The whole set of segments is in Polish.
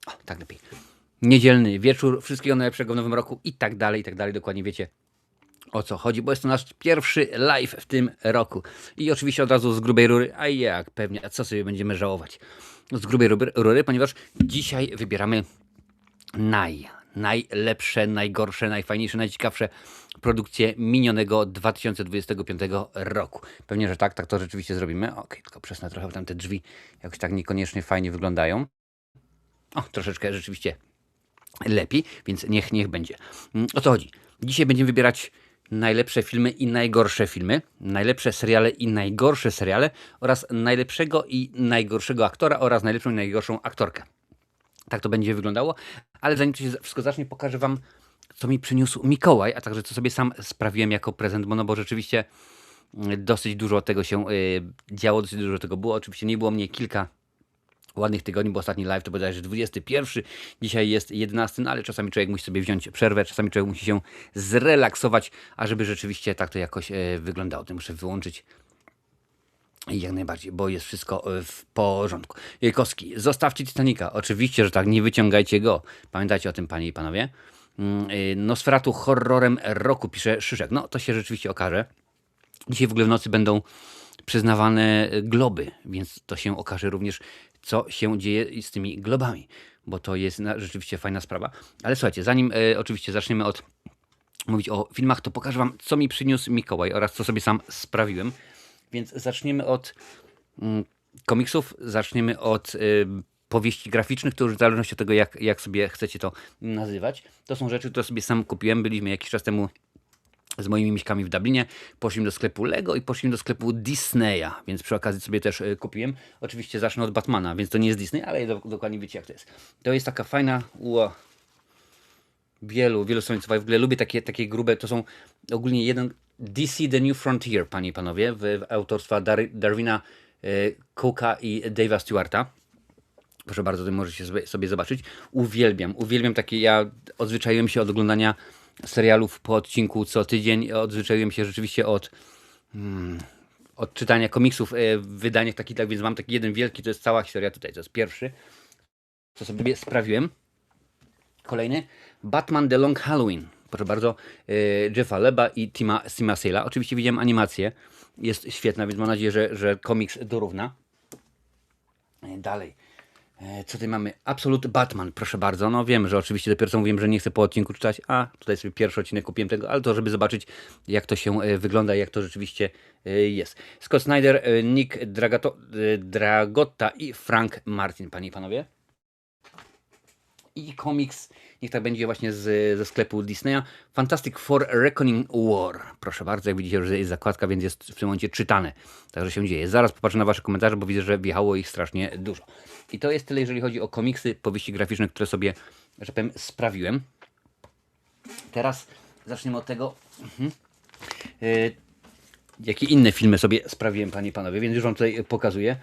O, tak lepiej. Niedzielny wieczór, wszystkiego najlepszego w nowym roku i tak dalej, dokładnie wiecie o co chodzi, bo jest to nasz pierwszy live w tym roku. I oczywiście od razu z grubej rury, a jak pewnie, a co sobie będziemy żałować? Z grubej rury, ponieważ dzisiaj wybieramy najlepsze, najgorsze, najfajniejsze, najciekawsze produkcje minionego 2025 roku. Pewnie, że tak to rzeczywiście zrobimy. Okej, tylko przesunę trochę, bo tam te drzwi jakoś tak niekoniecznie fajnie wyglądają. O, troszeczkę rzeczywiście lepiej, więc niech będzie. O co chodzi? Dzisiaj będziemy wybierać najlepsze filmy i najgorsze filmy, najlepsze seriale i najgorsze seriale oraz najlepszego i najgorszego aktora oraz najlepszą i najgorszą aktorkę. Tak to będzie wyglądało, ale zanim to się wszystko zacznie, pokażę wam, co mi przyniósł Mikołaj, a także co sobie sam sprawiłem jako prezent, bo rzeczywiście dosyć dużo tego się działo, dosyć dużo tego było. Oczywiście nie było mnie kilka ładnych tygodni, bo ostatni live to bodajże 21, dzisiaj jest 11, no ale czasami człowiek musi sobie wziąć przerwę, czasami człowiek musi się zrelaksować, a żeby rzeczywiście tak to jakoś wyglądało. To muszę wyłączyć jak najbardziej, bo jest wszystko w porządku. Jejkowski, zostawcie Titanica. Oczywiście, że tak, nie wyciągajcie go. Pamiętajcie o tym, panie i panowie. Nosferatu horrorem roku, pisze Szyszek. No, to się rzeczywiście okaże. Dzisiaj w ogóle w nocy będą przyznawane globy, więc to się okaże również, co się dzieje z tymi globami, bo to jest rzeczywiście fajna sprawa. Ale słuchajcie, zanim oczywiście zaczniemy od mówić o filmach, to pokażę wam, co mi przyniósł Mikołaj oraz co sobie sam sprawiłem. Więc zaczniemy od komiksów, zaczniemy od powieści graficznych, to już w zależności od tego, jak sobie chcecie to nazywać. To są rzeczy, które sobie sam kupiłem. Byliśmy jakiś czas temu z moimi miśkami w Dublinie. Poszliśmy do sklepu Lego i poszliśmy do sklepu Disneya, więc przy okazji sobie też kupiłem. Oczywiście zacznę od Batmana, więc to nie jest Disney, ale dokładnie wiecie jak to jest. To jest taka fajna, wielostronicowa. W ogóle lubię takie grube, to są ogólnie jeden DC The New Frontier, panie i panowie, w autorstwa Darwina Cooka i Dave'a Stewarta. Proszę bardzo, to możecie sobie zobaczyć. Uwielbiam takie, ja odzwyczaiłem się od oglądania serialów po odcinku co tydzień, odzwyczaiłem się rzeczywiście od czytania komiksów w wydaniach takich, tak więc mam taki jeden wielki, to jest cała historia tutaj, to jest pierwszy, co sobie sprawiłem. Kolejny, Batman The Long Halloween. Proszę bardzo, Jeffa Leba i Tima Sale'a. Oczywiście widziałem animację, jest świetna, więc mam nadzieję, że komiks dorówna. Dalej, co tutaj mamy? Absolute Batman, proszę bardzo. No wiem, że oczywiście dopiero co mówiłem, że nie chcę po odcinku czytać, a tutaj sobie pierwszy odcinek kupiłem tego, ale to żeby zobaczyć, jak to się wygląda, jak to rzeczywiście jest. Scott Snyder, Nick Dragotta i Frank Martin, panie i panowie. I komiks, niech tak będzie właśnie ze sklepu Disneya, Fantastic Four Reckoning War. Proszę bardzo, jak widzicie, że jest zakładka, więc jest w tym momencie czytane. Także się dzieje. Zaraz popatrzę na wasze komentarze, bo widzę, że wjechało ich strasznie dużo. I to jest tyle, jeżeli chodzi o komiksy, powieści graficzne, które sobie, że powiem, sprawiłem. Teraz zaczniemy od tego, jakie inne filmy sobie sprawiłem, panie i panowie, więc już wam tutaj pokazuję.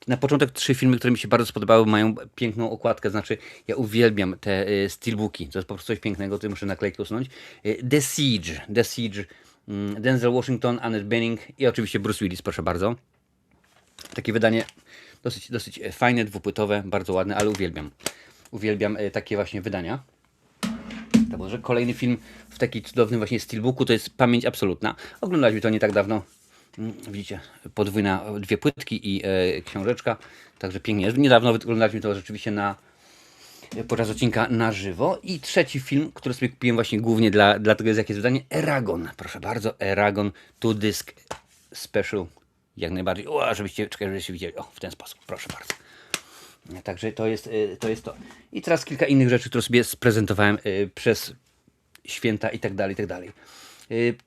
Na początek 3 filmy, które mi się bardzo spodobały, mają piękną okładkę, znaczy ja uwielbiam te steelbooki, to jest po prostu coś pięknego, tutaj muszę naklejkę usunąć. The Siege, Denzel Washington, Annette Bening i oczywiście Bruce Willis, proszę bardzo. Takie wydanie dosyć fajne, dwupłytowe, bardzo ładne, ale uwielbiam takie właśnie wydania. Dobrze, kolejny film w taki cudownym właśnie steelbooku to jest Pamięć Absolutna. Oglądaliśmy to nie tak dawno. Widzicie, podwójna, 2 płytki i książeczka, także pięknie jest. Niedawno oglądaliśmy to rzeczywiście podczas odcinka na żywo. I trzeci film, który sobie kupiłem właśnie głównie dlatego jest jakie jest wydanie, Eragon. Proszę bardzo, Eragon 2-disc special. Jak najbardziej, żebyście widzieli, w ten sposób, proszę bardzo. Także to jest to. I teraz kilka innych rzeczy, które sobie sprezentowałem przez święta i tak dalej, i tak dalej.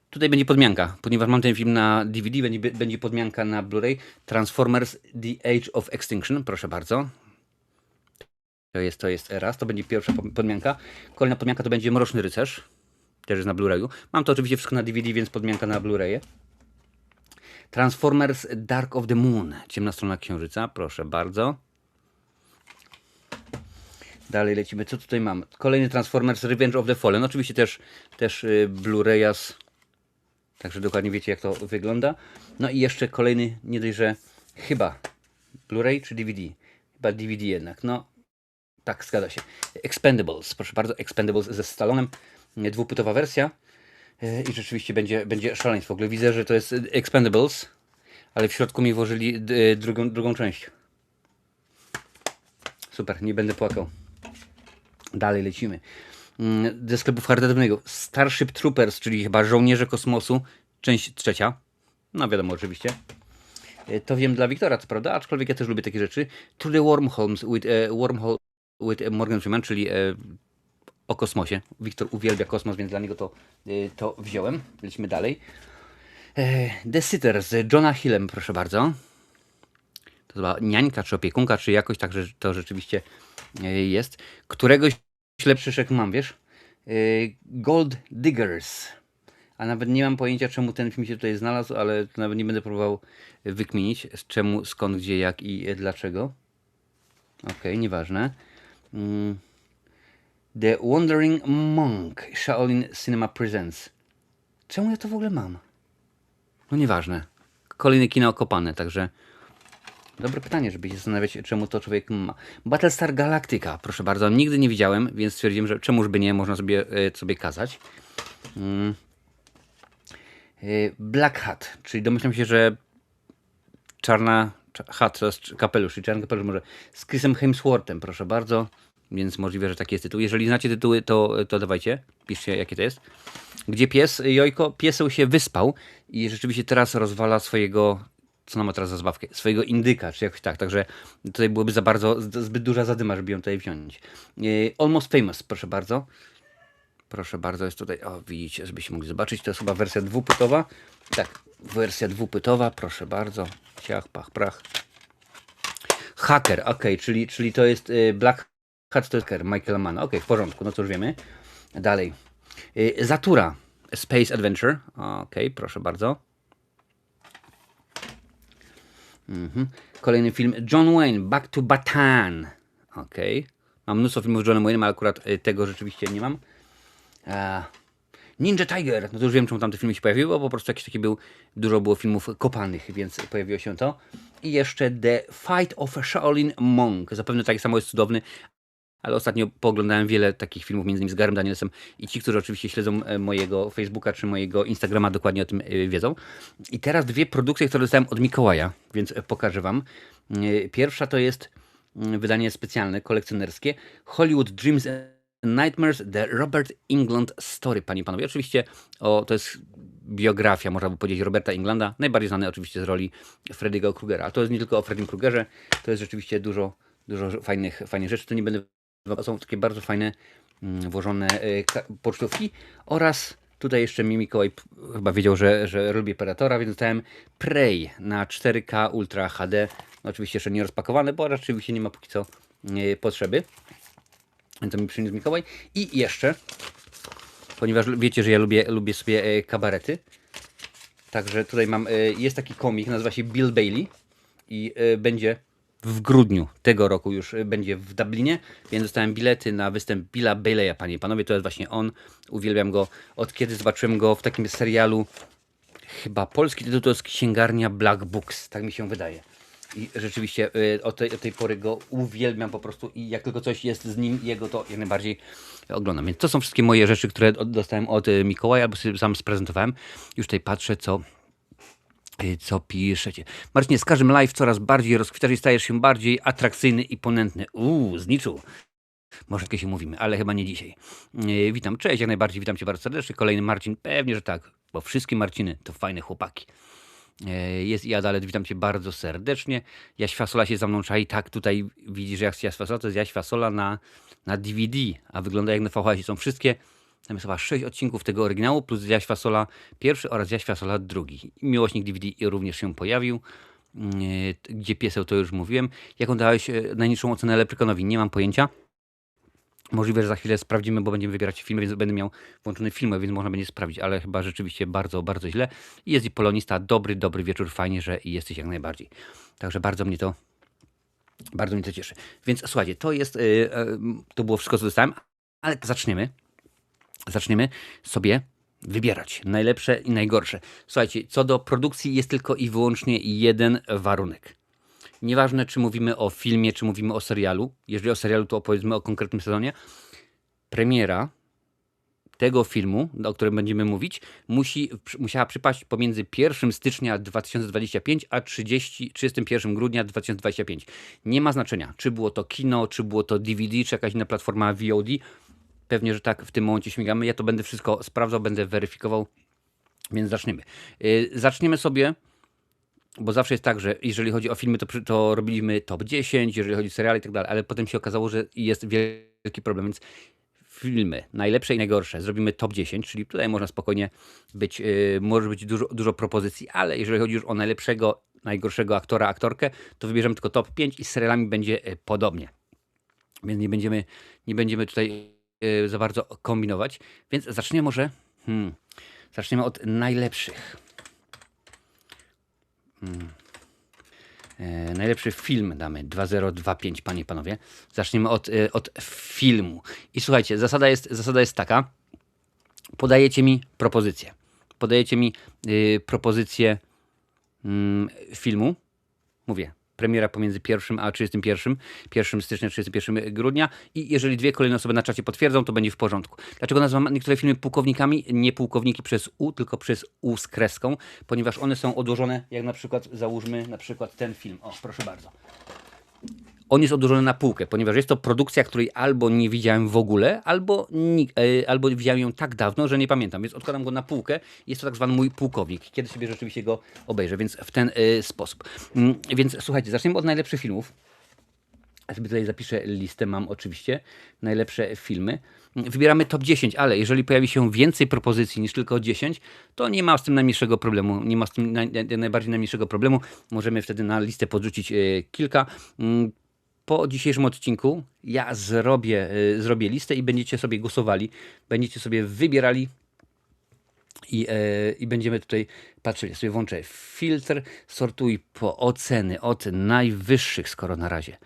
Tutaj będzie podmianka, ponieważ mam ten film na DVD, będzie podmianka na Blu-ray. Transformers The Age of Extinction, proszę bardzo. To jest raz, to będzie pierwsza podmianka. Kolejna podmianka to będzie Mroczny Rycerz, też jest na Blu-rayu. Mam to oczywiście wszystko na DVD, więc podmianka na Blu-raye. Transformers Dark of the Moon, Ciemna Strona Księżyca, proszę bardzo. Dalej lecimy, co tutaj mam? Kolejny Transformers Revenge of the Fallen, oczywiście też Blu-rayas, także dokładnie wiecie jak to wygląda. No i jeszcze kolejny, nie dość, że chyba Blu-ray czy DVD? Chyba DVD jednak, no Tak, zgadza się. Expendables, proszę bardzo, Expendables ze Stallonem, dwupłytowa wersja. I rzeczywiście będzie szaleństwo. W ogóle widzę, że to jest Expendables, ale w środku mi włożyli drugą część. Super, nie będę płakał. Dalej lecimy. Ze sklepów charytatywnego. Starship Troopers, czyli chyba Żołnierze Kosmosu, część trzecia. No wiadomo, oczywiście. To wiem dla Wiktora, co prawda, aczkolwiek ja też lubię takie rzeczy. To the Wormholes with Morgan Freeman, czyli o kosmosie. Wiktor uwielbia kosmos, więc dla niego to wziąłem. Lecimy dalej. The Sitter z Johna Hillem, proszę bardzo. To chyba niańka, czy opiekunka, czy jakoś, także to rzeczywiście jest. Któregoś lepszy mam, wiesz? Gold Diggers. A nawet nie mam pojęcia, czemu ten film się tutaj znalazł, ale nawet nie będę próbował wykminić, z czemu, skąd, gdzie, jak i dlaczego. Okej, nieważne. The Wandering Monk, Shaolin Cinema Presents. Czemu ja to w ogóle mam? No nieważne. Kolejne kino okopane, także dobre pytanie, żeby się zastanawiać, czemu to człowiek ma. Battlestar Galactica, proszę bardzo, nigdy nie widziałem, więc stwierdziłem, że czemuż by nie, można sobie kazać. Black Hat, czyli domyślam się, że czarna hat, to jest kapelusz, czyli czarny kapelusz może z Chrisem Hemsworthem, proszę bardzo, więc możliwe, że taki jest tytuł. Jeżeli znacie tytuły, to dawajcie, piszcie jakie to jest. Gdzie pies, Jojko, pieseł się wyspał i rzeczywiście teraz rozwala swojego, co nam ma teraz za zabawkę, swojego indyka, czy jakoś tak, także tutaj byłoby zbyt duża zadyma, żeby ją tutaj wziąć. Almost Famous, proszę bardzo. Proszę bardzo, jest tutaj, o widzicie, żebyście mogli zobaczyć, to jest chyba wersja dwupłytowa. Tak, wersja dwupłytowa, proszę bardzo. Ciach, pach, prach. Hacker, ok, czyli to jest Black Hat, to jest hacker Michaela Manna. Ok, w porządku, no to już wiemy. Dalej. Zatura, Space Adventure. Ok, proszę bardzo. Kolejny film, John Wayne, Back to Bataan. Ok. Mam mnóstwo filmów z Johnem Wayne'em, ale akurat tego rzeczywiście nie mam. Ninja Tiger, no to już wiem, czemu tam te filmy się pojawiły, bo po prostu jakiś taki dużo było filmów kopanych, więc pojawiło się to. I jeszcze The Fight of Shaolin Monk, zapewne tak samo jest cudowny, ale ostatnio pooglądałem wiele takich filmów, między innymi z Garym Danielsem i ci, którzy oczywiście śledzą mojego Facebooka czy mojego Instagrama, dokładnie o tym wiedzą. I teraz dwie produkcje, które dostałem od Mikołaja, więc pokażę wam. Pierwsza to jest wydanie specjalne, kolekcjonerskie, Hollywood Dreams Nightmares, The Robert Englund Story, panie i panowie. Oczywiście to jest biografia, można by powiedzieć, Roberta Englunda, najbardziej znany oczywiście z roli Freddy'ego Krugera. Ale to jest nie tylko o Freddym Krugerze, to jest rzeczywiście dużo fajnych rzeczy. To nie będę... Są takie bardzo fajne, włożone pocztówki oraz tutaj jeszcze mi Mikołaj chyba wiedział, że lubię Predatora, więc dostałem Prey na 4K Ultra HD. No, oczywiście jeszcze nie rozpakowane, bo rzeczywiście nie ma póki co potrzeby. To mi przyniósł Mikołaj. I jeszcze, ponieważ wiecie, że ja lubię sobie kabarety, także tutaj jest taki komik, nazywa się Bill Bailey i będzie w grudniu tego roku już będzie w Dublinie, więc dostałem bilety na występ Billa Baileya, panie i panowie, to jest właśnie on, uwielbiam go, od kiedy zobaczyłem go w takim serialu, chyba polski tytuł to jest Księgarnia Black Books, tak mi się wydaje. I rzeczywiście od tej pory go uwielbiam po prostu i jak tylko coś jest z nim, jego to jak najbardziej oglądam. Więc to są wszystkie moje rzeczy, które dostałem od Mikołaja, albo sobie sam sprezentowałem. Już tutaj patrzę, co piszecie. Marcinie, z każdym live coraz bardziej rozkwitasz i stajesz się bardziej atrakcyjny i ponętny. Zniczu. Może takie się mówimy, ale chyba nie dzisiaj. Witam, cześć, jak najbardziej, witam cię bardzo serdecznie. Kolejny Marcin, pewnie, że tak, bo wszystkie Marciny to fajne chłopaki. Jest i Adalet, witam cię bardzo serdecznie. Jaś Fasola się za mną czai. Tak, tutaj widzisz, że jak Jaś Fasola, to jest Jaś Fasola na DVD, a wygląda jak na VHS. Są wszystkie, tam jest chyba 6 odcinków tego oryginału, plus Jaś Fasola pierwszy oraz Jaś Fasola drugi. Miłośnik DVD również się pojawił. Gdzie pieseł, to już mówiłem. Jaką dałeś najniższą ocenę Leprekonowi? Nie mam pojęcia. Możliwe, że za chwilę sprawdzimy, bo będziemy wybierać filmy, więc będę miał włączony film, więc można będzie sprawdzić, ale chyba rzeczywiście bardzo, bardzo źle. Jest i Polonista, dobry wieczór, fajnie, że jesteś jak najbardziej. Także bardzo mnie to cieszy. Więc słuchajcie, to było wszystko, co dostałem, ale zaczniemy sobie wybierać najlepsze i najgorsze. Słuchajcie, co do produkcji jest tylko i wyłącznie jeden warunek. Nieważne, czy mówimy o filmie, czy mówimy o serialu. Jeżeli o serialu, to opowiedzmy o konkretnym sezonie. Premiera tego filmu, o którym będziemy mówić, musiała przypaść pomiędzy 1 stycznia 2025 a 31 grudnia 2025. Nie ma znaczenia, czy było to kino, czy było to DVD, czy jakaś inna platforma VOD. Pewnie, że tak w tym momencie śmigamy. Ja to będę wszystko sprawdzał, będę weryfikował, więc zaczniemy. Zaczniemy sobie, bo zawsze jest tak, że jeżeli chodzi o filmy, to robiliśmy top 10, jeżeli chodzi o seriale i tak dalej, ale potem się okazało, że jest wielki problem, więc filmy najlepsze i najgorsze zrobimy top 10, czyli tutaj można spokojnie być, może być dużo propozycji, ale jeżeli chodzi już o najlepszego, najgorszego aktora, aktorkę, to wybierzemy tylko top 5 i z serialami będzie podobnie. Więc nie będziemy tutaj za bardzo kombinować. Więc zaczniemy może, zaczniemy od najlepszych. Najlepszy film damy 2025, panie i panowie. Zaczniemy od filmu. I słuchajcie, zasada jest taka. Podajecie mi propozycję. Podajecie mi propozycję filmu. Mówię, premiera pomiędzy 1 a 31, 1 stycznia, 31 grudnia i jeżeli dwie kolejne osoby na czacie potwierdzą, to będzie w porządku. Dlaczego nazywam niektóre filmy pułkownikami? Nie pułkowniki przez U, tylko przez U z kreską, ponieważ one są odłożone, jak na przykład, załóżmy na przykład ten film. O, proszę bardzo. On jest odłożony na półkę, ponieważ jest to produkcja, której albo nie widziałem w ogóle, albo widziałem ją tak dawno, że nie pamiętam, więc odkładam go na półkę. Jest to tak zwany mój pułkownik. Kiedy sobie rzeczywiście go obejrzę, więc w ten sposób. Więc słuchajcie, zaczniemy od najlepszych filmów. Ja sobie tutaj zapiszę listę, mam oczywiście najlepsze filmy. Wybieramy top 10, ale jeżeli pojawi się więcej propozycji niż tylko 10, to nie ma z tym najmniejszego problemu. Nie ma z tym najbardziej najmniejszego problemu. Możemy wtedy na listę podrzucić kilka. Po dzisiejszym odcinku ja zrobię listę i będziecie sobie głosowali, będziecie sobie wybierali i będziemy tutaj patrzyli. Ja sobie włączę filtr, sortuj po oceny od najwyższych, skoro na razie.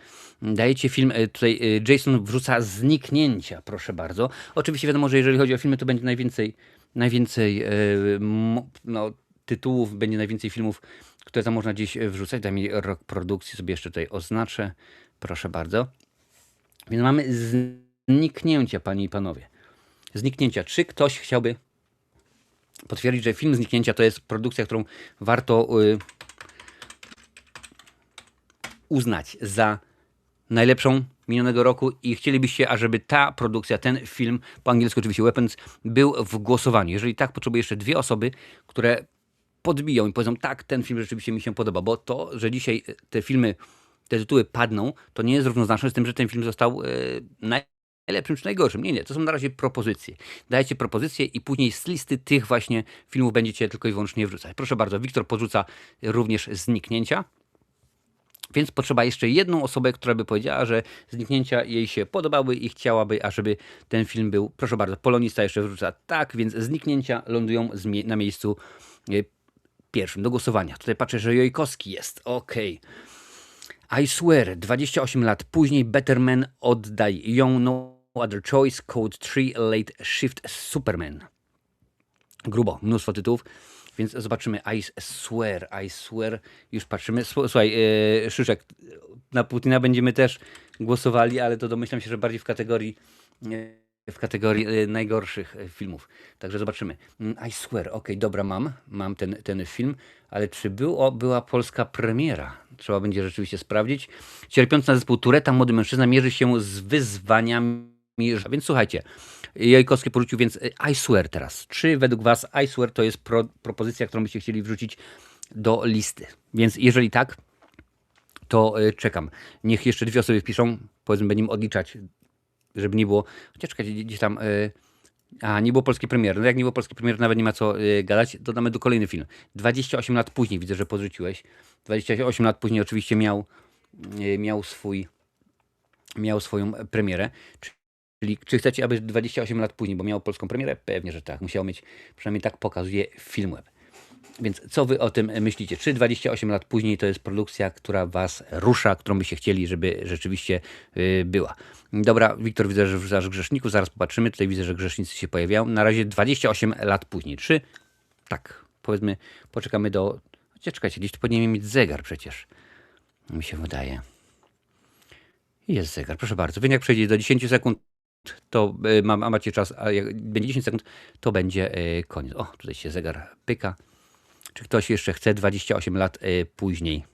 Dajecie film, tutaj Jason wrzuca zniknięcia, proszę bardzo. Oczywiście wiadomo, że jeżeli chodzi o filmy, to będzie najwięcej tytułów, będzie najwięcej filmów, które tam można gdzieś wrzucać. Daj mi rok produkcji, sobie jeszcze tutaj oznaczę. Proszę bardzo. Więc mamy zniknięcia, panie i panowie. Zniknięcia. Czy ktoś chciałby potwierdzić, że film Zniknięcia to jest produkcja, którą warto uznać za najlepszą minionego roku i chcielibyście, ażeby ta produkcja, ten film, po angielsku oczywiście Weapons, był w głosowaniu. Jeżeli tak, potrzebuję jeszcze dwie osoby, które podbiją i powiedzą, tak, ten film rzeczywiście mi się podoba, bo to, że dzisiaj te filmy, te tytuły padną, to nie jest równoznaczne z tym, że ten film został najlepszym czy najgorszym. Nie, to są na razie propozycje. Dajcie propozycje i później z listy tych właśnie filmów będziecie tylko i wyłącznie wrzucać. Proszę bardzo, Wiktor podrzuca również Zniknięcia. Więc potrzeba jeszcze jedną osobę, która by powiedziała, że Zniknięcia jej się podobały i chciałaby, ażeby ten film był. Proszę bardzo, Polonista jeszcze wrzuca tak, więc Zniknięcia lądują na miejscu pierwszym do głosowania. Tutaj patrzę, że Jojkowski jest. Okej. I Swear, 28 lat później, Better Man, Oddaj ją, No Other Choice, Code 3, Late Shift, Superman. Grubo, mnóstwo tytułów, więc zobaczymy. I Swear, już patrzymy. Słuchaj, Szyszek, na Putina będziemy też głosowali, ale to domyślam się, że bardziej w kategorii najgorszych filmów. Także zobaczymy. I Swear, okej, dobra, mam ten film, ale czy była polska premiera? Trzeba będzie rzeczywiście sprawdzić. Cierpiący na zespół Tureta, młody mężczyzna mierzy się z wyzwaniami. Więc słuchajcie, Jojkowski porzucił, więc I Swear teraz. Czy według was I Swear to jest propozycja, którą byście chcieli wrzucić do listy? Więc jeżeli tak, to czekam. Niech jeszcze dwie osoby wpiszą, powiedzmy, będziemy odliczać, żeby nie było, chociaż czekajcie, gdzieś tam, nie było polskiej premiery. No jak nie było polskiej premiery, nawet nie ma co gadać, dodamy do kolejny film. 28 lat później, widzę, że podrzuciłeś. 28 lat później oczywiście miał swoją premierę. Czyli czy chcecie, aby 28 lat później, bo miał polską premierę? Pewnie, że tak. Musiał mieć, przynajmniej tak pokazuje Filmweb. Więc co wy o tym myślicie? Czy 28 lat później to jest produkcja, która was rusza, którą byście chcieli, żeby rzeczywiście była? Dobra, Wiktor, widzę, że wrzucasz Grzeszników, zaraz popatrzymy. Tutaj widzę, że Grzesznicy się pojawiają. Na razie 28 lat później. Czy tak, powiedzmy, poczekamy do... Czekajcie, gdzieś tu powinien mieć zegar przecież. Mi się wydaje. Jest zegar, proszę bardzo. Więc jak przejdzie do 10 sekund, to macie czas, a jak będzie 10 sekund, to będzie koniec. O, tutaj się zegar pyka. Czy ktoś jeszcze chce 28 lat później?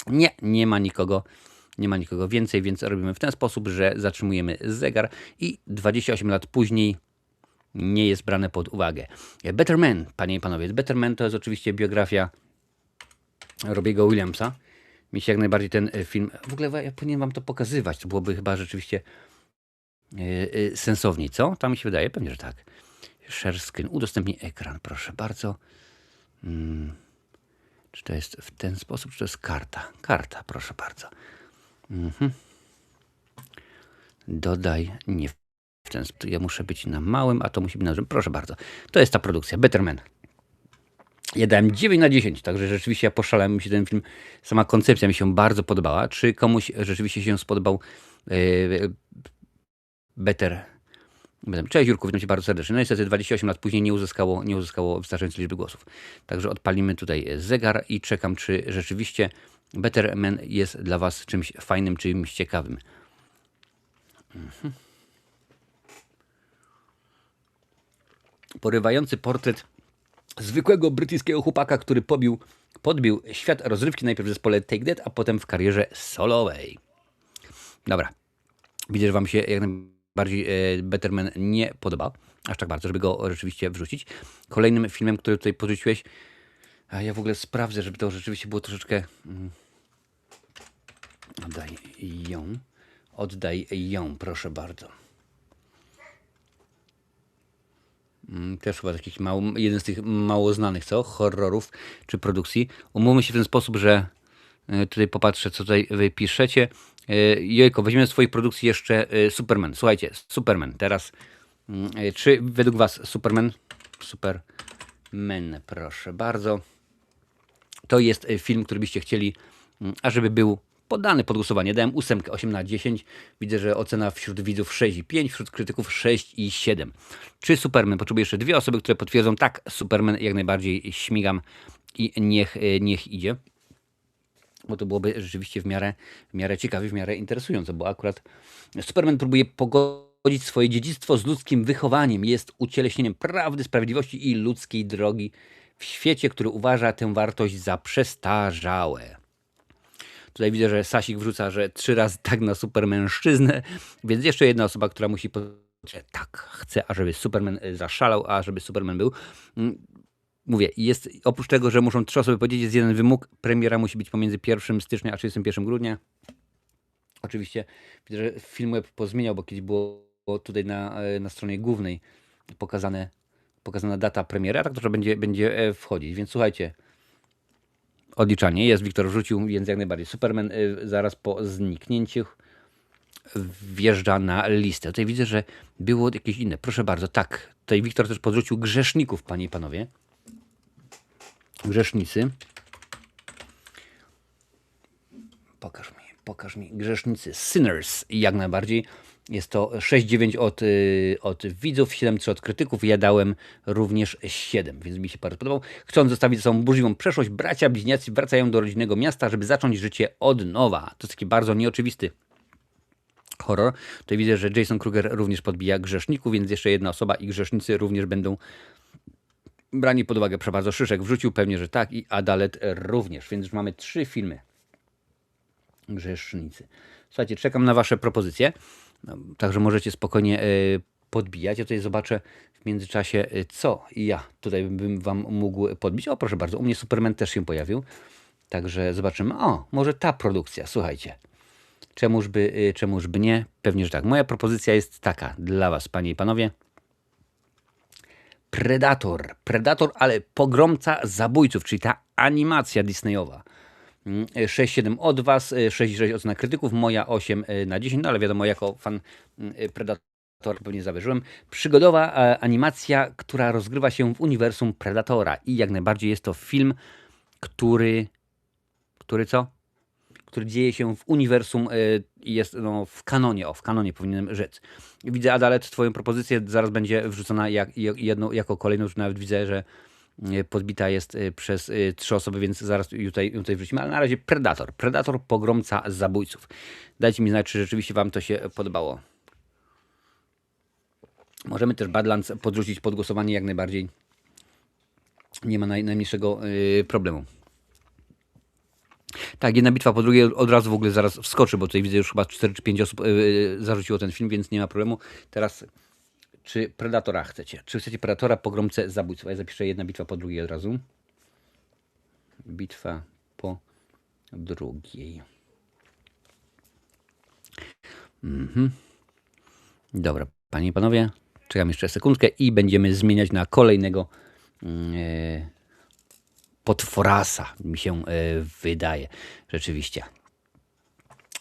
Nie, nie ma nikogo. Nie ma nikogo więcej, więc robimy w ten sposób, że zatrzymujemy zegar i 28 lat później nie jest brane pod uwagę. Better Man, panie i panowie. Better Man to jest oczywiście biografia Robiego Williamsa. Mi się jak najbardziej ten film... W ogóle ja powinien wam to pokazywać. To byłoby chyba rzeczywiście sensowniej, co? Tam mi się wydaje, pewnie, że tak. Share screen, udostępnij ekran, proszę bardzo. Czy to jest w ten sposób, czy to jest karta? Karta, proszę bardzo. Dodaj, nie w ten sposób. Ja muszę być na małym, a to musi być na dużym. Proszę bardzo. To jest ta produkcja, Better Man. Ja dałem 9 na 10, także rzeczywiście ja poszalałem, mi się ten film, sama koncepcja mi się bardzo podobała. Czy komuś rzeczywiście się spodobał Better? Cześć Jurku, witam cię bardzo serdecznie. No niestety 28 lat później nie uzyskało wystarczającej liczby głosów. Także odpalimy tutaj zegar i czekam, czy rzeczywiście Better Man jest dla was czymś fajnym, czymś ciekawym. Porywający portret zwykłego brytyjskiego chłopaka, który podbił świat rozrywki najpierw w zespole Take That, a potem w karierze solowej. Dobra. Widzę, że wam się jak najbardziej Better Man nie podoba. Aż tak bardzo, żeby go rzeczywiście wrzucić. Kolejnym filmem, który tutaj podrzuciłeś, a ja w ogóle sprawdzę, żeby to rzeczywiście było troszeczkę... Oddaj ją, proszę bardzo. Też chyba takich jeden z tych mało znanych, co? Horrorów czy produkcji. Umówmy się w ten sposób, że tutaj popatrzę, co tutaj wy piszecie. Jojko, weźmiemy z twojej produkcji jeszcze Superman. Słuchajcie, Superman. Teraz, czy według was Superman, proszę bardzo, to jest film, który byście chcieli, ażeby był podany pod głosowanie. Dałem 8 na 10. Widzę, że ocena wśród widzów 6,5, wśród krytyków 6,7. Czy Superman? Potrzebuję jeszcze 2 osoby, które potwierdzą, tak, Superman jak najbardziej śmigam i niech idzie. Bo to byłoby rzeczywiście w miarę ciekawe, w miarę interesujące, bo akurat Superman próbuje pogodzić swoje dziedzictwo z ludzkim wychowaniem. Jest ucieleśnieniem prawdy, sprawiedliwości i ludzkiej drogi w świecie, który uważa tę wartość za przestarzałe. Tutaj widzę, że Sasik wrzuca, że 3 razy tak na supermężczyznę, więc jeszcze jedna osoba, która musi tak, chce, ażeby Superman zaszalał, a żeby Superman był. Mówię, jest oprócz tego, że muszą 3 osoby powiedzieć, jest jeden wymóg. Premiera musi być pomiędzy 1 stycznia a 31 grudnia. Oczywiście widzę, że Filmweb pozmieniał, bo kiedyś było tutaj na stronie głównej pokazana data premiery, a tak to będzie wchodzić. Więc słuchajcie, odliczanie jest, Wiktor wrzucił, więc jak najbardziej. Superman zaraz po zniknięciu wjeżdża na listę. Tutaj widzę, że było jakieś inne. Proszę bardzo, tak. Tutaj Wiktor też podrzucił Grzeszników, panie i panowie. Grzesznicy. Pokaż mi. Grzesznicy. Sinners. Jak najbardziej. Jest to 6,9 od widzów, 7,3 od krytyków. Ja dałem również 7, więc mi się bardzo podobał. Chcąc zostawić ze sobą burzliwą przeszłość, bracia bliźniacy wracają do rodzinnego miasta, żeby zacząć życie od nowa. To jest taki bardzo nieoczywisty horror. Tutaj widzę, że Jason Kruger również podbija Grzeszników, więc jeszcze jedna osoba i Grzesznicy również będą brani pod uwagę. Proszę bardzo, Szyszek wrzucił, pewnie, że tak, i Adalet również, więc już mamy 3 filmy. Grzesznicy. Słuchajcie, czekam na wasze propozycje, także możecie spokojnie podbijać. Ja tutaj zobaczę w międzyczasie, co ja tutaj bym wam mógł podbić. O, proszę bardzo, u mnie Superman też się pojawił, także zobaczymy. O, może ta produkcja, słuchajcie. Czemuż by nie? Pewnie, że tak. Moja propozycja jest taka dla was, panie i panowie. Predator, ale pogromca zabójców, czyli ta animacja Disneyowa. 6,7 od was, 6,6 ocena krytyków, moja 8 na 10, no ale wiadomo, jako fan Predator pewnie zawyżyłem. Przygodowa animacja, która rozgrywa się w uniwersum Predatora i jak najbardziej jest to film, który dzieje się w uniwersum i jest w kanonie powinienem rzec. Widzę, Adalet, twoją propozycję zaraz będzie wrzucona jako kolejną, już nawet widzę, że podbita jest przez 3 osoby, więc zaraz tutaj wrócimy, ale na razie Predator. Predator, pogromca zabójców. Dajcie mi znać, czy rzeczywiście wam to się podobało. Możemy też Badlands podrzucić pod głosowanie jak najbardziej. Nie ma najmniejszego problemu. Tak, jedna bitwa po drugiej od razu w ogóle zaraz wskoczy, bo tutaj widzę już chyba 4 czy 5 osób zarzuciło ten film, więc nie ma problemu. Teraz, czy Predatora chcecie? Czy chcecie Predatora, pogromcę zabójców? Ja zapiszę jedna bitwa po drugiej od razu. Bitwa po drugiej. Dobra, panie i panowie, czekam jeszcze sekundkę i będziemy zmieniać na kolejnego potworasa, mi się wydaje, rzeczywiście.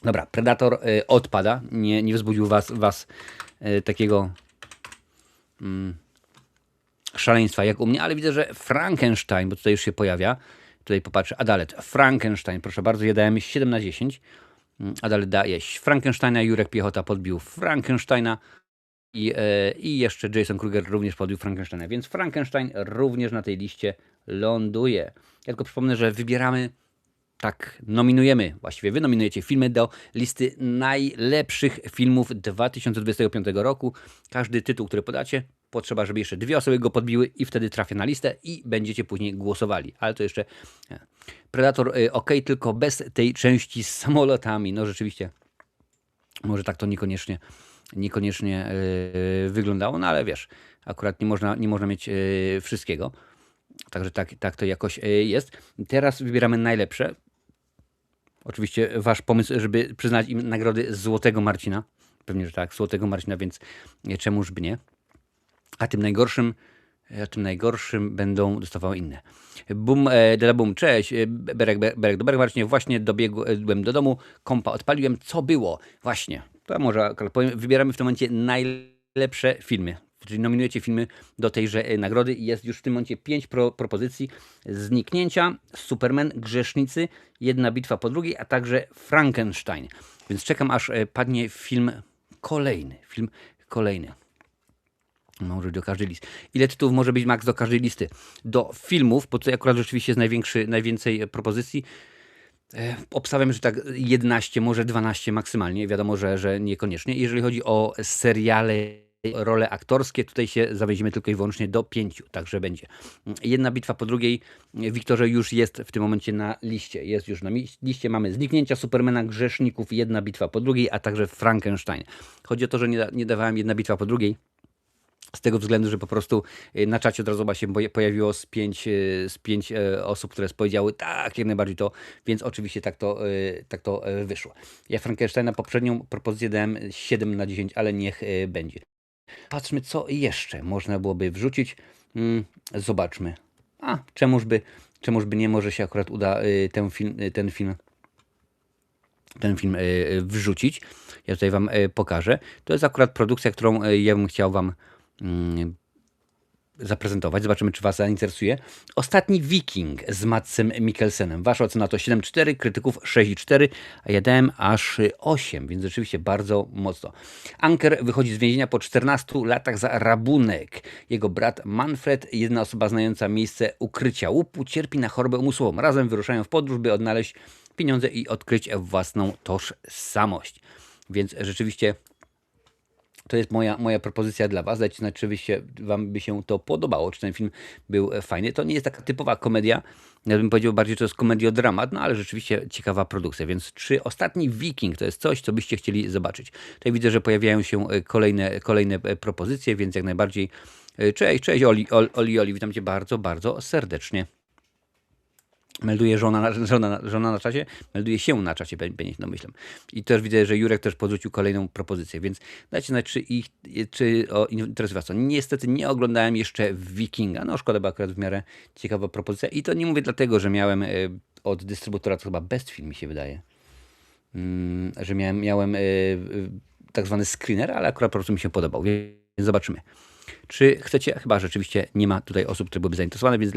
Dobra, Predator odpada, nie wzbudził was takiego szaleństwa jak u mnie, ale widzę, że Frankenstein, bo tutaj już się pojawia, tutaj popatrzę, Adalet, Frankenstein, proszę bardzo, ja dałem 7 na 10, Adalet daje Frankensteina, Jurek Piechota podbił Frankensteina i jeszcze Jason Kruger również podbił Frankensteina, więc Frankenstein również na tej liście ląduje. Ja tylko przypomnę, że wybieramy, tak, nominujemy, właściwie wy nominujecie filmy do listy najlepszych filmów 2025 roku. Każdy tytuł, który podacie, potrzeba, żeby jeszcze 2 osoby go podbiły i wtedy trafia na listę i będziecie później głosowali. Ale to jeszcze Predator ok, tylko bez tej części z samolotami. No rzeczywiście, może tak to niekoniecznie wyglądało, no ale wiesz, akurat nie można mieć wszystkiego. Także tak to jakoś jest. Teraz wybieramy najlepsze. Oczywiście wasz pomysł, żeby przyznać im nagrody Złotego Marcina. Pewnie, że tak, Złotego Marcina, więc czemuż by nie. A tym najgorszym będą dostawały inne. Boom, de la boom, cześć, Berek, dobry Marcinie, właśnie dobiegłem do domu, kompa odpaliłem, co było? Właśnie, to może powiem, wybieramy w tym momencie najlepsze filmy. Czyli nominujecie filmy do tejże nagrody i jest już w tym momencie 5 propozycji. Zniknięcia, Superman, Grzesznicy, Jedna bitwa po drugiej, a także Frankenstein. Więc czekam, aż padnie film kolejny. Może do każdej listy. Ile tytułów może być max do każdej listy? Do filmów, bo tutaj akurat rzeczywiście jest najwięcej propozycji. Obstawiam, że tak 11, może 12 maksymalnie. Wiadomo, że niekoniecznie. Jeżeli chodzi o seriale, role aktorskie, tutaj się zawęzimy tylko i wyłącznie do 5, także będzie. Jedna bitwa po drugiej. Wiktorze już jest w tym momencie na liście. Jest już na liście. Mamy Zniknięcia, Supermana, Grzeszników, Jedna bitwa po drugiej, a także Frankenstein. Chodzi o to, że nie dawałem Jedna bitwa po drugiej. Z tego względu, że po prostu na czacie od razu się pojawiło z 5 osób, które powiedziały tak, jak najbardziej to, więc oczywiście tak to wyszło. Ja Frankensteina poprzednią propozycję dałem 7 na 10, ale niech będzie. Patrzmy, co jeszcze można byłoby wrzucić. Zobaczmy. Czemuż by nie, może się akurat uda ten film wrzucić. Ja tutaj wam pokażę. To jest akurat produkcja, którą ja bym chciał wam zaprezentować. Zobaczymy, czy was zainteresuje. Ostatni Wiking z Madsem Mikkelsenem. Wasza ocena to 7,4, krytyków 6,4, a ja dałem aż 8, więc rzeczywiście bardzo mocno. Anker wychodzi z więzienia po 14 latach za rabunek. Jego brat Manfred, jedna osoba znająca miejsce ukrycia łupu, cierpi na chorobę umysłową. Razem wyruszają w podróż, by odnaleźć pieniądze i odkryć własną tożsamość. Więc rzeczywiście to jest moja propozycja dla was. Dajcie znać, czy wam by się to podobało, czy ten film był fajny. To nie jest taka typowa komedia. Ja bym powiedział bardziej, że to jest komediodramat, no ale rzeczywiście ciekawa produkcja. Więc czy Ostatni Wiking to jest coś, co byście chcieli zobaczyć? Tutaj widzę, że pojawiają się kolejne propozycje, więc jak najbardziej. Cześć Oli, witam cię bardzo, bardzo serdecznie. Melduje żona na czacie, melduje się na czacie, będzie się domyślam. I też widzę, że Jurek też podrzucił kolejną propozycję, więc dajcie znać, czy interesuje was to. Niestety nie oglądałem jeszcze Wikinga, no szkoda, bo akurat w miarę ciekawa propozycja. I to nie mówię dlatego, że miałem od dystrybutora, to chyba Best Film mi się wydaje, że miałem tak zwany screener, ale akurat po prostu mi się podobał, więc zobaczymy. Czy chcecie? Chyba rzeczywiście nie ma tutaj osób, które byłyby zainteresowane, więc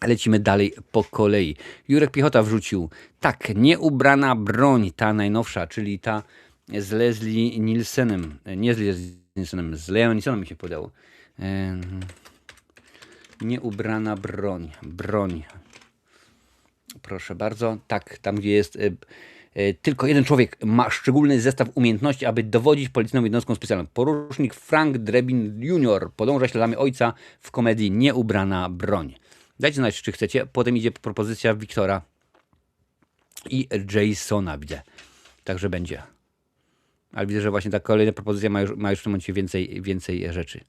lecimy dalej po kolei. Jurek Piechota wrzucił, tak, Nieubrana broń, ta najnowsza, czyli ta z Leslie Nielsenem, nie z Leslie Nielsenem, z Leonem Nielsenem mi się podało. Nieubrana broń. Broń. Proszę bardzo. Tak, tam gdzie jest tylko jeden człowiek ma szczególny zestaw umiejętności, aby dowodzić policyjną jednostką specjalną. Porucznik Frank Drebin Jr. podąża śladami ojca w komedii Nieubrana broń. Dajcie znać, czy chcecie. Potem idzie propozycja Wiktora i Jasona, widzę. Także będzie. Ale widzę, że właśnie ta kolejna propozycja ma już w tym momencie więcej rzeczy.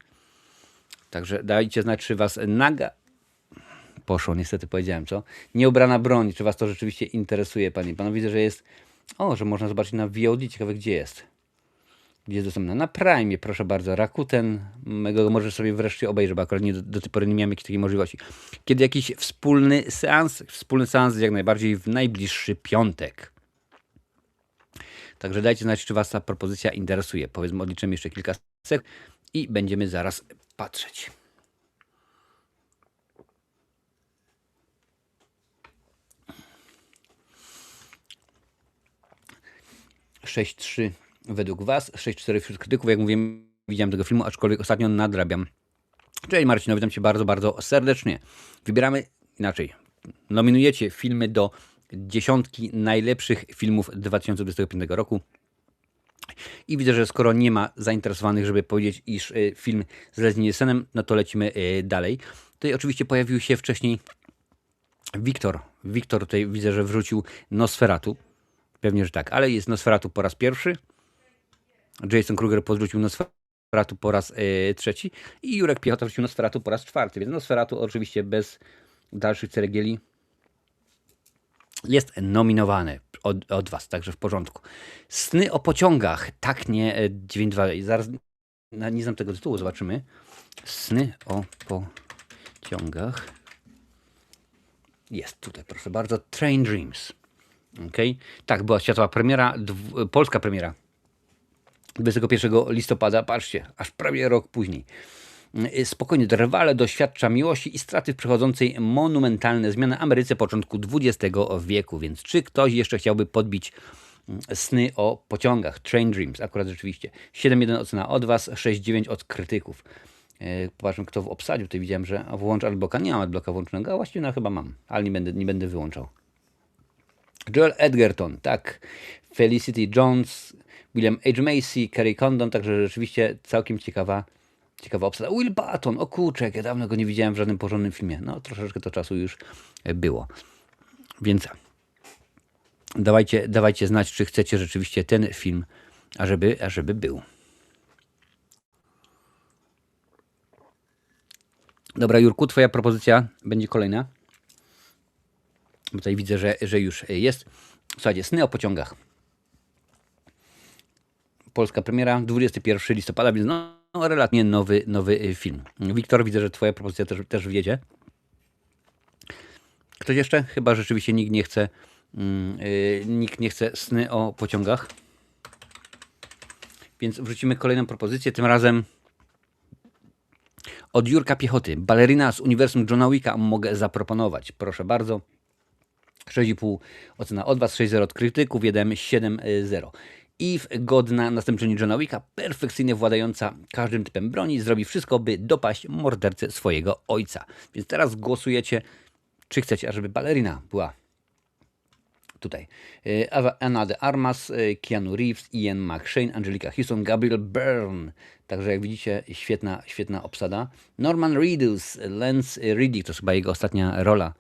Także dajcie znać, czy was naga... Poszło, niestety powiedziałem, co? Nieubrana broń, czy was to rzeczywiście interesuje, panie i panowie? Widzę, że jest... O, że można zobaczyć na VOD, ciekawe gdzie jest. Gdzie jest dostępna? Na Prime, proszę bardzo. Rakuten, go możesz sobie wreszcie obejrzeć, bo akurat do tej pory nie miałem jakiejś takiej możliwości. Kiedy jakiś wspólny seans? Wspólny seans jak najbardziej w najbliższy piątek. Także dajcie znać, czy was ta propozycja interesuje. Powiedzmy, odliczymy jeszcze kilka sekund i będziemy zaraz patrzeć. Sześć trzy według was, 6-4 wśród krytyków. Jak mówiłem, widziałem tego filmu, aczkolwiek ostatnio nadrabiam. Cześć Marcin, witam cię bardzo, bardzo serdecznie. Wybieramy inaczej. Nominujecie filmy do 10 najlepszych filmów 2025 roku. I widzę, że skoro nie ma zainteresowanych, żeby powiedzieć, iż film z Leslie Nielsenem, no to lecimy dalej. Tutaj oczywiście pojawił się wcześniej Wiktor. Wiktor tutaj widzę, że wrzucił Nosferatu. Pewnie, że tak, ale jest Nosferatu po raz pierwszy. Jason Kruger podrzucił Nosferatu po raz trzeci i Jurek Piechota wrzucił Nosferatu po raz czwarty. Więc Nosferatu oczywiście bez dalszych ceregieli jest nominowany od was, także w porządku. Sny o pociągach. Tak, nie 9.2. Zaraz nie znam tego tytułu, zobaczymy. Sny o pociągach. Jest tutaj, proszę bardzo. Train Dreams. Okay. Tak, była światowa premiera, polska premiera 21 listopada, patrzcie, aż prawie rok później. Spokojnie, Drwale doświadcza miłości i straty w przychodzącej monumentalne zmiany Ameryce początku XX wieku, więc czy ktoś jeszcze chciałby podbić sny o pociągach? Train Dreams, akurat rzeczywiście. 7.1 ocena od was, 6.9 od krytyków. Popatrzmy, kto obsadził. Tutaj widziałem, że włącz adblocka. Nie mam adblocka włączonego, a właściwie no, chyba mam, ale nie będę wyłączał. Joel Edgerton, tak. Felicity Jones, William H. Macy, Kerry Condon, także rzeczywiście całkiem ciekawa obsada. Will Barton, o kurczę, ja dawno go nie widziałem w żadnym porządnym filmie. No, troszeczkę to czasu już było. Więc dawajcie znać, czy chcecie rzeczywiście ten film, ażeby był. Dobra, Jurku, twoja propozycja będzie kolejna. Bo tutaj widzę, że już jest. Słuchajcie, Sny o pociągach. Polska premiera, 21 listopada, więc no relatnie nowy film. Wiktor, widzę, że twoja propozycja też wjedzie. Ktoś jeszcze? Chyba rzeczywiście nikt nie chce Sny o pociągach. Więc wrzucimy kolejną propozycję, tym razem od Jurka Piechoty. Balerina z uniwersum Johna Wicka mogę zaproponować. Proszę bardzo. 6,5 ocena od was, 6,0 od krytyków, 7,0. Eve, godna następczyni Johna Wicka, perfekcyjnie władająca każdym typem broni, zrobi wszystko, by dopaść mordercę swojego ojca. Więc teraz głosujecie, czy chcecie, ażeby balerina była tutaj. Anna de Armas, Keanu Reeves, Ian McShane, Angelina Houston, Gabriel Byrne. Także jak widzicie, świetna obsada. Norman Reedus, Lance Reddick, to chyba jego ostatnia rola,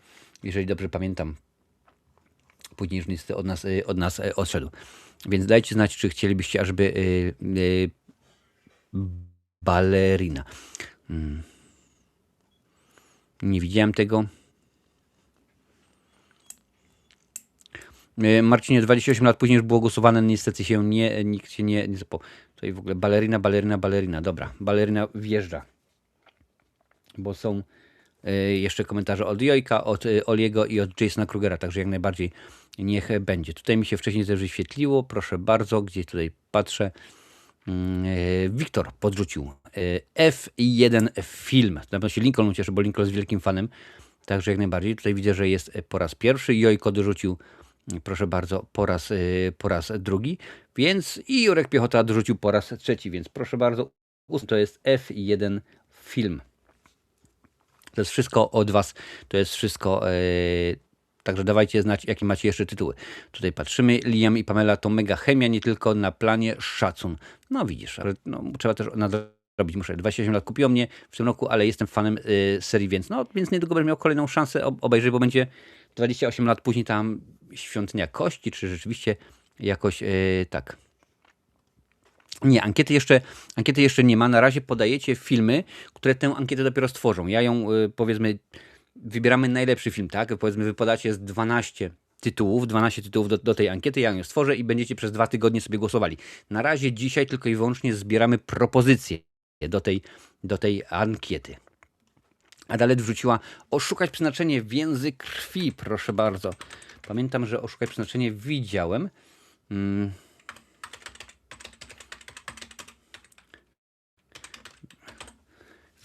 jeżeli dobrze pamiętam. Później już niestety od nas odszedł. Więc dajcie znać, czy chcielibyście, ażeby balerina. Nie widziałem tego. Marcinie, 28 lat później już było głosowane, niestety nikt się nie zapał. Tutaj w ogóle balerina. Dobra, balerina wjeżdża. Bo są jeszcze komentarze od Jojka, od Oliego i od Jasona Krugera, także jak najbardziej niech będzie. Tutaj mi się wcześniej też wyświetliło, proszę bardzo, gdzie tutaj patrzę. Wiktor podrzucił F1 film. Na pewno się Lincoln ucieszy, bo Lincoln jest wielkim fanem, także jak najbardziej. Tutaj widzę, że jest po raz pierwszy. Jojko dorzucił, proszę bardzo, po raz drugi, więc i Jurek Piechota dorzucił po raz trzeci, więc proszę bardzo, to jest F1 film. To jest wszystko od was, to jest wszystko... Także dawajcie znać, jakie macie jeszcze tytuły. Tutaj patrzymy, Liam i Pamela to mega chemia, nie tylko na planie, szacun. No widzisz, ale no, trzeba też nadrobić. Muszę. 28 lat kupiło mnie w tym roku, ale jestem fanem serii, więc niedługo będę miał kolejną szansę obejrzeć, bo będzie 28 lat później tam Świątynia Kości, czy rzeczywiście jakoś tak. Nie, ankiety jeszcze nie ma. Na razie podajecie filmy, które tę ankietę dopiero stworzą. Ja ją, powiedzmy, wybieramy najlepszy film, tak? Powiedzmy, wy podacie z 12 tytułów do tej ankiety, ja ją stworzę i będziecie przez 2 tygodnie sobie głosowali. Na razie dzisiaj tylko i wyłącznie zbieramy propozycje do tej ankiety. Adalet wrzuciła oszukać przeznaczenie więzy krwi, proszę bardzo. Pamiętam, że oszukać przeznaczenie widziałem.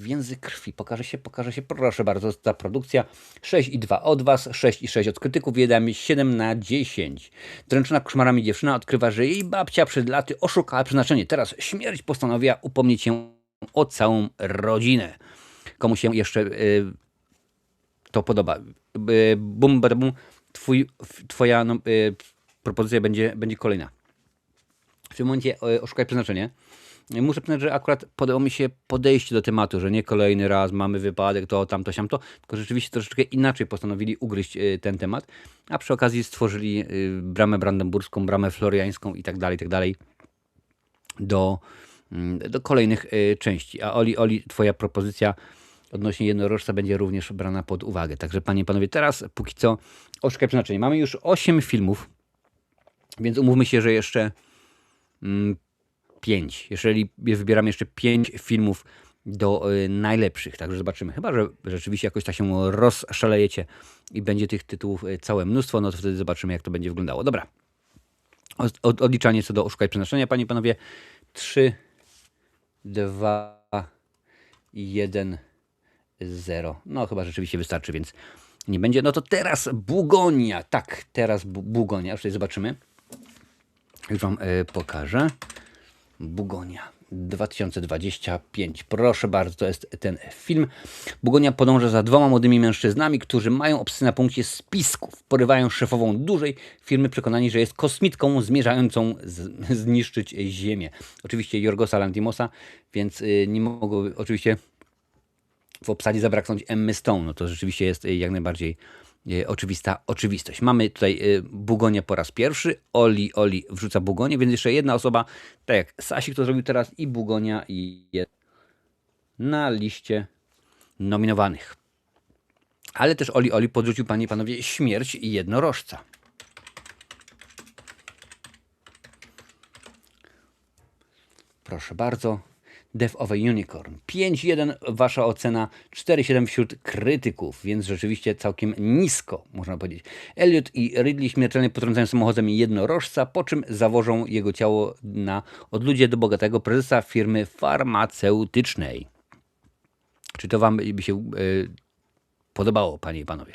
Więzy krwi. Pokaże się, proszę bardzo, ta produkcja. 6,2 od was, 6,6 od krytyków, damy 7/10. Dręczona koszmarami dziewczyna odkrywa, że jej babcia przed laty oszukała przeznaczenie. Teraz śmierć postanowiła upomnieć się o całą rodzinę. Komu się jeszcze to podoba? Bum, bum, twoja propozycja będzie kolejna. W tym momencie oszukaj przeznaczenie. Muszę przyznać, że akurat podobało mi się podejście do tematu, że nie kolejny raz mamy wypadek, to, tamto, siamto, tylko rzeczywiście troszeczkę inaczej postanowili ugryźć ten temat, a przy okazji stworzyli bramę brandenburską, bramę floriańską i tak dalej do kolejnych części. A Oli, twoja propozycja odnośnie jednorożca będzie również brana pod uwagę. Także panie i panowie, teraz póki co oszukaj przeznaczenie. Mamy już 8 filmów, więc umówmy się, że jeszcze 5. Jeżeli wybieramy jeszcze 5 filmów do najlepszych, także zobaczymy. Chyba że rzeczywiście jakoś tak się rozszalejecie i będzie tych tytułów całe mnóstwo, no to wtedy zobaczymy, jak to będzie wyglądało. Dobra. Odliczanie co do oszukaj przeznaczenia, panie i panowie. 3, 2, 1, 0. No chyba rzeczywiście wystarczy, więc nie będzie. No to teraz Bugonia. Tak, teraz Bugonia. Już tutaj zobaczymy. Już wam pokażę. Bugonia 2025. Proszę bardzo, to jest ten film. Bugonia podąża za 2 młodymi mężczyznami, którzy mają obsesję na punkcie spisków. Porywają szefową dużej firmy, przekonani, że jest kosmitką zmierzającą zniszczyć Ziemię. Oczywiście Jorgosa Lanthimosa, więc nie mogło oczywiście w obsadzie zabraknąć Emmy Stone. No to rzeczywiście jest jak najbardziej oczywista oczywistość. Mamy tutaj Bugonia po raz pierwszy. Oli wrzuca Bugonię, więc jeszcze jedna osoba, tak jak Sasik to zrobił teraz, i Bugonia jest na liście nominowanych. Ale też Oli podrzucił, panie i panowie, Śmierć jednorożca. Proszę bardzo. Death of a Unicorn. 5,1 wasza ocena, 4,7 wśród krytyków, więc rzeczywiście całkiem nisko, można powiedzieć. Elliot i Ridley śmiertelnie potrącają samochodem jednorożca, po czym zawożą jego ciało na odludzie do bogatego prezesa firmy farmaceutycznej. Czy to wam by się podobało, panie i panowie?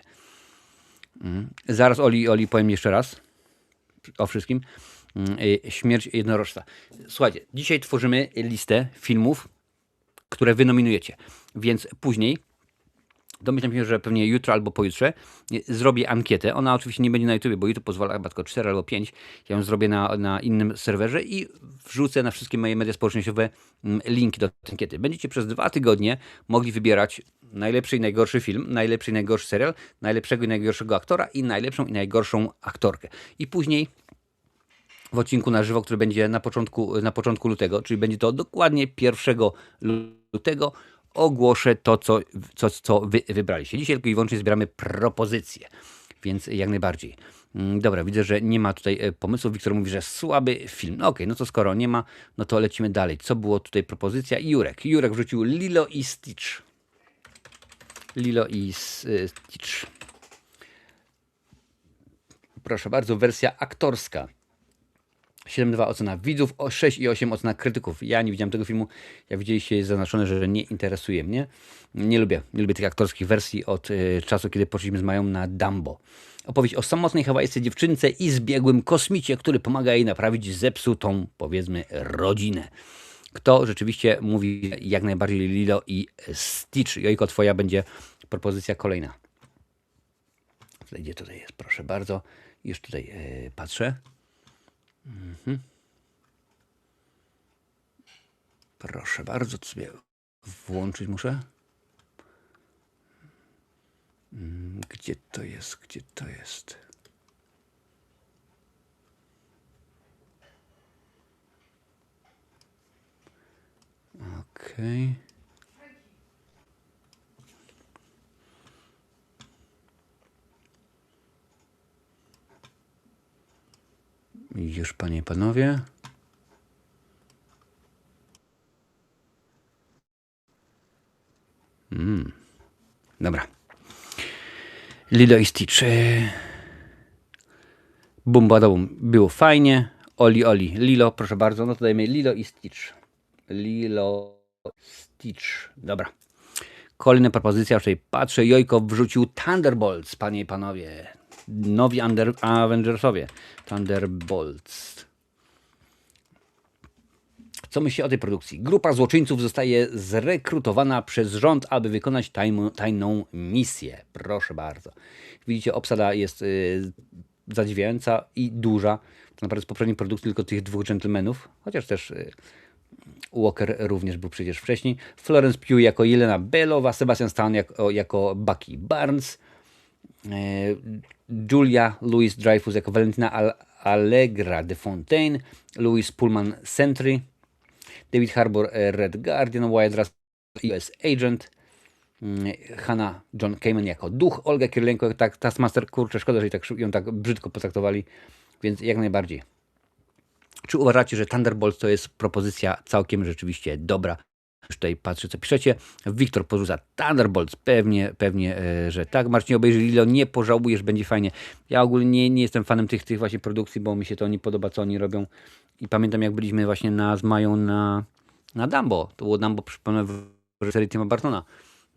Zaraz Oli powiem jeszcze raz o wszystkim. Śmierć jednorożca. Słuchajcie, dzisiaj tworzymy listę filmów, które wy nominujecie, więc później, domyślam się, że pewnie jutro albo pojutrze, zrobię ankietę. Ona oczywiście nie będzie na YouTube, bo YouTube pozwala chyba tylko 4 albo 5. Ja ją zrobię na innym serwerze i wrzucę na wszystkie moje media społecznościowe linki do tej ankiety. Będziecie przez 2 tygodnie mogli wybierać najlepszy i najgorszy film, najlepszy i najgorszy serial, najlepszego i najgorszego aktora i najlepszą i najgorszą aktorkę. I później w odcinku na żywo, który będzie na początku lutego, czyli będzie to dokładnie 1 lutego, ogłoszę to, co wy wybraliście. Dzisiaj tylko i wyłącznie zbieramy propozycje, więc jak najbardziej. Dobra, widzę, że nie ma tutaj pomysłów. Wiktor mówi, że słaby film. No okej, no to skoro nie ma, no to lecimy dalej. Co było tutaj propozycja? Jurek wrzucił Lilo i Stitch. Lilo i Stitch. Proszę bardzo, wersja aktorska. 7,2 ocena widzów, 6,8 ocena krytyków. Ja nie widziałem tego filmu. Jak widzieliście, jest zaznaczone, że nie interesuje mnie. Nie lubię tych aktorskich wersji od czasu, kiedy poszliśmy z Mają na Dumbo. Opowieść o samotnej hawajskiej dziewczynce i zbiegłym kosmicie, który pomaga jej naprawić zepsutą, powiedzmy, rodzinę. kto rzeczywiście mówi jak najbardziej Lilo i Stitch. Jojko, twoja będzie propozycja kolejna. Gdzie tutaj jest? Proszę bardzo. Już tutaj patrzę. Proszę bardzo, to sobie włączyć muszę. Gdzie to jest? Gdzie to jest? Okej. Już, panie i panowie. Dobra. Lilo i Stitch. Bum badabum. Było fajnie. Oli, Oli. Lilo, proszę bardzo. No to dajmy Lilo i Stitch. Lilo, Stitch. Dobra. Kolejna propozycja, w której patrzę. Jojko wrzucił Thunderbolts, panie i panowie. Nowi Avengersowie. Thunderbolts. Co myślicie o tej produkcji? Grupa złoczyńców zostaje zrekrutowana przez rząd, aby wykonać tajną misję. Proszę bardzo. Widzicie, obsada jest zadziwiająca i duża. To naprawdę z poprzedniej produkcji tylko tych dwóch gentlemanów, chociaż też Walker również był przecież wcześniej. Florence Pugh jako Jelena Belowa, Sebastian Stan jako Bucky Barnes, Julia Louis-Dreyfus jako Valentina Allegra de Fontaine, Louis Pullman Sentry, David Harbour Red Guardian, Wyatt Russell US Agent, Hannah John Kamen jako duch, Olga Kirilenko jako Taskmaster. Kurczę, szkoda, że ją tak brzydko potraktowali, więc jak najbardziej. Czy uważacie, że Thunderbolts to jest propozycja całkiem rzeczywiście dobra? Już tutaj patrzę, co piszecie. Wiktor porzuca Thunderbolts. Pewnie, że tak. Marcin, obejrzyj Lilo, nie pożałujesz, będzie fajnie. Ja ogólnie nie jestem fanem tych właśnie produkcji, bo mi się to nie podoba, co oni robią. I pamiętam, jak byliśmy właśnie z Mają na Dumbo. To było Dumbo, przypomnę, w reżyserii Tima Bartona.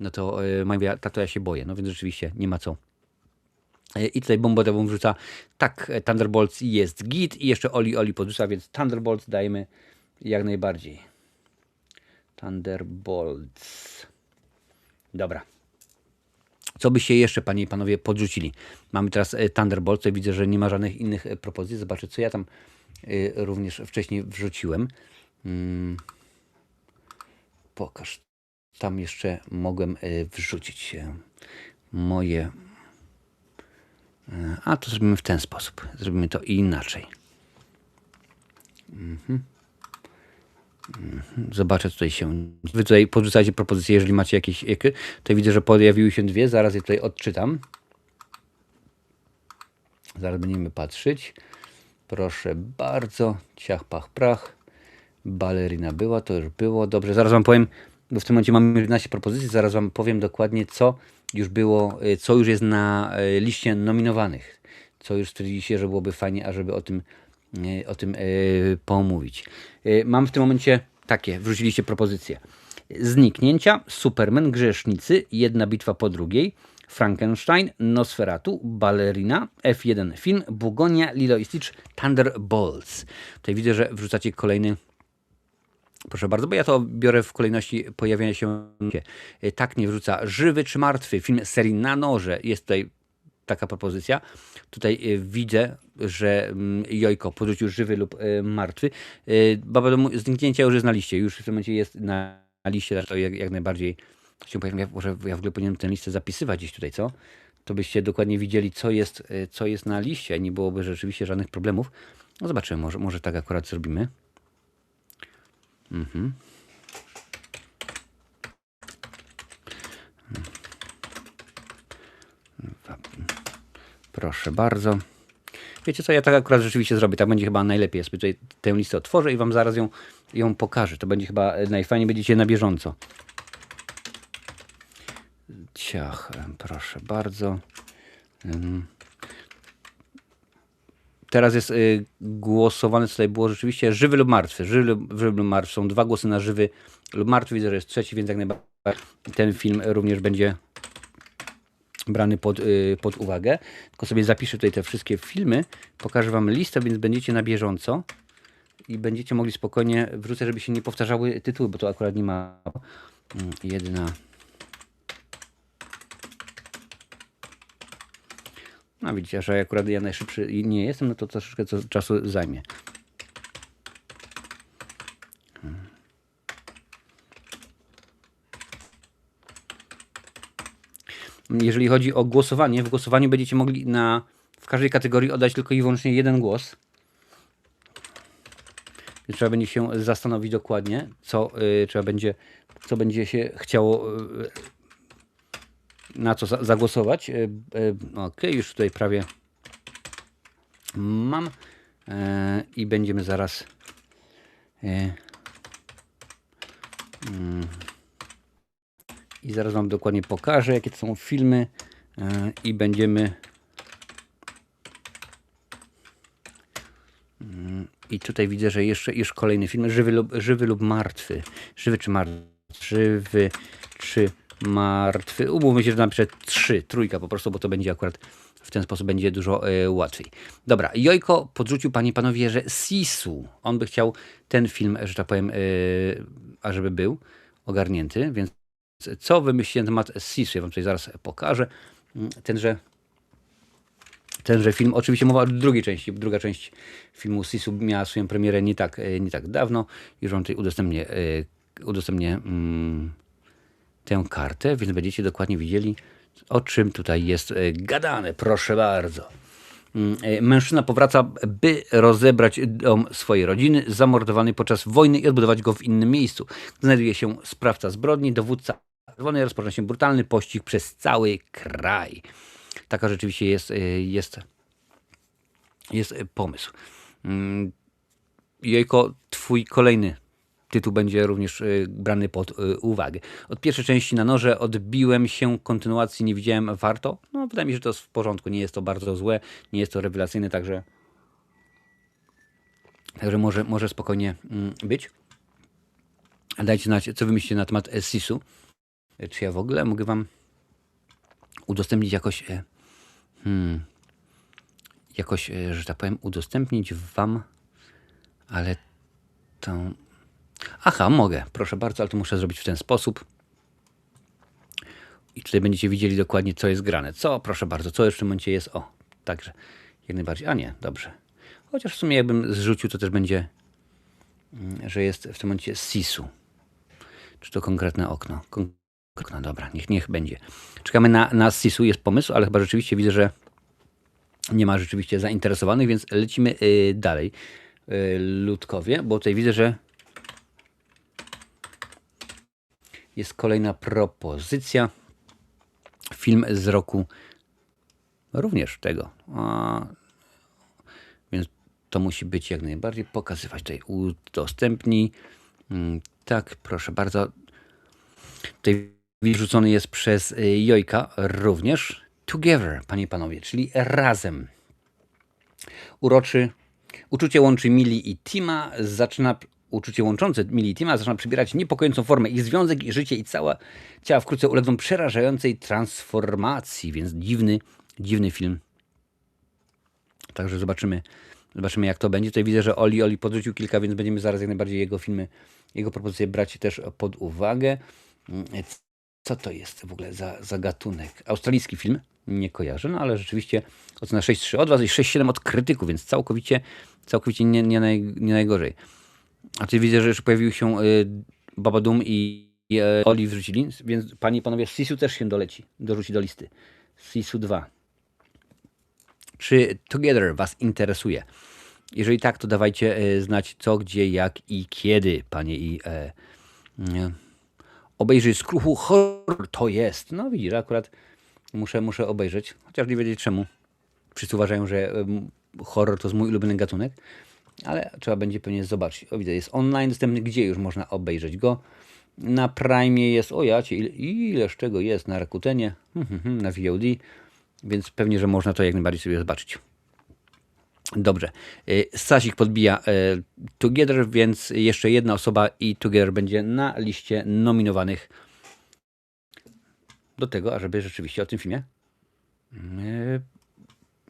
No to Maja mówiła, tato, ja się boję. No więc rzeczywiście nie ma co. I tutaj Bombodebum wrzuca, tak, Thunderbolts jest git i jeszcze Oli podrzuca, więc Thunderbolts dajmy jak najbardziej. Thunderbolts. Dobra. Co byście jeszcze, panie i panowie, podrzucili? Mamy teraz Thunderbolts, tutaj widzę, że nie ma żadnych innych propozycji. Zobaczę, co ja tam również wcześniej wrzuciłem. Pokaż. Tam jeszcze mogłem wrzucić moje... A to zrobimy w ten sposób. Zrobimy to inaczej. Zobaczę, tutaj się... Wy tutaj podrzucajcie propozycje, jeżeli macie jakieś... Tutaj widzę, że pojawiły się dwie. Zaraz je tutaj odczytam. Zaraz będziemy patrzeć. Proszę bardzo. Ciach, pach, prach. Balerina była, to już było. Dobrze, zaraz wam powiem, bo w tym momencie mamy 11 propozycji. Zaraz wam powiem dokładnie, co już było, co już jest na liście nominowanych. Co już stwierdziliście, że byłoby fajnie, ażeby o tym pomówić. Mam w tym momencie takie, wrzuciliście propozycje. Zniknięcia, Superman, Grzesznicy, Jedna bitwa po drugiej, Frankenstein, Nosferatu, Balerina, F1 film, Bugonia, Lilo i Stitch, Thunderbolts. Tutaj widzę, że wrzucacie kolejny. Proszę bardzo, bo ja to biorę w kolejności pojawiania się. Tak nie wrzuca Żywy czy Martwy, film z serii Na noże. Jest tutaj taka propozycja. Tutaj widzę, że Jojko podrzucił Żywy lub Martwy. Baba Domu Zniknięcia już jest na liście. Już w tym momencie jest na liście, to jak najbardziej się powiem. Może ja w ogóle powinienem tę listę zapisywać gdzieś tutaj, co? To byście dokładnie widzieli, co jest na liście. Nie byłoby rzeczywiście żadnych problemów. No zobaczymy, może tak akurat zrobimy. Proszę bardzo. Wiecie co, ja tak akurat rzeczywiście zrobię. Tak będzie chyba najlepiej. Ja sobie tutaj tę listę otworzę i wam zaraz ją pokażę. To będzie chyba najfajniej, będziecie na bieżąco. Ciach, proszę bardzo. Teraz jest głosowane, co tutaj było rzeczywiście żywy lub martwy. Żywy lub martwy. Są dwa głosy na żywy lub martwy. Widzę, że jest trzeci, więc jak najbardziej ten film również będzie brany pod uwagę. Tylko sobie zapiszę tutaj te wszystkie filmy. Pokażę wam listę, więc będziecie na bieżąco. i będziecie mogli spokojnie wrzucać, żeby się nie powtarzały tytuły, bo to akurat nie ma. Jedna. No widzicie, że akurat ja najszybszy nie jestem, no to troszeczkę czasu zajmie. Jeżeli chodzi o głosowanie, w głosowaniu będziecie mogli w każdej kategorii oddać tylko i wyłącznie jeden głos. Więc trzeba będzie się zastanowić dokładnie, co będzie się chciało, na co zagłosować. Ok, już tutaj prawie mam i będziemy zaraz i zaraz wam dokładnie pokażę, jakie to są filmy i będziemy i tutaj widzę, że już kolejny film, żywy lub martwy. Żywy czy martwy? Żywy czy martwy? Umówmy się, że napiszę 3, trójka po prostu, bo to będzie akurat w ten sposób będzie dużo łatwiej. Dobra, Jojko podrzucił, panie i panowie, że Sisu. On by chciał ten film, że tak powiem, ażeby był ogarnięty, więc co wymyśliłem na temat Sisu? Ja wam tutaj zaraz pokażę. Tenże film, oczywiście mowa o drugiej części. Druga część filmu Sisu miała swoją premierę nie tak dawno. Już wam tutaj udostępnię tę kartę, więc będziecie dokładnie widzieli, o czym tutaj jest gadane. Proszę bardzo. Mężczyzna powraca, by rozebrać dom swojej rodziny, zamordowany podczas wojny i odbudować go w innym miejscu. Znajduje się sprawca zbrodni, dowódca czerwony, rozpoczyna się brutalny pościg przez cały kraj. Taka rzeczywiście jest pomysł. Jejko, twój kolejny tytuł będzie również brany pod uwagę. Od pierwszej części na noże odbiłem się, kontynuacji nie widziałem, warto? No, wydaje mi się, że to jest w porządku, nie jest to bardzo złe, nie jest to rewelacyjne, także może spokojnie być. Dajcie znać, co wymyślicie na temat Sisu. Czy ja w ogóle mogę wam udostępnić jakoś, że tak powiem, udostępnić wam, ale to... Aha, mogę, proszę bardzo, ale to muszę zrobić w ten sposób. I tutaj będziecie widzieli dokładnie, co jest grane. Proszę bardzo, co już w tym momencie jest. O, także jak najbardziej. A nie, dobrze. Chociaż w sumie jakbym zrzucił, to też będzie, że jest w tym momencie Sisu. Czy to konkretne okno? Dobra, niech będzie. Czekamy na Sisu, jest pomysł, ale chyba rzeczywiście widzę, że nie ma rzeczywiście zainteresowanych, więc lecimy dalej. Ludkowie, bo tutaj widzę, że jest kolejna propozycja. Film z roku również tego. Więc to musi być jak najbardziej pokazywać. Tutaj udostępnij. Tak, proszę bardzo. Tutaj wrzucony jest przez Jojka również. Together, panie i panowie, czyli razem. Uczucie łączy Millie i Tima. Uczucie łączące Millie i Tima zaczyna przybierać niepokojącą formę. Ich związek i życie i ciała wkrótce ulegną przerażającej transformacji, więc dziwny film. Także zobaczymy jak to będzie. Tutaj widzę, że Oli podrzucił kilka, więc będziemy zaraz jak najbardziej jego propozycje brać też pod uwagę. Co to jest w ogóle za gatunek? Australijski film? Nie kojarzę, no ale rzeczywiście ocena 6,3 od was i 6,7 od krytyków, więc całkowicie nie najgorzej. A tutaj widzę, że już pojawił się Baba Doom i Oli wrzucili, więc panie i panowie, Sisu też się dorzuci do listy. Sisu 2. Czy Together was interesuje? Jeżeli tak, to dawajcie znać co, gdzie, jak i kiedy, panie i obejrzyj skruchu horror to jest. No widzisz, akurat muszę obejrzeć, chociaż nie wiedzieć czemu. Wszyscy uważają, że horror to jest mój ulubiony gatunek, ale trzeba będzie pewnie zobaczyć. O, widzę, jest online dostępny, gdzie już można obejrzeć go. Na Prime jest, ileż czego jest, na Rakutenie, na VOD, więc pewnie, że można to jak najbardziej sobie zobaczyć. Dobrze, Stasik podbija Together, więc jeszcze jedna osoba i Together będzie na liście nominowanych do tego, ażeby rzeczywiście o tym filmie,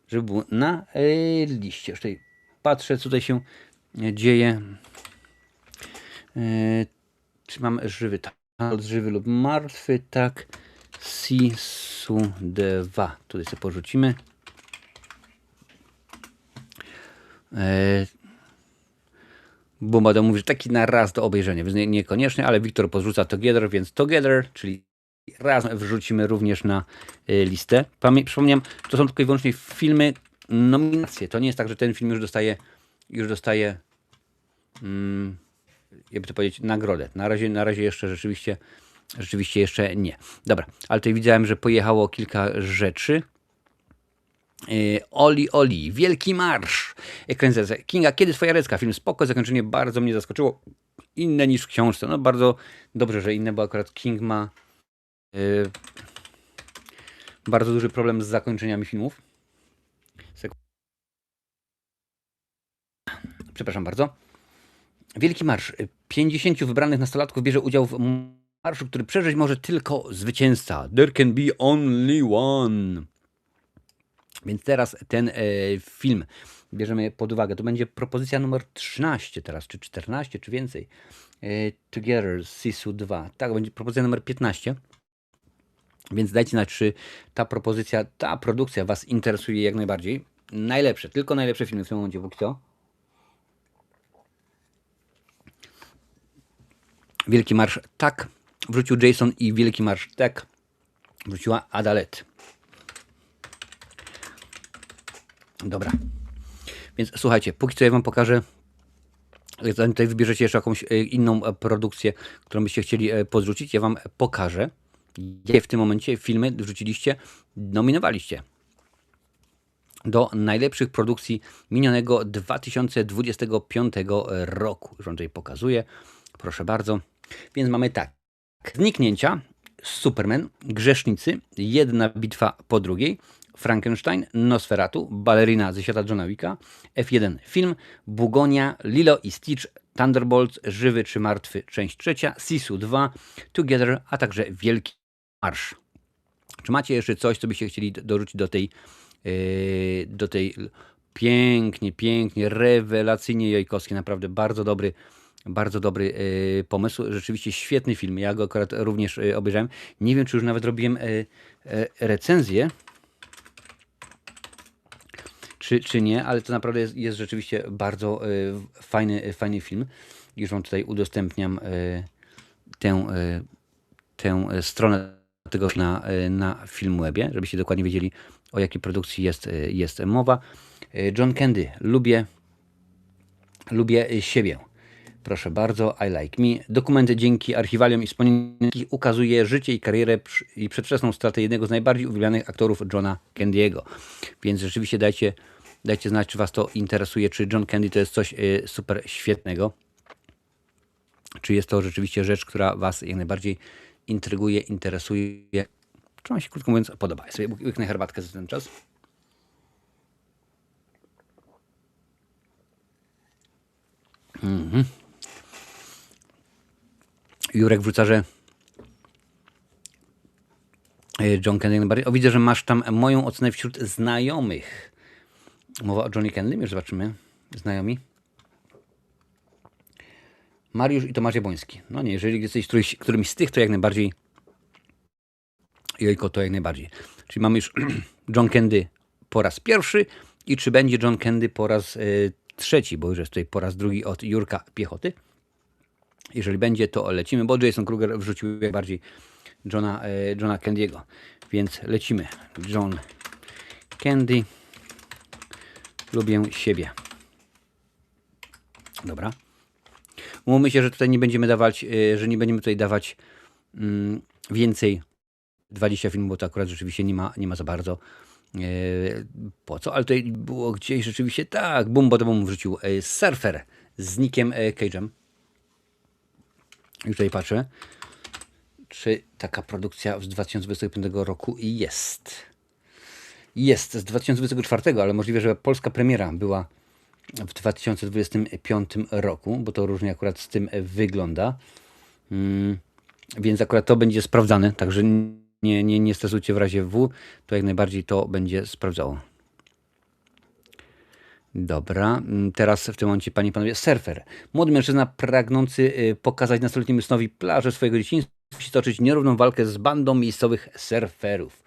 żeby był na liście. Już tutaj patrzę, co tutaj się dzieje. Czy mam żywy? Tak. Żywy lub martwy? Tak. Sisu 2. Tutaj sobie porzucimy. Bumba mówi, że taki na raz do obejrzenia, więc niekoniecznie, ale Wiktor podrzuca Together, więc Together, czyli razem wrzucimy również na listę. Przypomniałem, to są tylko i wyłącznie filmy, nominacje. To nie jest tak, że ten film już dostaje jakby to powiedzieć, nagrodę. Na razie jeszcze rzeczywiście jeszcze nie. Dobra, ale tutaj widziałem, że pojechało kilka rzeczy. Oli, Wielki Marsz. Ekranizacja Kinga, Kiedy twoja Recka? Film spoko, zakończenie bardzo mnie zaskoczyło. Inne niż w książce. No bardzo dobrze, że inne, bo akurat King ma bardzo duży problem z zakończeniami filmów. Przepraszam bardzo. Wielki Marsz. 50 wybranych nastolatków bierze udział w marszu, który przeżyć może tylko zwycięzca. There can be only one. Więc teraz ten film bierzemy pod uwagę. To będzie propozycja numer 13 teraz, czy 14, czy więcej. Together, Sisu 2. Tak, będzie propozycja numer 15. Więc dajcie znać, czy ta propozycja, ta produkcja Was interesuje jak najbardziej. Tylko najlepsze filmy w tym momencie, póki co. Wielki Marsz, tak, wrzucił Jason i Wielki Marsz, tak, wrzuciła Adalet. Dobra, więc słuchajcie, póki co ja Wam pokażę, zanim tutaj wybierzecie jeszcze jakąś inną produkcję, którą byście chcieli podrzucić, ja Wam pokażę, jakie w tym momencie filmy wrzuciliście, nominowaliście do najlepszych produkcji minionego 2025 roku. Już Wam tutaj pokazuję, proszę bardzo. Więc mamy tak, Zniknięcia, Superman, Grzesznicy, Jedna bitwa po drugiej, Frankenstein, Nosferatu, Balerina ze świata Johna Wicka, F1 film, Bugonia, Lilo i Stitch, Thunderbolts, Żywy czy Martwy, część trzecia, Sisu 2, Together, a także Wielki Marsz. Czy macie jeszcze coś, co byście chcieli dorzucić do tej pięknie, rewelacyjnie jojkowskiej, naprawdę bardzo dobry pomysł, rzeczywiście świetny film, ja go akurat również obejrzałem, nie wiem, czy już nawet robiłem recenzję, czy nie, ale to naprawdę jest rzeczywiście bardzo fajny film. Już Wam tutaj udostępniam tę stronę tego na Filmwebie, żebyście dokładnie wiedzieli, o jakiej produkcji jest mowa. John Candy, lubię siebie. Proszę bardzo, I like me. Dokumenty dzięki archiwaliom i wspomnieniom ukazuje życie i karierę i przedwczesną stratę jednego z najbardziej uwielbianych aktorów Johna Candy'ego. Więc rzeczywiście dajcie znać, czy Was to interesuje, czy John Candy to jest coś super świetnego. Czy jest to rzeczywiście rzecz, która Was jak najbardziej intryguje, interesuje. Czy Wam się, krótko mówiąc, podoba. Ja sobie łyknę herbatkę za ten czas. Jurek wrzuca, że John Candy najbardziej. O, widzę, że masz tam moją ocenę wśród znajomych. Mowa o Johnny Candy, już zobaczymy. Znajomi. Mariusz i Tomasz Jabłoński. No nie, jeżeli jesteś którymś z tych, to jak najbardziej. Jojko, to jak najbardziej. Czyli mamy już John Candy po raz pierwszy i czy będzie John Candy po raz trzeci, bo już jest tutaj po raz drugi od Jurka Piechoty. Jeżeli będzie, to lecimy, bo Jason Kruger wrzucił jak bardziej Johna Candy'ego. Więc lecimy. John Candy. Lubię siebie. Dobra. Umówmy się, że tutaj nie będziemy tutaj dawać więcej 20 filmów, bo to akurat rzeczywiście nie ma za bardzo po co, ale tutaj było gdzieś rzeczywiście tak, Bumbo wrzucił Surfer z Nickiem Cage'em. Już tutaj patrzę, czy taka produkcja z 2025 roku jest. Jest z 2024, ale możliwe, że polska premiera była w 2025 roku, bo to różnie akurat z tym wygląda. Więc akurat to będzie sprawdzane, także nie stresujcie w razie W, to jak najbardziej to będzie sprawdzało. Dobra, teraz w tym momencie, panie i panowie, surfer. Młody mężczyzna pragnący pokazać nastoletniemu synowi plażę swojego dzieciństwa musi toczyć nierówną walkę z bandą miejscowych surferów.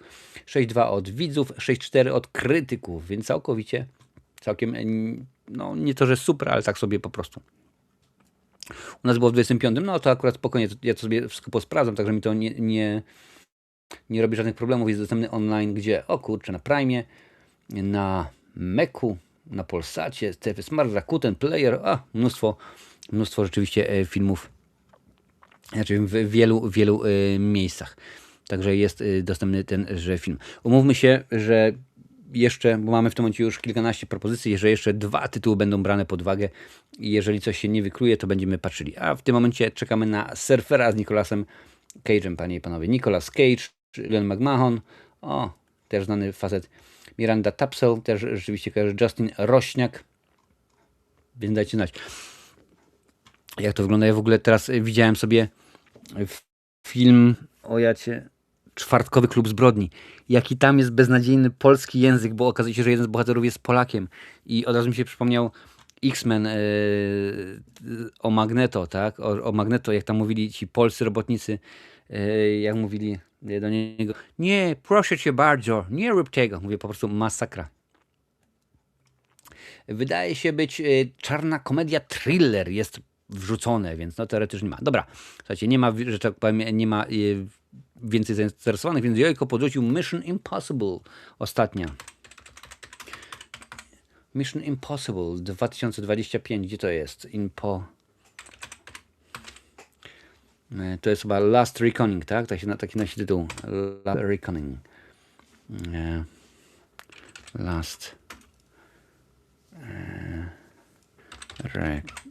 6-2 od widzów, 6-4 od krytyków, więc całkiem, no nie to, że super, ale tak sobie po prostu. U nas było w 25, no to akurat spokojnie, ja to sobie wszystko posprawdzam, także mi to nie robi żadnych problemów. Jest dostępny online, gdzie, o kurczę, na Prime'ie, na Meku, na Polsacie, TV Smart, Rakuten, Player, mnóstwo rzeczywiście filmów, znaczy w wielu miejscach. Także jest dostępny tenże film. Umówmy się, że jeszcze, bo mamy w tym momencie już kilkanaście propozycji, że jeszcze 2 tytuły będą brane pod uwagę i jeżeli coś się nie wykluje, to będziemy patrzyli. A w tym momencie czekamy na Surfera z Nicolasem Cage'em, panie i panowie. Nicolas Cage, Glenn McMahon, też znany facet, Miranda Tapsell, też rzeczywiście kojarzy, Justin Rośniak, więc dajcie znać, jak to wygląda. Ja w ogóle teraz widziałem sobie film Czwartkowy Klub Zbrodni. Jaki tam jest beznadziejny polski język, bo okazuje się, że jeden z bohaterów jest Polakiem. I od razu mi się przypomniał X-Men o Magneto, tak? O Magneto, jak tam mówili ci polscy robotnicy, jak mówili do niego: nie, proszę cię bardzo, nie rób tego. Mówię, po prostu masakra. Wydaje się być czarna komedia, thriller jest wrzucone, więc no teoretycznie nie ma. Dobra, słuchajcie, nie ma, że tak powiem, nie ma więcej zainteresowanych, więc Jojko podrzucił Mission Impossible. Ostatnia. Mission Impossible 2025. Gdzie to jest? To jest chyba Last Reckoning, tak? Taki nosi tytuł. Last Reckoning. Last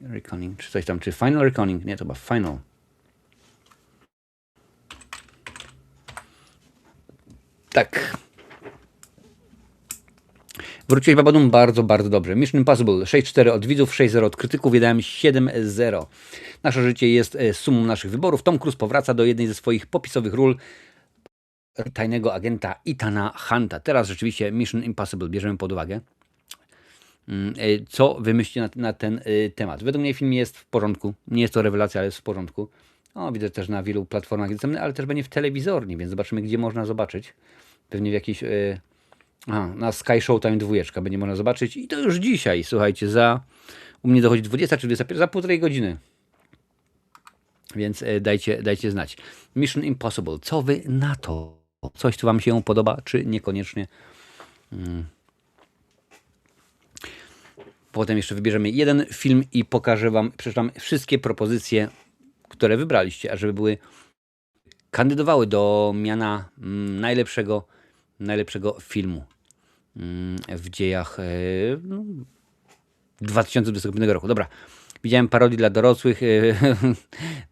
Reckoning. Czy coś tam? Czy Final Reckoning? Nie, to chyba Final. Tak. Wróciłeś, Babadum, bardzo, bardzo dobrze. Mission Impossible 6-4 od widzów, 6-0 od krytyków, wydałem 7-0. Nasze życie jest sumą naszych wyborów. Tom Cruise powraca do jednej ze swoich popisowych ról tajnego agenta Ethana Hunta. Teraz rzeczywiście Mission Impossible bierzemy pod uwagę. Co wymyślicie na ten temat? Według mnie film jest w porządku. Nie jest to rewelacja, ale jest w porządku. Widzę też na wielu platformach dostępny, ale też będzie w telewizorni, więc zobaczymy, gdzie można zobaczyć. Pewnie w jakiejś... na Sky Showtime 2 będzie można zobaczyć. I to już dzisiaj, słuchajcie, u mnie dochodzi 20 czy 21, za półtorej godziny. Więc dajcie znać. Mission Impossible. Co wy na to? Coś, co wam się podoba, czy niekoniecznie? Potem jeszcze wybierzemy jeden film i pokażę wam, przeczytam wszystkie propozycje, które wybraliście, a żeby kandydowały do miana najlepszego filmu w dziejach 2025 roku. Dobra, widziałem parodii dla dorosłych.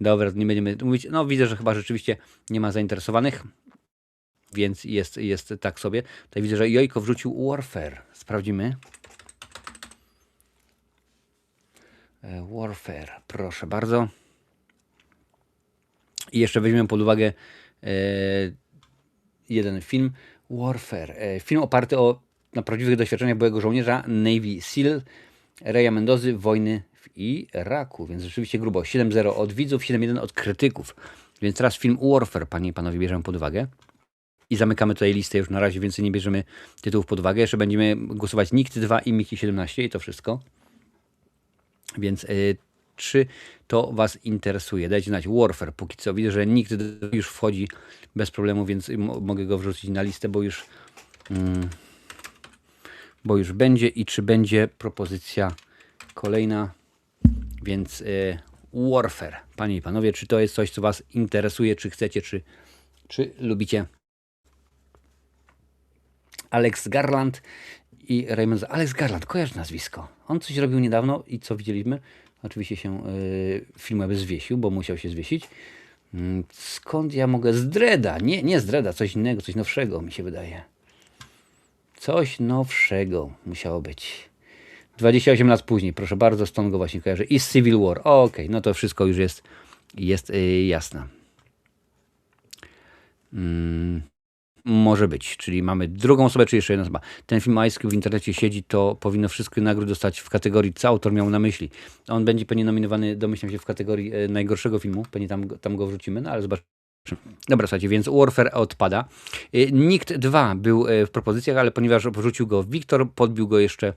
Dobra, nie będziemy mówić. No widzę, że chyba rzeczywiście nie ma zainteresowanych, więc jest tak sobie. Tutaj widzę, że Jojko wrzucił Warfare. Sprawdzimy. Warfare, proszę bardzo. I jeszcze weźmiemy pod uwagę jeden film. Warfare. Film oparty na prawdziwych doświadczeniach byłego żołnierza Navy SEAL Raya Mendozy wojny w Iraku. Więc rzeczywiście grubo. 7-0 od widzów, 7-1 od krytyków. Więc teraz film Warfare, panie i panowie, bierzemy pod uwagę. I zamykamy tutaj listę już na razie, więcej nie bierzemy tytułów pod uwagę. Jeszcze będziemy głosować Nikt 2 i Miki 17 i to wszystko. Więc czy to was interesuje? Dajcie znać. Warfare, póki co widzę, że Nikt już wchodzi bez problemu, więc mogę go wrzucić na listę, bo już będzie i czy będzie propozycja kolejna. Więc Warfare, panie i panowie, czy to jest coś, co was interesuje, czy chcecie, czy lubicie? Alex Garland i Raymond. Alex Garland, kojarz nazwisko. On coś robił niedawno i co widzieliśmy? Oczywiście się film zwiesił, bo musiał się zwiesić. Skąd ja mogę? Z Dreda. Nie z Dreda, coś innego, coś nowszego mi się wydaje. Coś nowszego musiało być. 28 lat później, proszę bardzo, stąd go właśnie kojarzę. I Civil War. Okej, no to wszystko już jest jasne. może być, czyli mamy drugą osobę, czy jeszcze jedna osoba. Ten film Ice Cube w internecie siedzi, to powinno wszystkie nagrody dostać w kategorii, co autor miał na myśli. On będzie pewnie nominowany, domyślam się, w kategorii najgorszego filmu, pewnie tam go wrzucimy, no ale zobaczymy. Dobra, słuchajcie, więc Warfare odpada. Nikt 2 był w propozycjach, ale ponieważ wrzucił go Wiktor, podbił go jeszcze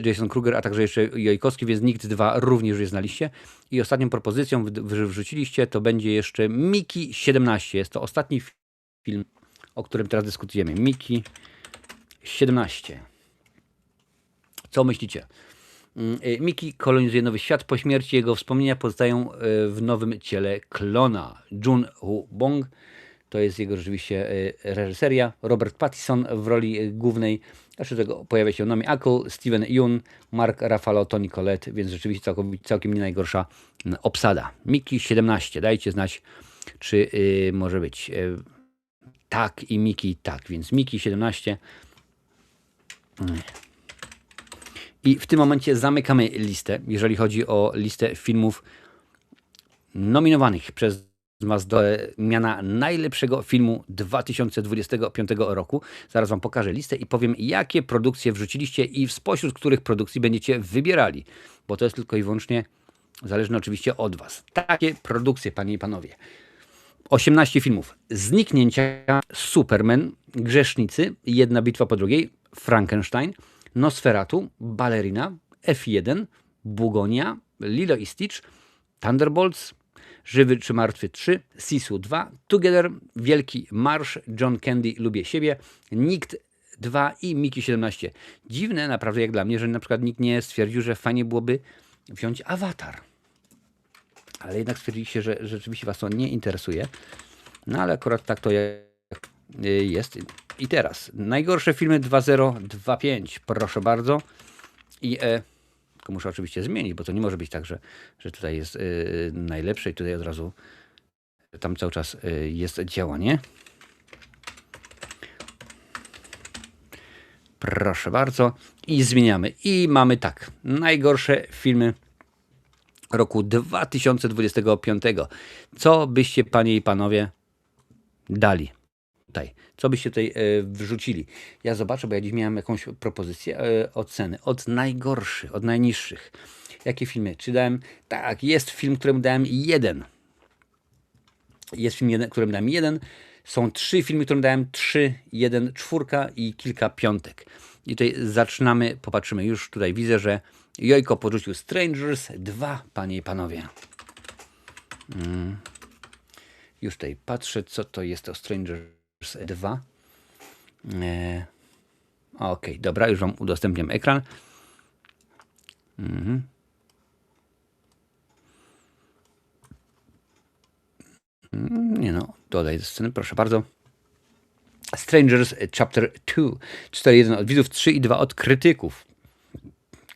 Jason Kruger, a także jeszcze Jojkowski, więc Nikt 2 również jest na liście. I ostatnią propozycją wrzuciliście, to będzie jeszcze Mickey 17. Jest to ostatni film, o którym teraz dyskutujemy. Mickey 17. Co myślicie? Mickey kolonizuje nowy świat. Po śmierci jego wspomnienia pozostają w nowym ciele klona. Jun Ho Bong to jest jego rzeczywiście reżyseria. Robert Pattinson w roli głównej. Znaczy tego pojawia się Naomi Ackel, Steven Yeun, Mark Ruffalo, Toni Collette, więc rzeczywiście całkiem nie najgorsza obsada. Mickey 17. Dajcie znać, czy może być tak i Mickey tak. Więc Mickey 17. I w tym momencie zamykamy listę, jeżeli chodzi o listę filmów nominowanych przez Was do miana najlepszego filmu 2025 roku. Zaraz Wam pokażę listę i powiem, jakie produkcje wrzuciliście i spośród których produkcji będziecie wybierali, bo to jest tylko i wyłącznie zależne oczywiście od Was. Takie produkcje, Panie i Panowie. 18 filmów. Zniknięcia, Superman, Grzesznicy, Jedna bitwa po drugiej, Frankenstein, Nosferatu, Ballerina, F1, Bugonia, Lilo i Stitch, Thunderbolts, Żywy czy Martwy 3, Sisu 2, Together, Wielki Marsz, John Candy, Lubię siebie, Nikt 2 i Mickey 17. Dziwne naprawdę jak dla mnie, że na przykład nikt nie stwierdził, że fajnie byłoby wziąć Avatar. Ale jednak stwierdziliście, że rzeczywiście Was to nie interesuje. No ale akurat tak to jest. I teraz najgorsze filmy 2025. Proszę bardzo. I tylko muszę oczywiście zmienić, bo to nie może być tak, że tutaj jest najlepsze i tutaj od razu tam cały czas jest działanie. Proszę bardzo. I zmieniamy. I mamy tak. Najgorsze filmy roku 2025. Co byście, Panie i Panowie, dali tutaj? Co byście tutaj wrzucili? Ja zobaczę, bo ja dziś miałem jakąś propozycję oceny. Od najgorszych, od najniższych. Jakie filmy? Czy dałem? Tak, jest film, któremu dałem 1. Jest film, którym dałem 1. Są 3 filmy, którym dałem 3, 1, 4 i kilka piątek. I tutaj zaczynamy, popatrzymy. Już tutaj widzę, że Jojko podrzucił Strangers 2, Panie i Panowie. Już tutaj patrzę, co to jest to Strangers 2. Okej, dobra, już Wam udostępniam ekran. Nie no, dodaj do sceny, proszę bardzo. Strangers Chapter 2. 4.1 od widzów, 3.2 od krytyków.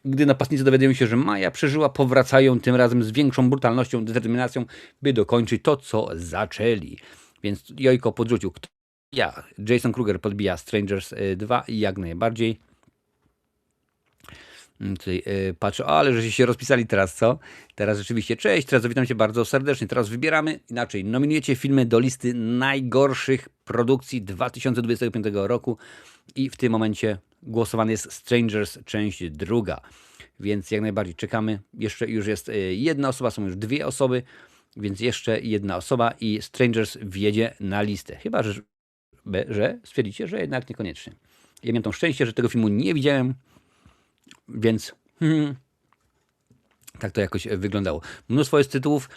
Gdy napastnicy dowiadują się, że Maja przeżyła, powracają tym razem z większą brutalnością, determinacją, by dokończyć to, co zaczęli. Więc Jojko podrzucił. Ja, Jason Kruger podbija Strangers 2 i jak najbardziej. Tutaj patrzę, ale żeście się rozpisali teraz, co? Teraz rzeczywiście, cześć, teraz witam Cię bardzo serdecznie. Teraz wybieramy, inaczej, nominujecie filmy do listy najgorszych produkcji 2025 roku i w tym momencie głosowany jest Strangers część 2. Więc jak najbardziej czekamy. Jeszcze już jest jedna osoba, są już 2 osoby, więc jeszcze jedna osoba i Strangers wjedzie na listę. Chyba, że stwierdzicie, że jednak niekoniecznie. Ja miałem to szczęście, że tego filmu nie widziałem, więc tak to jakoś wyglądało. Mnóstwo jest tytułów,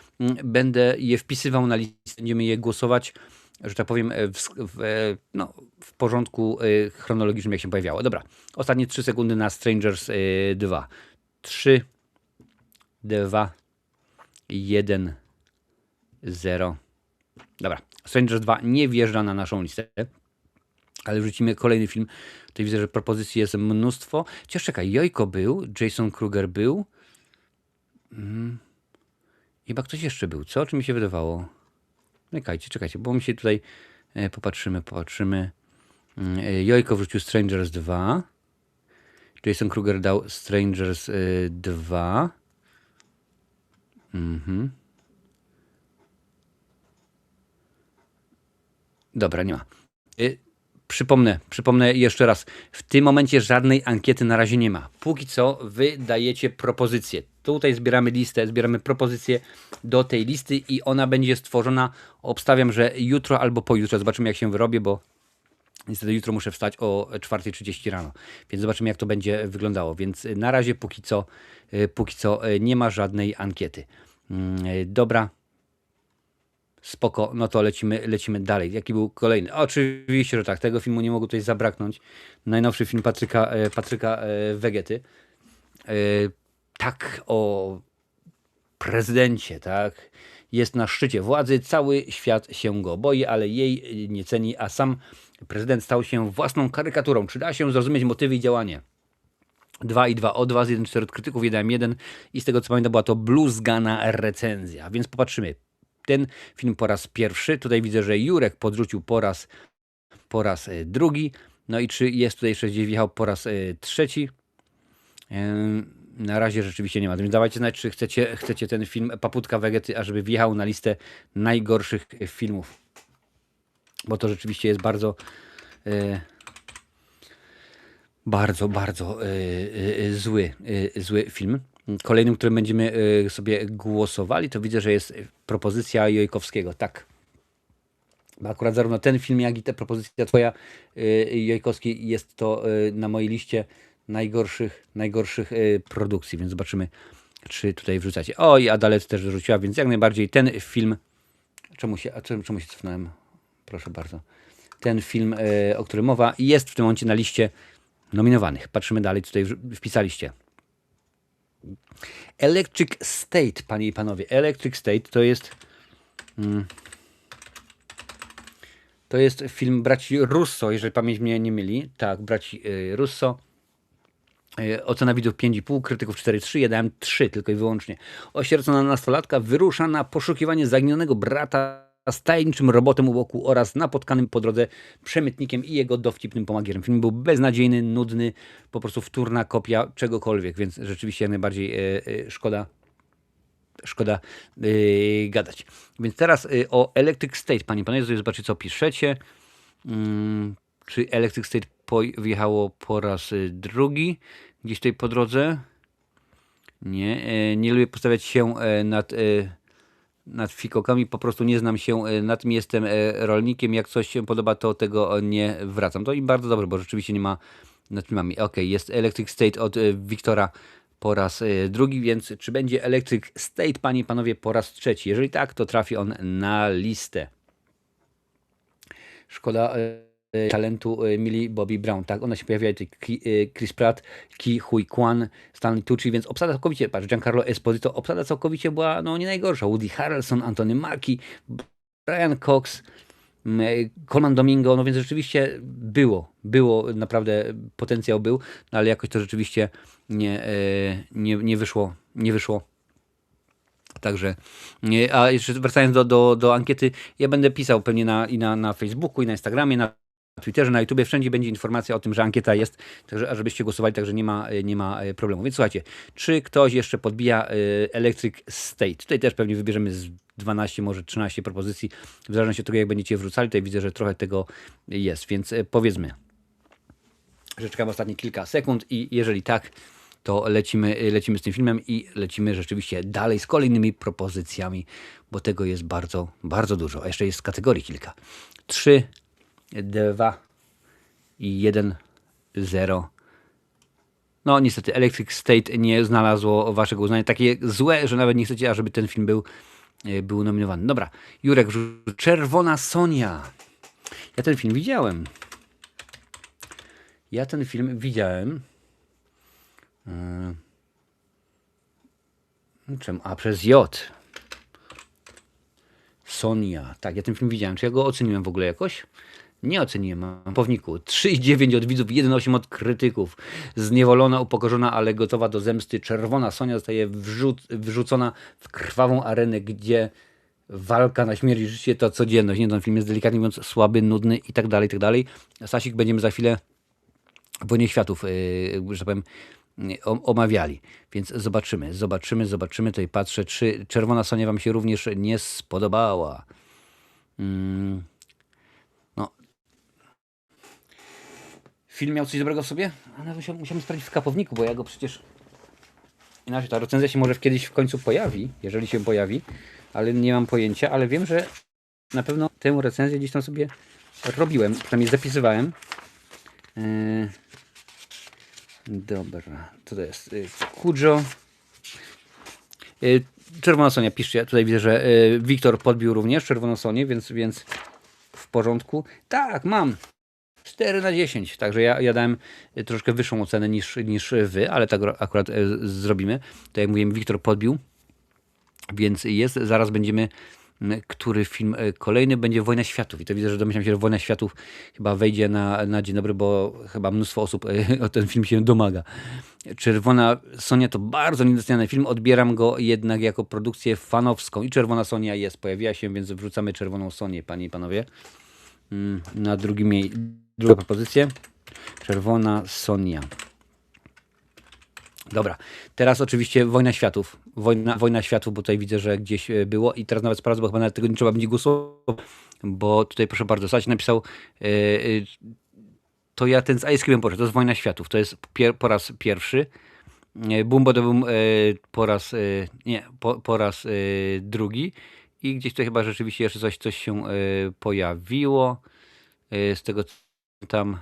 będę je wpisywał na listę, będziemy je głosować, że tak powiem, w porządku chronologicznym, jak się pojawiało. Dobra, ostatnie 3 sekundy na Strangers 2. 3, 2, 1, 0. Dobra, Strangers 2 nie wjeżdża na naszą listę, ale wrzucimy kolejny film. Tutaj widzę, że propozycji jest mnóstwo. Chociaż czekaj, Jojko był, Jason Kruger był. Chyba ktoś jeszcze był, co? Czy mi się wydawało? Czekajcie, bo mi się tutaj popatrzymy. Jojko wrzucił Strangers 2. Jason Kruger dał Strangers 2. Dobra, nie ma. Y, przypomnę jeszcze raz. W tym momencie żadnej ankiety na razie nie ma. Póki co wy dajecie propozycje. Tutaj zbieramy listę, zbieramy propozycje do tej listy i ona będzie stworzona, obstawiam, że jutro albo pojutrze. Zobaczymy, jak się wyrobię, bo niestety jutro muszę wstać o 4:30 rano, więc zobaczymy, jak to będzie wyglądało. Więc na razie póki co nie ma żadnej ankiety. Dobra, spoko, no to lecimy dalej. Jaki był kolejny? Oczywiście, że tak, tego filmu nie mogło tutaj zabraknąć. Najnowszy film Patryka Wegety. E, Tak, o prezydencie, tak? Jest na szczycie władzy, cały świat się go boi, ale jej nie ceni, a sam prezydent stał się własną karykaturą. Czy da się zrozumieć motywy i działanie? 2 i 2 od was, 1,4 od krytyków, 1,1 i z tego co pamiętam była to bluzgana recenzja, więc popatrzymy. Ten film po raz pierwszy, tutaj widzę, że Jurek podrzucił po raz drugi, no i czy jest tutaj jeszcze gdzieś wjechał po raz trzeci? Na razie rzeczywiście nie ma. Więc dawajcie znać, czy chcecie ten film Paputka Wegety, ażeby wjechał na listę najgorszych filmów. Bo to rzeczywiście jest bardzo zły film. Kolejnym, którym będziemy sobie głosowali, to widzę, że jest propozycja Jojkowskiego. Tak. Bo akurat zarówno ten film, jak i ta propozycja twoja, Jojkowski, jest to na mojej liście najgorszych produkcji, więc zobaczymy, czy tutaj wrzucacie. O, i Adalet też wrzuciła, więc jak najbardziej ten film. Czemu się cofnąłem? Proszę bardzo. Ten film, o którym mowa, jest w tym momencie na liście nominowanych. Patrzymy dalej, tutaj wpisaliście. Electric State, panie i panowie. Electric State to jest film braci Russo, jeżeli pamięć mnie nie myli. Tak, braci Russo. Ocena widzów 5,5, krytyków 4,3, ja dałem 3 tylko i wyłącznie. Osierdzona nastolatka wyrusza na poszukiwanie zaginionego brata z tajemniczym robotem u boku oraz napotkanym po drodze przemytnikiem i jego dowcipnym pomagierem. Film był beznadziejny, nudny, po prostu wtórna kopia czegokolwiek, więc rzeczywiście jak najbardziej szkoda gadać. Więc teraz o Electric State, panie i panowie, zobaczcie co piszecie. Czy Electric State wjechało po raz drugi gdzieś tutaj po drodze? Nie lubię postawiać się nad fikokami, po prostu nie znam się na tym, jestem rolnikiem, jak coś się podoba, to tego nie wracam. To i bardzo dobrze, bo rzeczywiście nie ma nad filmami. Ok, jest Electric State od Wiktora po raz drugi, więc czy będzie Electric State, panie i panowie, po raz trzeci? Jeżeli tak, to trafi on na listę. Szkoda talentu Millie Bobby Brown, tak? Ona się pojawia, Chris Pratt, Ki Hui Kwan, Stanley Tucci, więc obsada całkowicie, patrz, Giancarlo Esposito, obsada całkowicie była nie najgorsza. Woody Harrelson, Anthony Mackie, Brian Cox, Colman Domingo, no więc rzeczywiście było naprawdę, potencjał był, no ale jakoś to rzeczywiście nie wyszło. Także, a jeszcze wracając do ankiety, ja będę pisał pewnie na Facebooku, i na Instagramie, na Twitterze, na YouTubie, wszędzie będzie informacja o tym, że ankieta jest, także żebyście głosowali, także nie ma problemu. Więc słuchajcie, czy ktoś jeszcze podbija Electric State? Tutaj też pewnie wybierzemy z 12, może 13 propozycji, w zależności od tego, jak będziecie wrzucali. Tutaj widzę, że trochę tego jest, więc powiedzmy, że czekamy ostatnie kilka sekund i jeżeli tak, to lecimy z tym filmem i lecimy rzeczywiście dalej z kolejnymi propozycjami, bo tego jest bardzo dużo. A jeszcze jest kategorii kilka. 3, 2 i 1, 0. No niestety Electric State nie znalazło waszego uznania. Takie złe, że nawet nie chcecie, ażeby ten film był nominowany. Dobra, Jurek, Czerwona Sonia. Ja ten film widziałem. Czemu? A, przez J. Sonia. Tak, ja ten film widziałem. Czy ja go oceniłem w ogóle jakoś? Nie oceniłem. Mam powniku. 3,9 od widzów, 1,8 od krytyków. Zniewolona, upokorzona, ale gotowa do zemsty. Czerwona Sonia zostaje wrzucona w krwawą arenę, gdzie walka na śmierć i życie to codzienność. Nie, ten film jest delikatnie mówiąc słaby, nudny i tak dalej, i tak dalej. Sasik, będziemy za chwilę w Wojnie Światów, że tak powiem, omawiali. Więc zobaczymy. Tutaj patrzę, czy Czerwona Sonia wam się również nie spodobała. film miał coś dobrego w sobie? Ale musiałem sprawdzić w kapowniku, bo ja go przecież... Inaczej, ta recenzja się może kiedyś w końcu pojawi, jeżeli się pojawi, ale nie mam pojęcia, ale wiem, że na pewno tę recenzję gdzieś tam sobie robiłem, przynajmniej zapisywałem. Dobra, co to jest? Kujo. Czerwona Sonia, piszcie. Tutaj widzę, że Wiktor podbił również Czerwoną Sonię, więc w porządku. Tak, mam. 4 na 10, także ja dałem troszkę wyższą ocenę niż wy, ale tak akurat zrobimy. To jak mówiłem, Wiktor podbił, więc jest, zaraz będziemy, który film kolejny będzie Wojna Światów i to widzę, że domyślam się, że Wojna Światów chyba wejdzie na dzień dobry, bo chyba mnóstwo osób o ten film się domaga. Czerwona Sonia to bardzo niedoceniany film, odbieram go jednak jako produkcję fanowską i Czerwona Sonia pojawiła się, więc wrzucamy Czerwoną Sonię, panie i panowie. Na drugą propozycję. Czerwona Sonia. Dobra, teraz oczywiście Wojna Światów. Wojna Światów, bo tutaj widzę, że gdzieś było i teraz nawet sprawdzę, bo chyba nawet tego nie trzeba będzie głosować, bo tutaj proszę bardzo, Sać napisał to ja ten z Ice Creamem poszedł, to jest Wojna Światów, to jest po raz pierwszy. Bumbo to był po raz drugi i gdzieś tutaj chyba rzeczywiście jeszcze coś się pojawiło. Z tego tam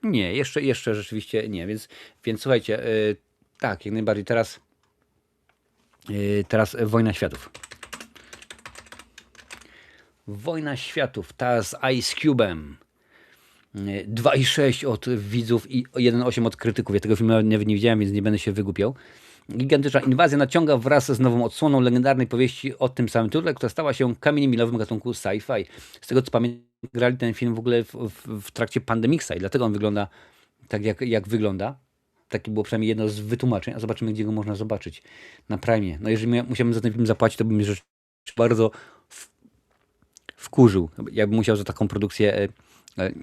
nie, jeszcze rzeczywiście nie, więc słuchajcie, tak, jak najbardziej teraz Wojna Światów. Wojna Światów, ta z Ice Cube'em. 2,6 od widzów i 1,8 od krytyków. Ja tego filmu nawet nie widziałem, więc nie będę się wygłupiał. Gigantyczna inwazja naciąga wraz z nową odsłoną legendarnej powieści o tym samym tytule, która stała się kamieniem milowym gatunku sci-fi. Z tego co pamiętam, grali ten film w ogóle w trakcie Pandemixa i dlatego on wygląda tak jak wygląda. Takie było przynajmniej jedno z wytłumaczeń, a zobaczymy, gdzie go można zobaczyć. Na Prime. No jeżeli musiałbym za ten film zapłacić, to bym mnie rzeczywiście bardzo wkurzył. Jakbym musiał za taką produkcję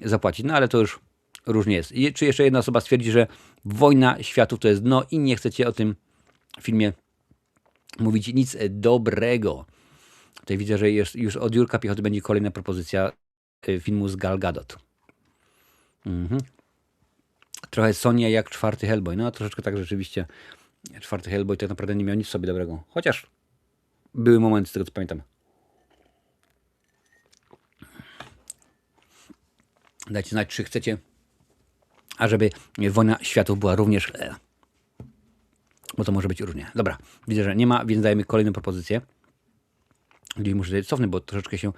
zapłacić. No ale to już różnie jest. I czy jeszcze jedna osoba stwierdzi, że Wojna Światów to jest dno i nie chcecie o tym filmie mówić nic dobrego. Tutaj widzę, że już od Jurka Piechoty będzie kolejna propozycja filmu z Gal Gadot. Trochę Sonia jak 4. Hellboy. No troszeczkę tak rzeczywiście. 4. Hellboy tak naprawdę nie miał nic w sobie dobrego. Chociaż były momenty z tego co pamiętam. Dajcie znać, czy chcecie, ażeby Wojna Światów była również, bo to może być różnie. Dobra, widzę, że nie ma, więc dajemy kolejną propozycję. Gdzieś muszę sobie cofnąć, bo troszeczkę się,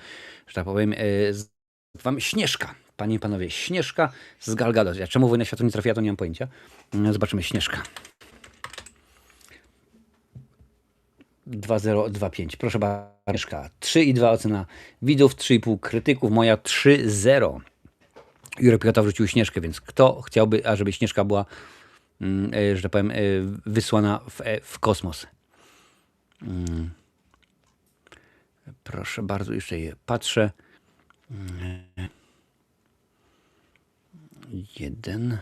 że tak powiem, wam Śnieżka. Panie i panowie, Śnieżka z Gal Gadot. Ja czemu Wojna Światów nie trafiła, to nie mam pojęcia. Zobaczymy, Śnieżka. 2,025. Proszę bardzo, Śnieżka. 3,2 ocena widzów, 3,5 krytyków, moja 3,0. Jurek Piechota wrzucił Śnieżkę, więc kto chciałby, ażeby Śnieżka była, że tak powiem, wysłana w kosmos? Proszę bardzo, jeszcze je patrzę. 1.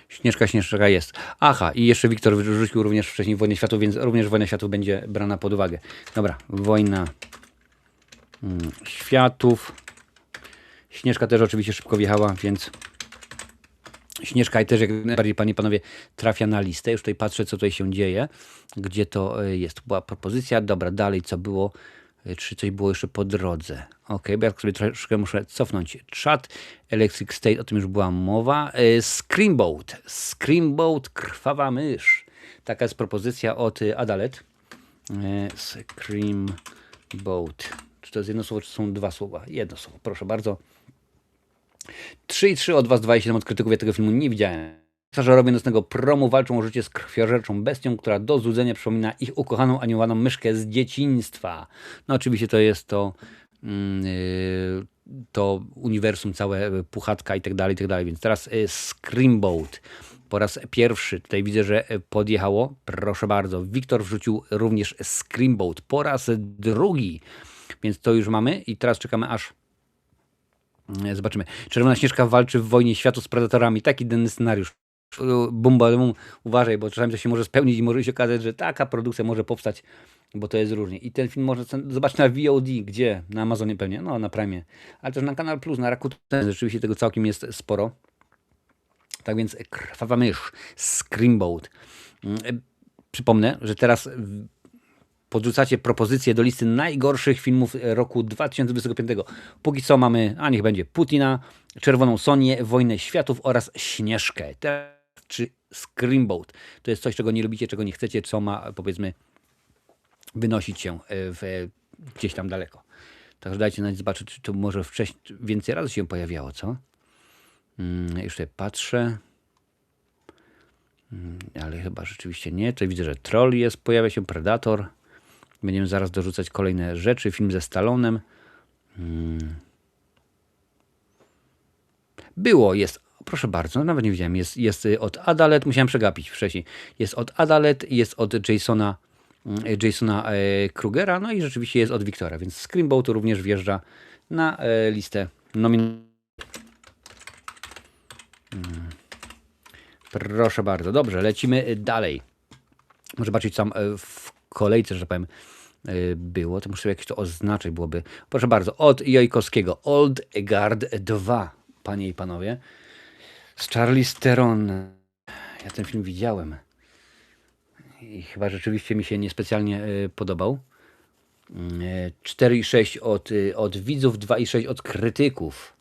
Śnieżka jest. Aha, i jeszcze Wiktor wyrzucił również wcześniej Wojnę Światów, więc również Wojna Światów będzie brana pod uwagę. Dobra, Wojna Światów. Śnieżka też oczywiście szybko wjechała, więc Śnieżka i też jak najbardziej, panie i panowie, trafia na listę. Już tutaj patrzę, co tutaj się dzieje, gdzie to jest. Była propozycja, dobra, dalej co było, czy coś było jeszcze po drodze. Ok, bo ja sobie troszkę muszę cofnąć czat. Electric State, o tym już była mowa. Screamboat, krwawa mysz. Taka jest propozycja od Adalet. Screamboat. Czy to jest jedno słowo, czy są dwa słowa? Jedno słowo, proszę bardzo. 3,3 od was, 2,7 od krytyków. Ja tego filmu nie widziałem. Pasażerowie nocnego promu walczą o życie z krwiożerczą bestią, która do złudzenia przypomina ich ukochaną aniołaną myszkę z dzieciństwa. No oczywiście to jest to uniwersum całe, Puchatka i tak dalej, więc teraz Screamboat. Po raz pierwszy, tutaj widzę, że podjechało, proszę bardzo, Wiktor wrzucił również Screamboat po raz drugi, więc to już mamy i teraz czekamy aż zobaczymy. Czerwona Śnieżka walczy w Wojnie Światów z Predatorami. Taki denny scenariusz. bum, bum, uważaj, bo czasami to się może spełnić i może się okazać, że taka produkcja może powstać, bo to jest różnie. I ten film można zobaczyć na VOD, gdzie? Na Amazonie pewnie, no na Prime, ale też na Kanal Plus, na Rakuten, rzeczywiście tego całkiem jest sporo. Tak więc Krwawa mysz, Screamboat. Przypomnę, że teraz podrzucacie propozycje do listy najgorszych filmów roku 2025. Póki co mamy, a niech będzie, Putina, Czerwoną Sonię, Wojnę Światów oraz Śnieżkę. Czy Screamboat. To jest coś, czego nie lubicie, czego nie chcecie, co ma, powiedzmy, wynosić się gdzieś tam daleko. Także dajcie znać, zobaczyć, czy to może wcześniej więcej razy się pojawiało, co? Już tutaj patrzę. Ale chyba rzeczywiście nie. Tutaj widzę, że Troll jest, pojawia się Predator. Będziemy zaraz dorzucać kolejne rzeczy. Film ze Stallonem. Było, jest. Proszę bardzo, nawet nie wiedziałem. Jest od Adalet, musiałem przegapić wcześniej. Jest od Adalet, jest od Jasona Krugera, no i rzeczywiście jest od Wiktora, więc Screamboat również wjeżdża na listę nominacji. Proszę bardzo, dobrze, lecimy dalej. Może zobaczyć, co tam w kolejce, że tak powiem, było. To muszę sobie jakieś to oznaczyć byłoby. Proszę bardzo, od Jojkowskiego, Old Guard 2, panie i panowie. Z Charlize Theron. Ja ten film widziałem. I chyba rzeczywiście mi się niespecjalnie podobał. 4,6 od widzów, 2,6 od krytyków.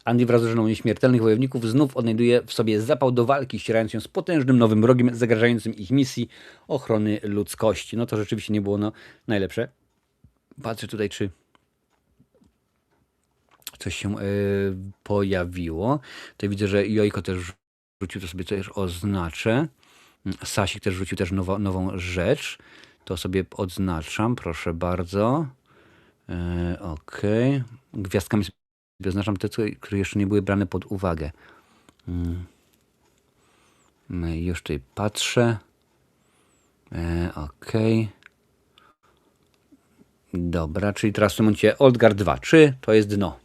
Andy wraz z drużyną nieśmiertelnych wojowników znów odnajduje w sobie zapał do walki, ścierając się z potężnym nowym wrogiem zagrażającym ich misji ochrony ludzkości. No to rzeczywiście nie było najlepsze. Patrzę tutaj, czy coś się pojawiło. Tutaj widzę, że Jojko też rzucił, to sobie też oznaczę. Sasik też rzucił też nową rzecz. To sobie odznaczam, proszę bardzo. Ok. Gwiazdkami sobie oznaczam te, które jeszcze nie były brane pod uwagę. Już tutaj patrzę. Ok. Dobra, czyli teraz w tym momencie Old Guard 2. Czy to jest dno?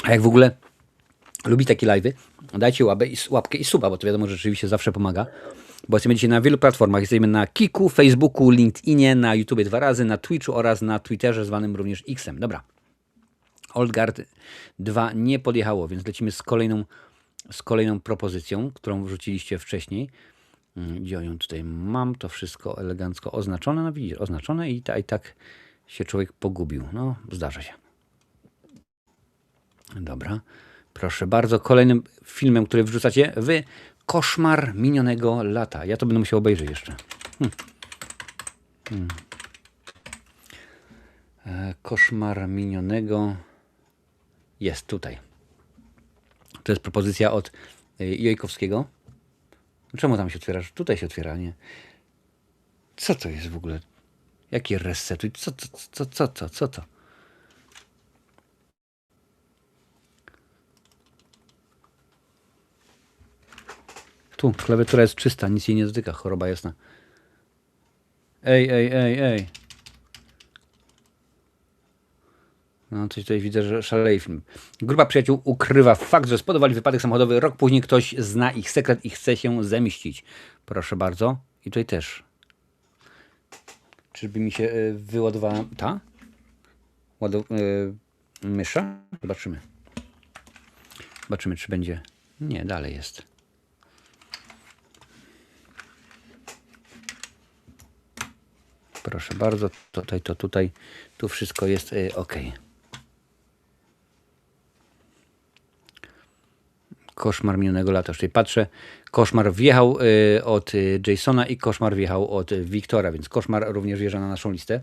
A jak w ogóle lubi takie live'y, dajcie łapkę i suba, bo to wiadomo, że rzeczywiście zawsze pomaga. Bo jesteśmy dzisiaj na wielu platformach. Jesteśmy na Kiku, Facebooku, LinkedInie, na YouTubie 2 razy, na Twitchu oraz na Twitterze zwanym również Xem. Dobra. Old Guard 2 nie podjechało, więc lecimy z kolejną propozycją, którą wrzuciliście wcześniej. Gdzie ją tutaj mam? To wszystko elegancko oznaczone. No widzisz, oznaczone i tak się człowiek pogubił. No, zdarza się. Dobra. Proszę bardzo. Kolejnym filmem, który wrzucacie wy, Koszmar minionego lata. Ja to będę musiał obejrzeć jeszcze. Koszmar minionego jest tutaj. To jest propozycja od Jojkowskiego. Czemu tam się otwiera? Tutaj się otwiera, nie? Co to jest w ogóle? Jaki resetuj? Co to? Tu, klawiatura jest czysta, nic jej nie dotyka, choroba jasna. Ej. No, coś tutaj widzę, że szaleje film. Grupa przyjaciół ukrywa fakt, że spodobali wypadek samochodowy. Rok później ktoś zna ich sekret i chce się zemścić. Proszę bardzo. I tutaj też. Czyżby mi się wyładowała ta? Mysza? Zobaczymy. Zobaczymy, czy będzie. Nie, dalej jest. Proszę bardzo. Tutaj. Tu wszystko jest ok. Koszmar minionego lata. Już tutaj patrzę. Koszmar wjechał od Jasona i Koszmar wjechał od Wiktora, więc Koszmar również wjeżdża na naszą listę.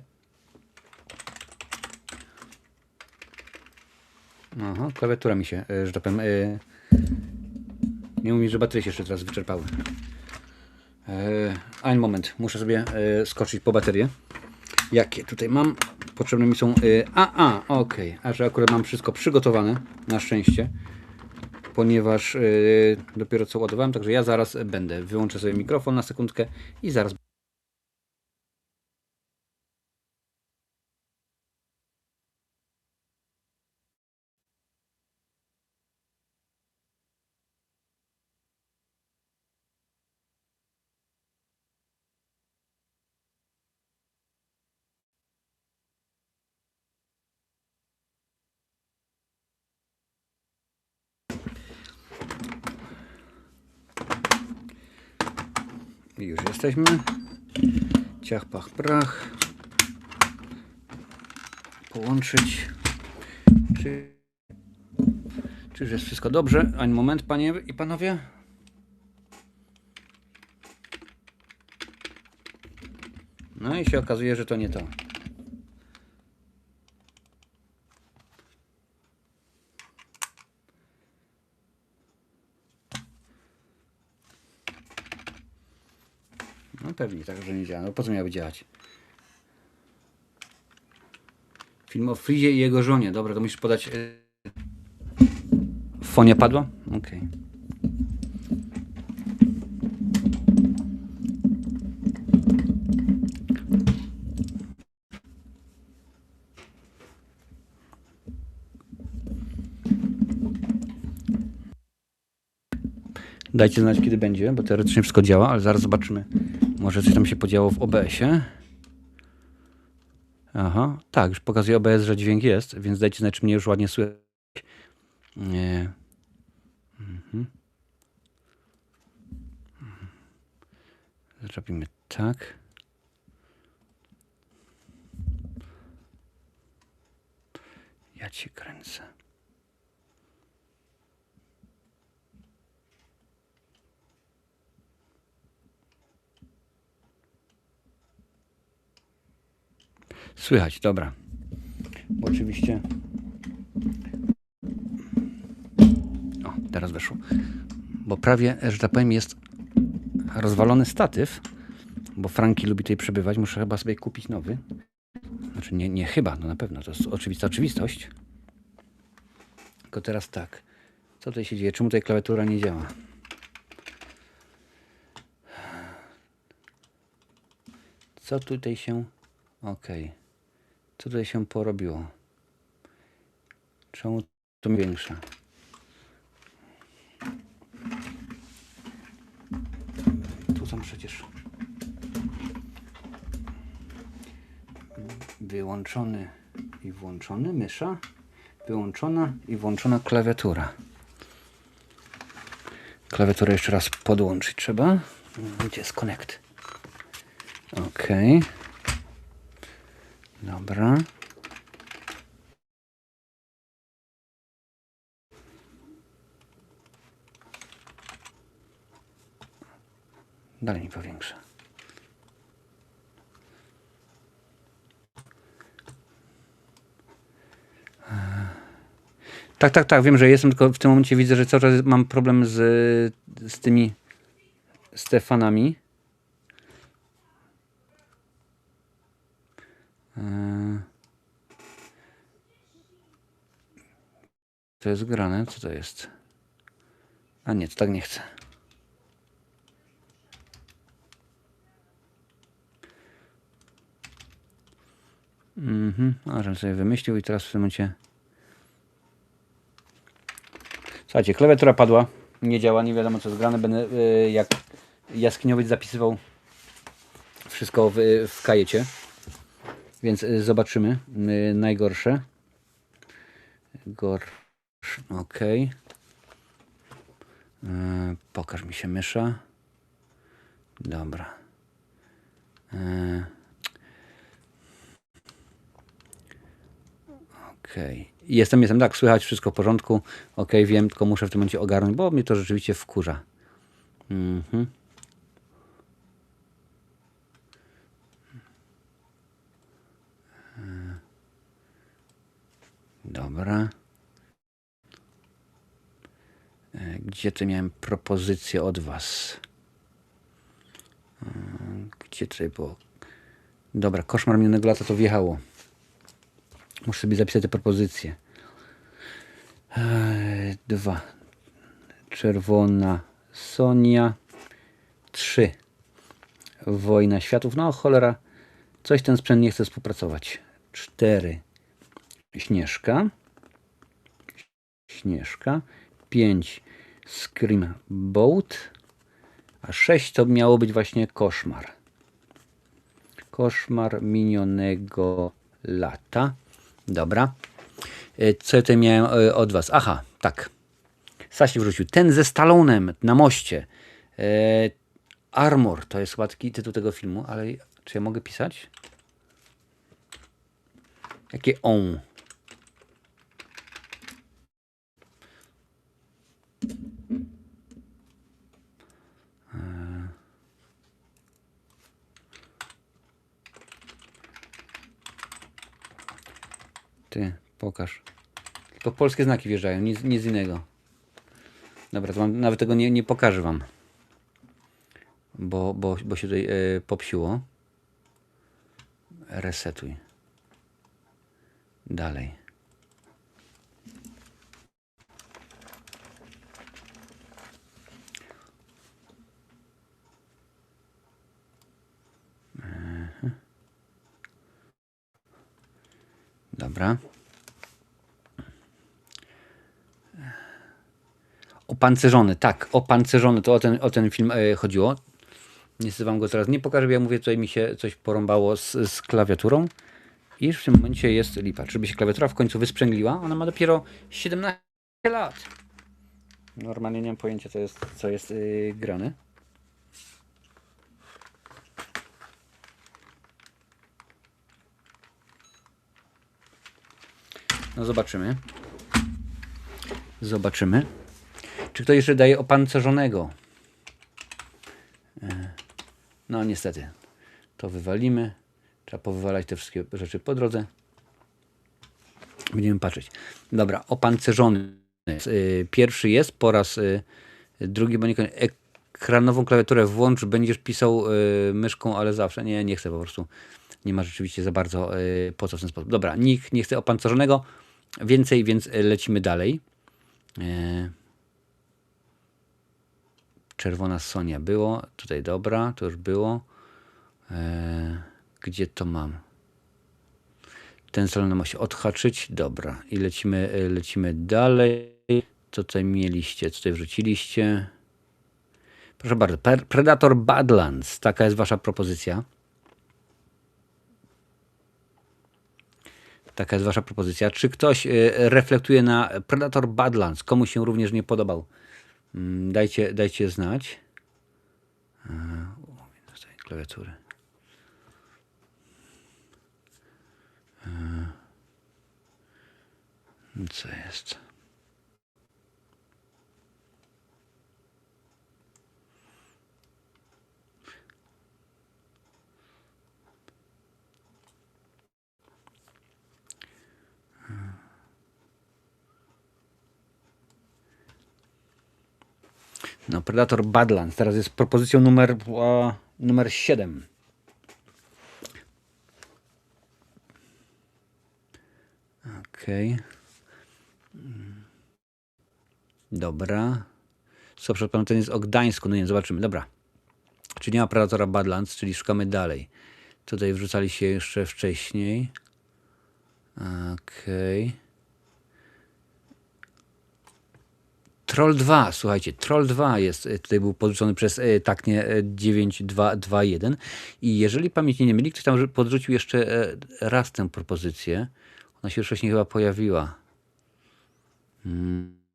Aha, klawiatura mi się, że tak powiem, nie mówi, że baterie się jeszcze teraz wyczerpały. Ein moment, muszę sobie skoczyć po baterię. Jakie tutaj mam? Potrzebne mi są... okej. A że akurat mam wszystko przygotowane, na szczęście. Ponieważ dopiero co ładowałem, także ja zaraz będę. Wyłączę sobie mikrofon na sekundkę i zaraz. Już jesteśmy. Ciach, pach, prach. Połączyć. Czyż jest wszystko dobrze? Ani moment, panie i panowie. No i się okazuje, że to nie to. No pewnie tak, że nie działa. No po co miałoby działać? Film o Frizie i jego żonie. Dobra, to musisz podać... Fonia padła? Okej. Dajcie znać, kiedy będzie, bo teoretycznie wszystko działa, ale zaraz zobaczymy. Może coś tam się podziało w OBS-ie. Aha, tak, już pokazuje OBS, że dźwięk jest, więc dajcie znać, czy mnie już ładnie słychać. Nie. Zrobimy tak. Ja cię kręcę. Słychać, dobra. Bo oczywiście... O, teraz weszło. Bo prawie, że tak powiem, jest rozwalony statyw, bo Franki lubi tutaj przebywać. Muszę chyba sobie kupić nowy. Znaczy nie chyba, no na pewno, to jest oczywista oczywistość. Tylko teraz tak. Co tutaj się dzieje? Czemu tutaj klawiatura nie działa? Co tutaj się... Okej. Co tutaj się porobiło? Czemu to większe? Tu są przecież... Wyłączony i włączony mysza. Wyłączona i włączona klawiatura. Klawiaturę jeszcze raz podłączyć trzeba. Gdzie jest connect? Ok. Dobra. Dalej mi powiększę. Tak, wiem, że jestem, tylko w tym momencie widzę, że cały czas mam problem z tymi Stefanami. To jest grane, co to jest? A nie, to tak nie chcę. A żebym sobie wymyślił i teraz w tym momencie... Słuchajcie, klawiatura padła, nie działa, nie wiadomo co jest grane. Będę jak jaskiniowiec zapisywał wszystko w kajecie. Więc zobaczymy. Najgorsze. Ok. Pokaż mi się mysza. Dobra. Okej. Jestem, tak, słychać, wszystko w porządku. Ok, wiem, tylko muszę w tym momencie ogarnąć, bo mnie to rzeczywiście wkurza. Dobra. Gdzie tu miałem propozycję od was? Gdzie tutaj było? Dobra, koszmar minionego lata to wjechało. Muszę sobie zapisać te propozycje. 2. Czerwona Sonia. 3. Wojna światów. No cholera, coś ten sprzęt nie chce współpracować. 4. Śnieżka. 5. Scream Boat. A 6 to miało być właśnie koszmar. Koszmar minionego lata. Dobra. Co ja tutaj miałem od was? Aha, tak. Stasiek wrzucił. Ten ze Stallonem na moście. Armor, to jest chyba taki tytuł tego filmu, ale czy ja mogę pisać? Jakie on? Ty, pokaż. Tylko polskie znaki wjeżdżają, nic innego. Dobra, to nawet tego nie pokażę wam. Bo się tutaj popsiło. Resetuj. Dalej. Dobra. Opancerzony, tak, opancerzony, to o ten film chodziło. Niestety wam go teraz nie pokażę, bo ja mówię, tutaj mi się coś porąbało z klawiaturą. I już w tym momencie jest lipa. Żeby się klawiatura w końcu wysprzęgliła, ona ma dopiero 17 lat. Normalnie nie mam pojęcia, co jest grane. No zobaczymy. Zobaczymy. Czy ktoś jeszcze daje opancerzonego? No niestety. To wywalimy. Trzeba powywalać te wszystkie rzeczy po drodze. Będziemy patrzeć. Dobra, opancerzony. Pierwszy jest po raz drugi, bo nie ekranową klawiaturę włącz, będziesz pisał myszką, ale zawsze. Nie chcę po prostu. Nie ma rzeczywiście za bardzo po co w ten sposób. Dobra, nikt nie chce opancerzonego. Więcej, więc lecimy dalej. Czerwona Sonia było. Tutaj dobra, to już było. Gdzie to mam? Ten salon ma się odhaczyć. Dobra. I lecimy dalej. Co tutaj mieliście? Co tutaj wrzuciliście? Proszę bardzo. Predator Badlands. Taka jest wasza propozycja. Taka jest wasza propozycja. Czy ktoś reflektuje na Predator Badlands? Komu się również nie podobał? Dajcie znać. Klawiatury. Co jest? No, Predator Badlands. Teraz jest propozycją numer 7. Okej. Dobra. Co przed panem ten jest o Gdańsku? No nie, zobaczymy. Dobra. Czyli nie ma Predatora Badlands, czyli szukamy dalej. Tutaj wrzucali się jeszcze wcześniej. Okej. Troll 2, słuchajcie, Troll 2 jest, tutaj był podrzucony przez taknie 9221 i jeżeli pamięć nie myli, ktoś tam podrzucił jeszcze raz tę propozycję. Ona się już wcześniej chyba pojawiła.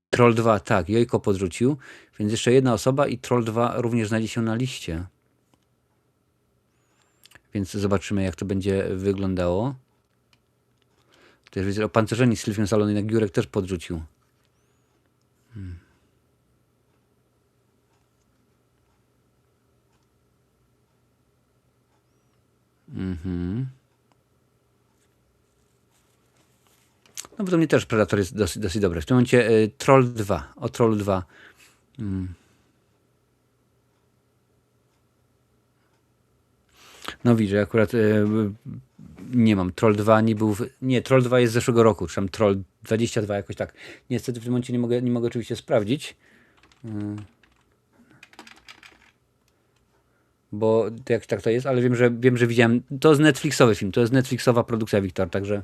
Troll 2, tak, Jojko podrzucił, więc jeszcze jedna osoba i Troll 2 również znajdzie się na liście. Więc zobaczymy, jak to będzie wyglądało. Też widzę, opancerzeni Sylwian Salon, jednak Jurek też podrzucił. No bo to mnie też Predator jest dosyć dobry. W tym momencie Troll 2. O Troll 2. No widzę, akurat nie mam. Troll 2 nie był. Nie, Troll 2 jest z zeszłego roku, czy tam Troll 22 jakoś tak. Niestety w tym momencie nie mogę oczywiście sprawdzić. Bo jak tak to jest, ale wiem, że widziałem. To jest Netflixowy film, to jest Netflixowa produkcja, Wiktor, także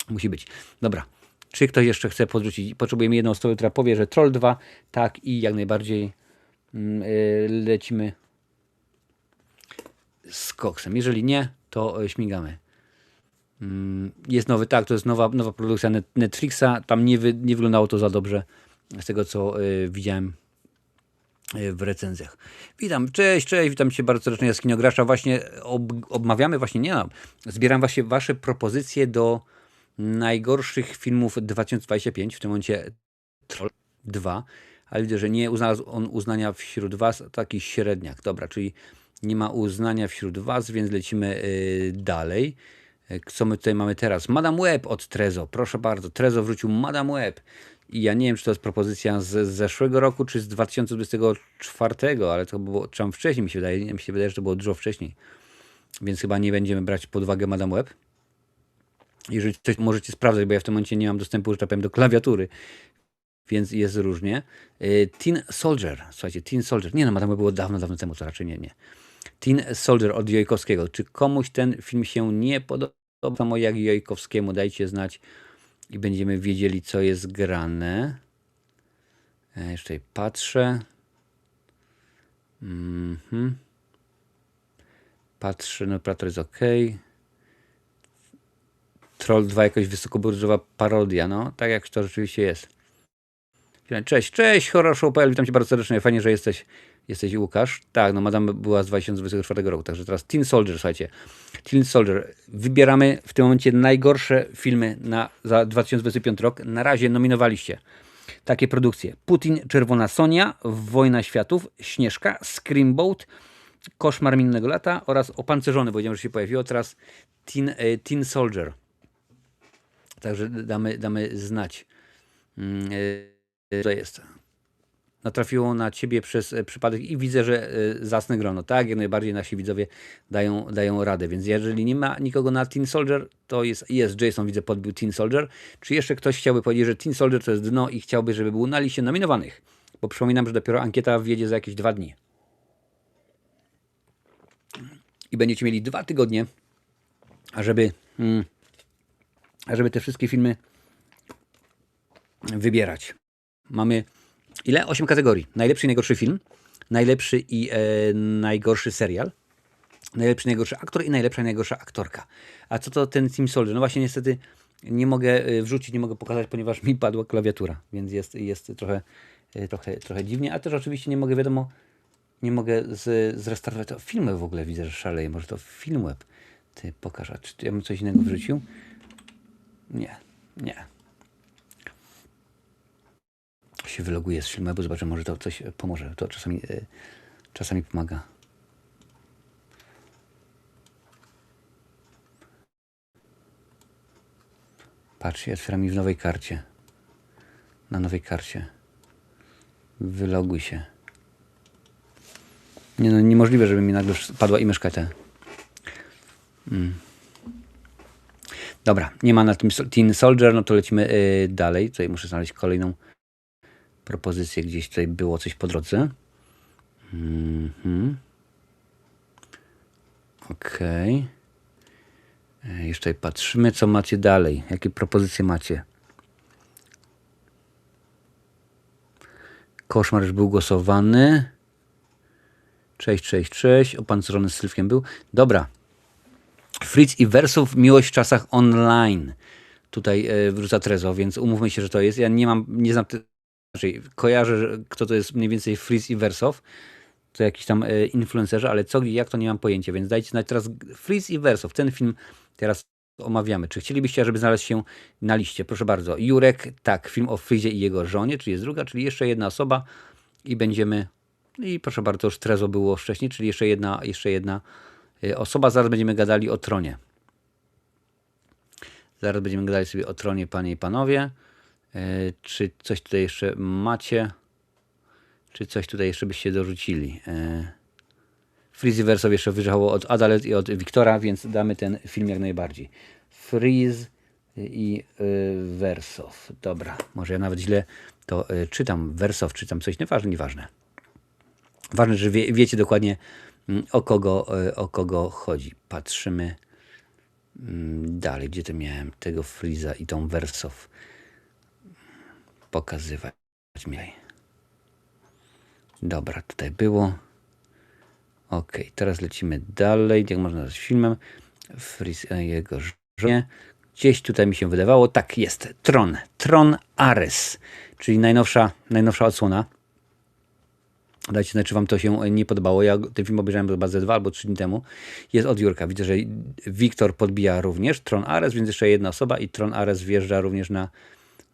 musi być. Dobra. Czy ktoś jeszcze chce podrzucić? Potrzebujemy jedną osobę, która powie, że Troll 2, tak i jak najbardziej lecimy z koksem. Jeżeli nie, to śmigamy. Jest nowy, tak, to jest nowa produkcja Netflixa. Tam nie wyglądało to za dobrze z tego, co widziałem w recenzjach. Witam, cześć, witam Cię bardzo serdecznie, Jaskinograsza. Właśnie omawiamy, zbieram właśnie Wasze propozycje do najgorszych filmów 2025, w tym momencie Troll 2, ale widzę, że nie uznalazł on uznania wśród Was, taki średniak. Dobra, czyli nie ma uznania wśród Was, więc lecimy dalej. Co my tutaj mamy teraz? Madame Web od Trezo, proszę bardzo. Trezo wrzucił Madame Web. I ja nie wiem, czy to jest propozycja z zeszłego roku, czy z 2024, ale to było czym wcześniej, mi się wydaje, że to było dużo wcześniej. Więc chyba nie będziemy brać pod uwagę Madame Web. Jeżeli coś możecie sprawdzać, bo ja w tym momencie nie mam dostępu, że tak powiem, do klawiatury, więc jest różnie. Teen Soldier, słuchajcie, Teen Soldier. Nie no, Madame Web było dawno temu, to raczej nie. Teen Soldier od Jojkowskiego. Czy komuś ten film się nie podoba, samo jak Jojkowskiemu? Dajcie znać i będziemy wiedzieli, co jest grane. Jeszcze tutaj patrzę. Patrzę, no operator jest ok. Troll 2 jakaś wysokobudżetowa parodia, no tak jak to rzeczywiście jest. Cześć, Horror Show.pl, witam Cię bardzo serdecznie, fajnie, że jesteś Łukasz. Tak, no Madame była z 2024 roku, także teraz Teen Soldier, słuchajcie. Teen Soldier, wybieramy w tym momencie najgorsze filmy za 2025 rok. Na razie nominowaliście takie produkcje: Putin, Czerwona Sonia, Wojna Światów, Śnieżka, Screamboat, Koszmar minionego lata oraz Opancerzony, bo powiedziałem, że się pojawiło teraz Teen Soldier. Także damy znać. To jest. Natrafiło na Ciebie przez przypadek i widzę, że zasne grono. Tak, jak najbardziej nasi widzowie dają radę. Więc jeżeli nie ma nikogo na Teen Soldier, to jest Jason, widzę, podbił Teen Soldier. Czy jeszcze ktoś chciałby powiedzieć, że Teen Soldier to jest dno i chciałby, żeby był na liście nominowanych? Bo przypominam, że dopiero ankieta wjedzie za jakieś 2 dni. I będziecie mieli 2 tygodnie, ażeby te wszystkie filmy wybierać. Mamy ile? 8 kategorii. Najlepszy i najgorszy film, najlepszy i najgorszy serial, najlepszy i najgorszy aktor i najlepsza i najgorsza aktorka. A co to ten Teen Soldier? No właśnie niestety nie mogę wrzucić, nie mogę pokazać, ponieważ mi padła klawiatura, więc jest trochę dziwnie, a też oczywiście nie mogę, wiadomo, nie mogę zrestartować. To filmy w ogóle widzę, że szaleje. Może to Filmweb. Ty pokaż, a czy ja bym coś innego wrzucił? Nie. Się wyloguję z Filmwebu, zobaczę, może to coś pomoże. To czasami pomaga. Patrz, ja otwieram mi w nowej karcie. Na nowej karcie. Wyloguj się. Nie no, niemożliwe, żeby mi nagle padła i myszka te. Dobra, nie ma na tym Teen Soldier, no to lecimy dalej. Tutaj muszę znaleźć kolejną propozycję, gdzieś tutaj było coś po drodze. Okej. Jeszcze tutaj patrzymy, co macie dalej. Jakie propozycje macie? Koszmar już był głosowany. Cześć. Opancerzony z Sylwkiem był. Dobra. Fritz i Wersow, Miłość w czasach online. Tutaj wrzuca Trezo, więc umówmy się, że to jest. Ja nie znam, kojarzę, kto to jest mniej więcej Fritz i Wersow. To jakiś tam influencerzy, ale co, jak to nie mam pojęcia, więc dajcie znać teraz Fritz i Wersow. Ten film teraz omawiamy. Czy chcielibyście, żeby znalazł się na liście? Proszę bardzo. Jurek, tak, film o Frizie i jego żonie, czyli jest druga, czyli jeszcze jedna osoba i będziemy, i proszę bardzo, już Trezo było wcześniej, czyli jeszcze jedna osoba. Zaraz będziemy gadali o Tronie. Zaraz będziemy gadali sobie o Tronie, panie i panowie. Czy coś tutaj jeszcze macie? Czy coś tutaj jeszcze byście dorzucili? Freeze i Wersow jeszcze wyjechało od Adalet i od Wiktora, więc damy ten film jak najbardziej. Freeze i Wersow. Dobra, może ja nawet źle to czytam. Wersow czytam coś, nieważne. Ważne, że wiecie dokładnie o kogo chodzi. Patrzymy dalej, gdzie to miałem tego Freeza i tą Wersow pokazywać mieli. Dobra, tutaj było. Ok, teraz lecimy dalej. Jak można nazwać filmem? Freeze i jego żonie. Gdzieś tutaj mi się wydawało. Tak, jest. Tron Ares, czyli najnowsza odsłona. Dajcie znać, czy wam to się nie podobało. Ja ten film obejrzałem chyba ze 2 albo 3 dni temu. Jest od Jurka. Widzę, że Wiktor podbija również Tron Ares, więc jeszcze jedna osoba i Tron Ares wjeżdża również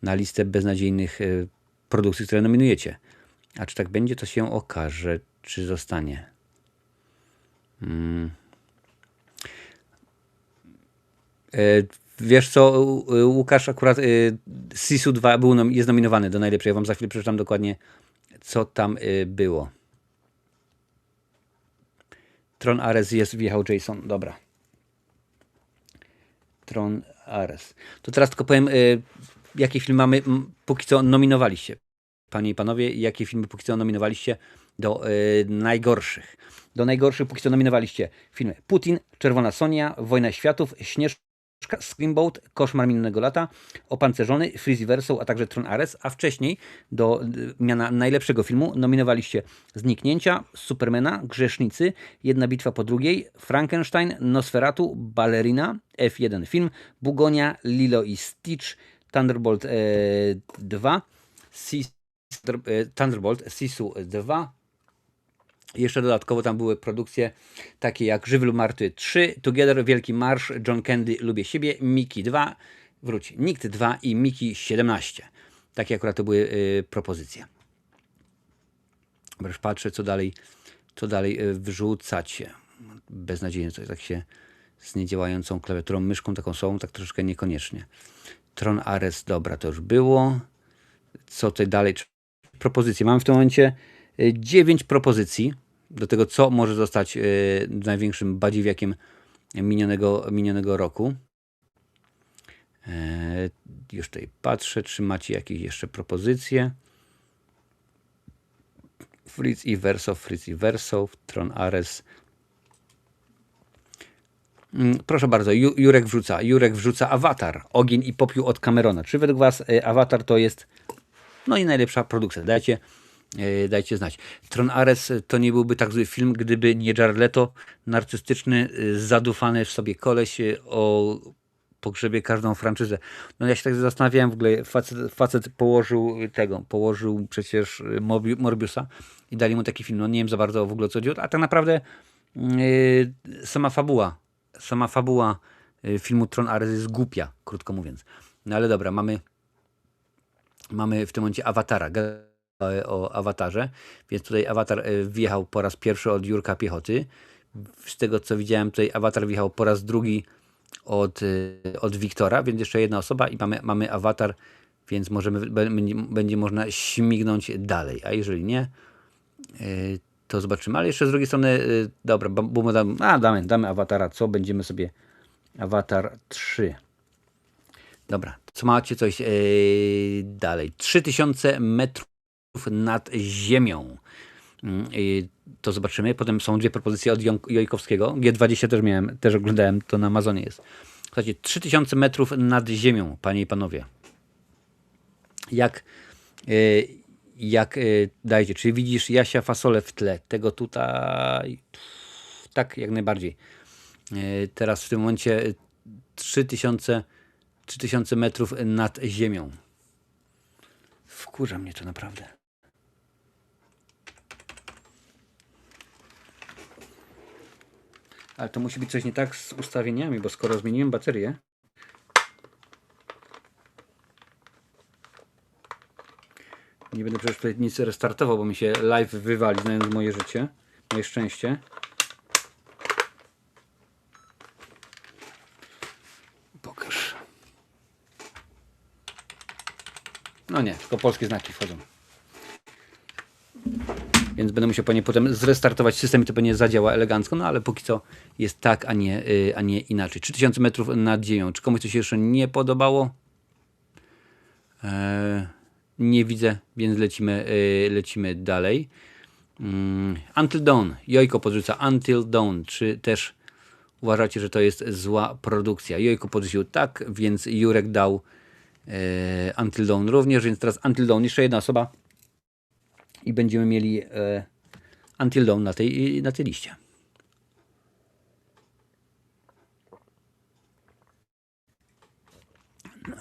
na listę beznadziejnych produkcji, które nominujecie. A czy tak będzie, to się okaże, czy zostanie. Wiesz co, Łukasz, akurat Sisu 2 jest nominowany do najlepszej. Ja wam za chwilę przeczytam dokładnie, co tam było. Tron Ares wjechał Jason. Dobra. Tron Ares. To teraz tylko powiem, jakie filmy mamy póki co nominowaliście. Panie i panowie, jakie filmy póki co nominowaliście do najgorszych. Do najgorszych póki co nominowaliście filmy Putin, Czerwona Sonia, Wojna Światów, Śnieżka, Screamboat, Koszmar minionego lata, Opancerzony, Freeze Verso, a także Tron Ares, a wcześniej do miana najlepszego filmu nominowaliście Zniknięcia, Supermana, Grzesznicy, Jedna bitwa po drugiej, Frankenstein, Nosferatu, Ballerina, F1 film, Bugonia, Lilo i Stitch, Thunderbolt 2, Thunderbolt, Sisu 2. Jeszcze dodatkowo tam były produkcje takie jak Żywy lub Martwy 3, Together, Wielki Marsz, John Candy, Lubię siebie, Mickey 2, Nikt 2 i Mickey 17. Takie akurat to były propozycje. Już patrzę, co dalej wrzucacie. Beznadziejnie, coś tak się z niedziałającą klawiaturą, myszką taką są, tak troszeczkę niekoniecznie. Tron Ares, dobra, to już było. Co tutaj dalej? Propozycje. Mamy w tym momencie 9 propozycji do tego, co może zostać największym badziewiakiem minionego roku. Już tutaj patrzę, czy macie jakieś jeszcze propozycje. Fritz i Verso, Tron Ares. Proszę bardzo, Jurek wrzuca Avatar, Ogień i popiół od Camerona. Czy według was Avatar to jest i najlepsza produkcja? Dajcie znać. Tron Ares to nie byłby tak zły film, gdyby nie Jared Leto, narcystyczny, zadufany w sobie koleś o pogrzebie każdą franczyzę. No ja się tak zastanawiałem w ogóle, facet położył przecież Morbiusa i dali mu taki film. No nie wiem za bardzo w ogóle co chodzi, a tak naprawdę sama fabuła filmu Tron Ares jest głupia, krótko mówiąc. No ale dobra, mamy w tym momencie Awatara, o Awatarze, więc tutaj Awatar wjechał po raz pierwszy od Jurka Piechoty. Z tego co widziałem, tutaj Awatar wjechał po raz drugi od Wiktora, więc jeszcze jedna osoba i mamy Awatar, więc będzie można śmignąć dalej, a jeżeli nie, to zobaczymy. Ale jeszcze z drugiej strony, dobra, damy Awatara, co będziemy sobie Awatar 3. Dobra, co macie coś dalej? 3000 metrów nad ziemią. To zobaczymy. Potem są 2 propozycje od Jojkowskiego. G20 też oglądałem, to na Amazonie jest. Słuchajcie, 3000 metrów nad ziemią, panie i panowie. Jak dajcie, czy widzisz Jasia Fasolę w tle? Tego tutaj, tak, jak najbardziej. Teraz w tym momencie 3000 metrów nad ziemią. Wkurza mnie to naprawdę. Ale to musi być coś nie tak z ustawieniami, bo skoro zmieniłem baterię, nie będę przecież tutaj nic restartował, bo mi się live wywali, znając moje życie, moje szczęście. Pokaż. No nie, tylko polskie znaki wchodzą. Więc będę musiał potem zrestartować system i to pewnie zadziała elegancko, no ale póki co jest tak, a nie inaczej. 3000 metrów nad ziemią. Czy komuś to się jeszcze nie podobało? Nie widzę, więc lecimy dalej. Until Dawn. Jojko podrzuca Until Dawn. Czy też uważacie, że to jest zła produkcja? Jojko podrzucił tak, więc Jurek dał Until Dawn również, więc teraz Until Dawn. Jeszcze jedna osoba i będziemy mieli Until Dawn na tej liście.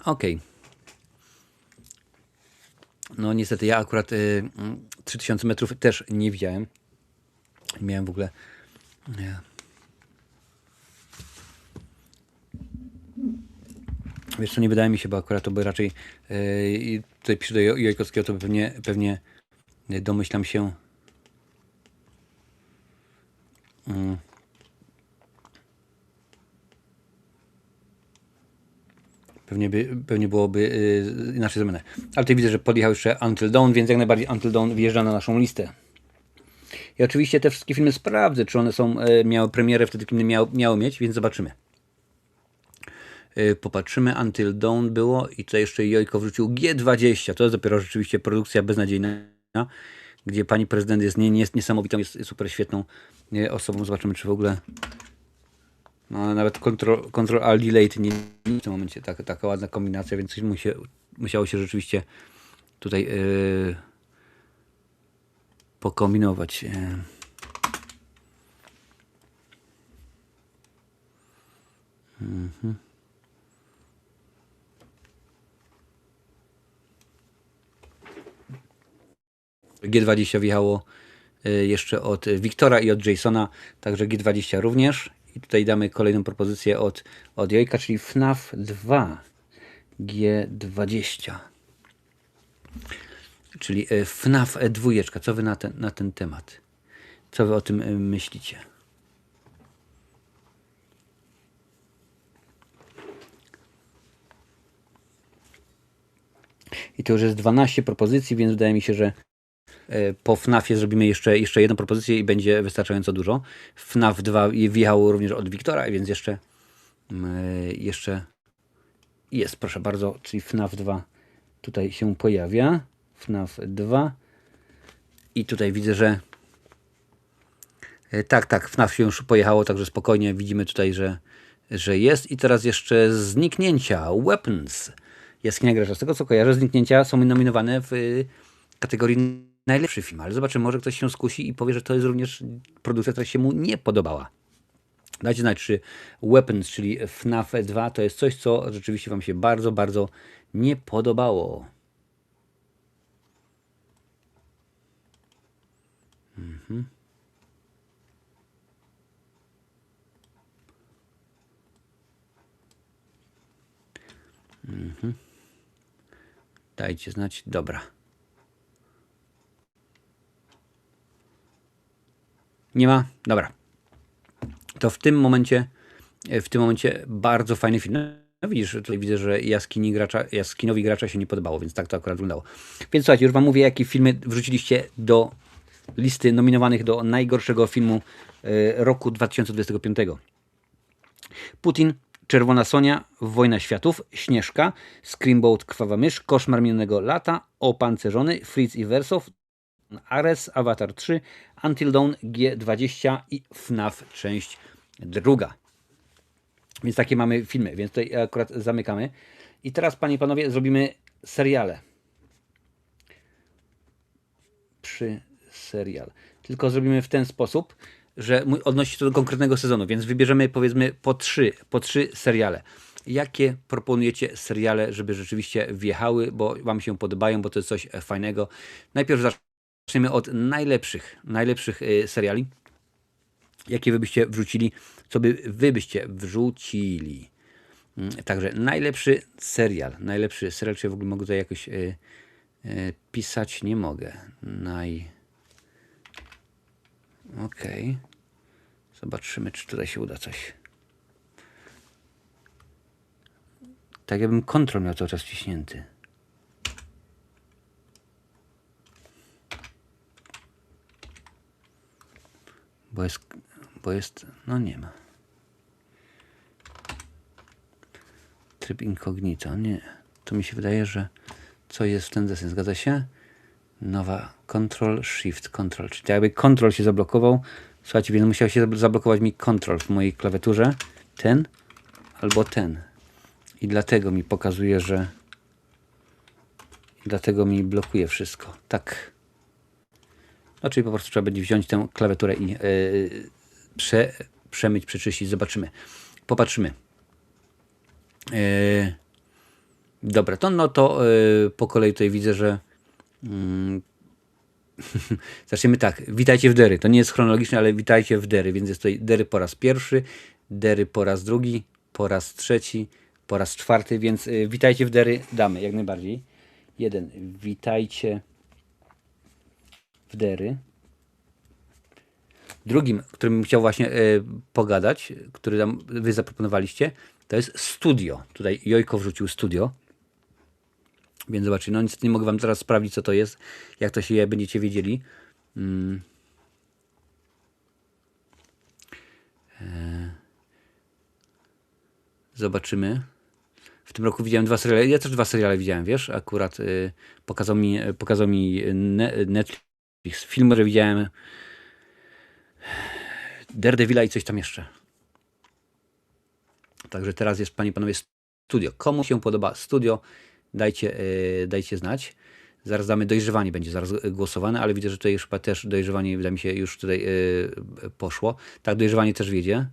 Okej. No niestety ja akurat 3000 metrów też nie widziałem. Miałem w ogóle... Nie. Wiesz co, nie wydaje mi się, bo akurat to by raczej tutaj piszę do Jojkowskiego, to by pewnie domyślam się pewnie byłoby inaczej zrobione. Ale tutaj widzę, że podjechał jeszcze Until Dawn, więc jak najbardziej Until Dawn wjeżdża na naszą listę. I oczywiście te wszystkie filmy sprawdzę, czy one miały premierę wtedy, kiedy miały mieć, więc zobaczymy. Popatrzymy, Until Dawn było i tutaj jeszcze Jojko wrzucił G20. To jest dopiero rzeczywiście produkcja beznadziejna, gdzie pani prezydent jest niesamowitą, jest super świetną osobą. Zobaczymy, czy w ogóle no, nawet Control Alt Delete nie w tym momencie taka ładna kombinacja, więc coś musiało się rzeczywiście tutaj pokombinować. G20 wjechało jeszcze od Wiktora i od Jasona, także G20 również. I tutaj damy kolejną propozycję od Jojka, czyli FNAF 2 G20. Czyli FNAF 2. Co wy na ten temat? Co wy o tym myślicie? I to już jest 12 propozycji, więc wydaje mi się, że po FNAF-ie zrobimy jeszcze jedną propozycję i będzie wystarczająco dużo. FNAF 2 wjechało również od Wiktora, więc jeszcze jest, proszę bardzo, czyli FNAF 2 tutaj się pojawia. FNAF 2 i tutaj widzę, że tak, FNAF się już pojechało, także spokojnie widzimy tutaj, że jest. I teraz jeszcze Zniknięcia, Weapons. Jaskinia Gracza. Z tego co kojarzę, Zniknięcia są nominowane w kategorii najlepszy film, ale zobaczymy, może ktoś się skusi i powie, że to jest również produkcja, która się mu nie podobała. Dajcie znać, czy Weapons, czyli FNAF 2 to jest coś, co rzeczywiście wam się bardzo, bardzo nie podobało. Dajcie znać. Dobra. Nie ma? Dobra. To w tym momencie bardzo fajny film. No widzisz, tutaj widzę, że Jaskinowi gracza się nie podobało, więc tak to akurat wyglądało. Więc słuchajcie, już wam mówię, jakie filmy wrzuciliście do listy nominowanych do najgorszego filmu roku 2025. Putin, Czerwona Sonia, Wojna Światów, Śnieżka, Screamboat, Krwawa Mysz, Koszmar Minionego Lata, Opancerzony, Fritz i Wersow, Ares, Avatar 3, Until Dawn, G20 i FNAF część 2. Więc takie mamy filmy, więc tutaj akurat zamykamy. I teraz, panie i panowie, zrobimy seriale. Serial. Tylko zrobimy w ten sposób, że odnosi się to do konkretnego sezonu, więc wybierzemy powiedzmy po trzy seriale. Jakie proponujecie seriale, żeby rzeczywiście wjechały, bo wam się podobają, bo to jest coś fajnego. Najpierw zaczniemy od najlepszych seriali. Jakie wy byście wrzucili? Co by wy byście wrzucili? Także najlepszy serial, czy w ogóle mogę tutaj jakoś pisać? Nie mogę. Okej. Zobaczymy, czy tutaj się uda coś. Tak jakbym kontrol miał cały czas wciśnięty. Bo jest, no nie ma. Tryb incognito, nie. To mi się wydaje, że co jest w ten desen, zgadza się? Nowa Control, Shift, Control, czyli jakby Control się zablokował. Słuchajcie, więc musiał się zablokować mi Control w mojej klawiaturze. Ten albo ten. I dlatego mi pokazuje, że... Dlatego mi blokuje wszystko. Tak. No, czyli po prostu trzeba będzie wziąć tę klawiaturę i przemyć, przeczyścić. Zobaczymy. Popatrzymy. Dobra, to po kolei tutaj widzę, że Zaczniemy tak. Witajcie w Dery. To nie jest chronologiczne, ale witajcie w Dery. Więc jest tutaj Dery po raz pierwszy, Dery po raz drugi, po raz trzeci, po raz czwarty. Więc witajcie w Dery. Damy jak najbardziej. 1. Witajcie w Dery. Drugim, którym bym chciał właśnie pogadać, który tam wy zaproponowaliście, to jest studio. Tutaj Jojko wrzucił studio. Więc zobaczcie, no niestety nie mogę wam teraz sprawdzić, co to jest, jak to się będziecie wiedzieli. Zobaczymy. W tym roku widziałem 2 seriale. Ja też 2 seriale widziałem, wiesz? Akurat pokazał mi Netflix. Film, że widziałem Daredevila i coś tam jeszcze. Także teraz jest, panie i panowie, studio. Komu się podoba studio, dajcie znać. Zaraz damy dojrzewanie, będzie zaraz głosowane, ale widzę, że tutaj już chyba też dojrzewanie, wydaje mi się, już tutaj poszło. Tak, dojrzewanie też wiedzie.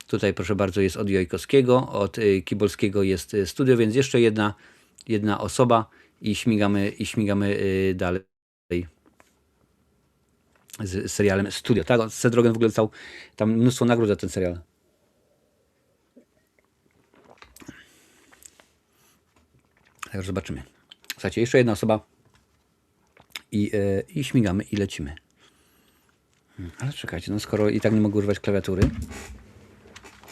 Tutaj proszę bardzo jest od Jojkowskiego, od Kibolskiego jest studio, więc jeszcze jedna osoba i śmigamy dalej z serialem Studio. Tak, Seth Rogen w ogóle dostał tam mnóstwo nagród za ten serial. Także zobaczymy. Słuchajcie, jeszcze jedna osoba i śmigamy i lecimy. Ale czekajcie, no skoro i tak nie mogę używać klawiatury,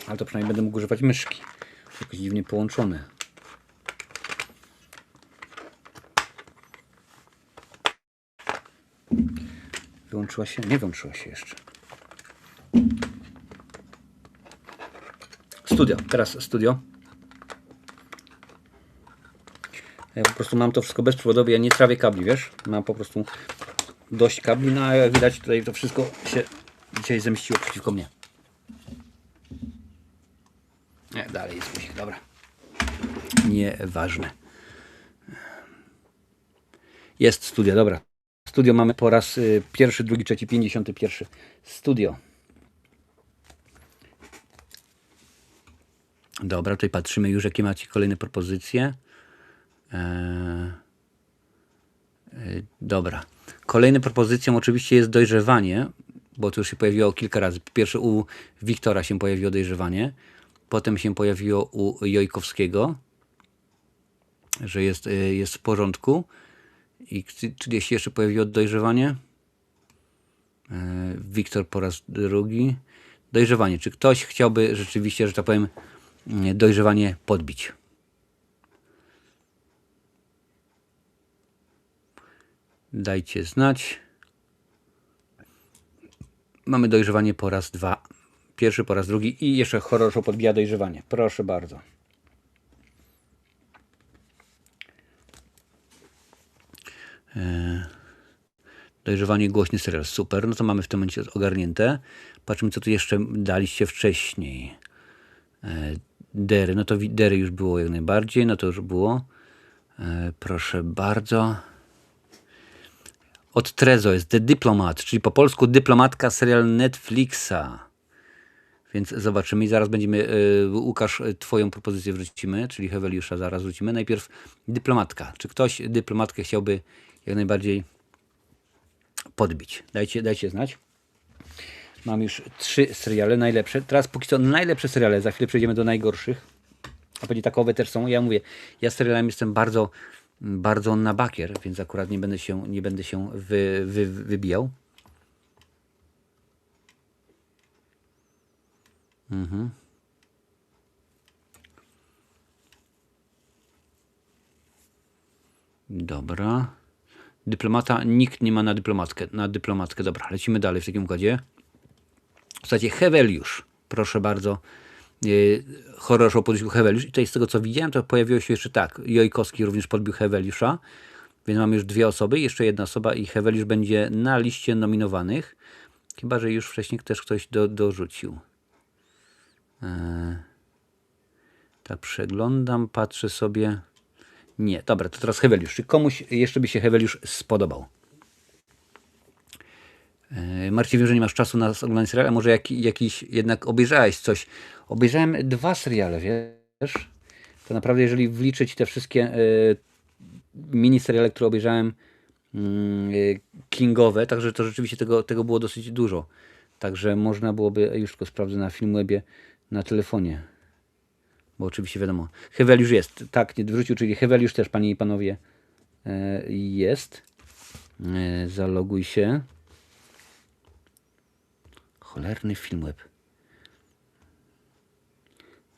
ale to przynajmniej będę mógł używać myszki. Jakoś dziwnie połączone. Wyłączyła się? Nie wyłączyła się jeszcze. Studio. Teraz studio. Ja po prostu mam to wszystko bezprzewodowe. Ja nie trawię kabli, wiesz? Mam po prostu dość kabli. No a jak widać tutaj to wszystko się dzisiaj zemściło przeciwko mnie. Nie, dalej jest guzik. Dobra. Nieważne. Jest studio, dobra. Studio mamy po raz pierwszy, drugi, trzeci, 51. Studio. Dobra, tutaj patrzymy już, jakie macie kolejne propozycje. Dobra. Kolejną propozycją oczywiście jest dojrzewanie, bo to już się pojawiło kilka razy. Po pierwsze u Wiktora się pojawiło dojrzewanie, potem się pojawiło u Jojkowskiego, że jest w porządku. I czy się jeszcze pojawiło dojrzewanie? Wiktor po raz drugi. Dojrzewanie. Czy ktoś chciałby rzeczywiście, że tak powiem, dojrzewanie podbić? Dajcie znać. Mamy dojrzewanie po raz 2. Pierwszy po raz drugi i jeszcze horror show podbija dojrzewanie. Proszę bardzo. Dojrzewanie, głośny serial. Super. No to mamy w tym momencie ogarnięte. Patrzmy, co tu jeszcze daliście wcześniej. Dery. No to Dery już było jak najbardziej. No to już było. Proszę bardzo. Od Trezo jest The Diplomat, czyli po polsku dyplomatka, serial Netflixa. Więc zobaczymy i zaraz będziemy, Łukasz, twoją propozycję wrzucimy, czyli Heweliusza zaraz wrzucimy. Najpierw dyplomatka. Czy ktoś dyplomatkę chciałby jak najbardziej podbić? Dajcie znać. Mam już 3 seriale najlepsze. Teraz póki co najlepsze seriale. Za chwilę przejdziemy do najgorszych. A pewnie takowe też są. Ja mówię, ja z serialem jestem bardzo na bakier, więc akurat nie będę się wybijał. Dobra. Dyplomata, nikt nie ma na dyplomatkę. Dobra, lecimy dalej w takim układzie. W zasadzie Heweliusz, proszę bardzo. Horror show podbił Heweliusz. I tutaj z tego co widziałem, to pojawiło się jeszcze tak. Jojkowski również podbił Heweliusza. Więc mamy już 2 osoby, jeszcze 1 osoba i Heweliusz będzie na liście nominowanych. Chyba że już wcześniej też ktoś dorzucił. Tak przeglądam, patrzę sobie. Nie, dobra, to teraz Heweliusz. Czy komuś jeszcze by się Heweliusz spodobał? Marcin, wiem, że nie masz czasu na oglądanie seriale, może jakiś jednak obejrzałeś coś. Obejrzałem 2 seriale, wiesz? To naprawdę, jeżeli wliczyć te wszystkie mini seriale, które obejrzałem, kingowe, także to rzeczywiście tego było dosyć dużo. Także można byłoby, już tylko sprawdzę na Filmwebie, na telefonie. Bo oczywiście wiadomo, Heweliusz jest. Tak, nie wrzucił, czyli Heweliusz też, panie i panowie, jest. Zaloguj się. Cholerny Filmweb.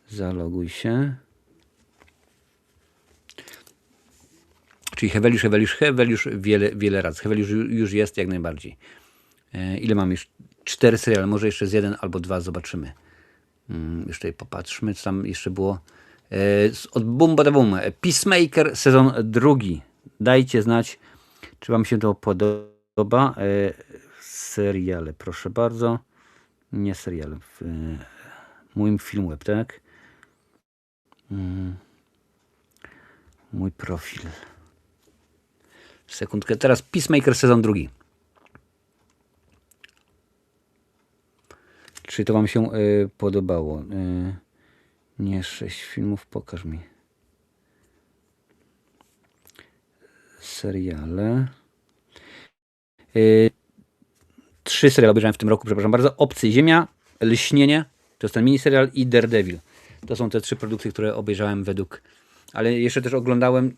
Zaloguj się. Czyli Heweliusz wiele razy. Heweliusz już jest jak najbardziej. Ile mam już? 4 seriale, może jeszcze z 1 albo 2 zobaczymy. Już tutaj popatrzmy, co tam jeszcze było. Od Bum Bada Bum. Peacemaker, sezon 2. Dajcie znać, czy wam się to podoba. Seriale, proszę bardzo. Nie seriale. Mój Filmweb, tak? Mój profil. Sekundkę. Teraz Peacemaker, sezon 2. Czy to wam się podobało? Nie 6 filmów, pokaż mi. Seriale. 3 seriale obejrzałem w tym roku, przepraszam bardzo. Obcy Ziemia, Lśnienie, to jest ten miniserial, i Daredevil. To są te 3 produkty, które obejrzałem według... Ale jeszcze też oglądałem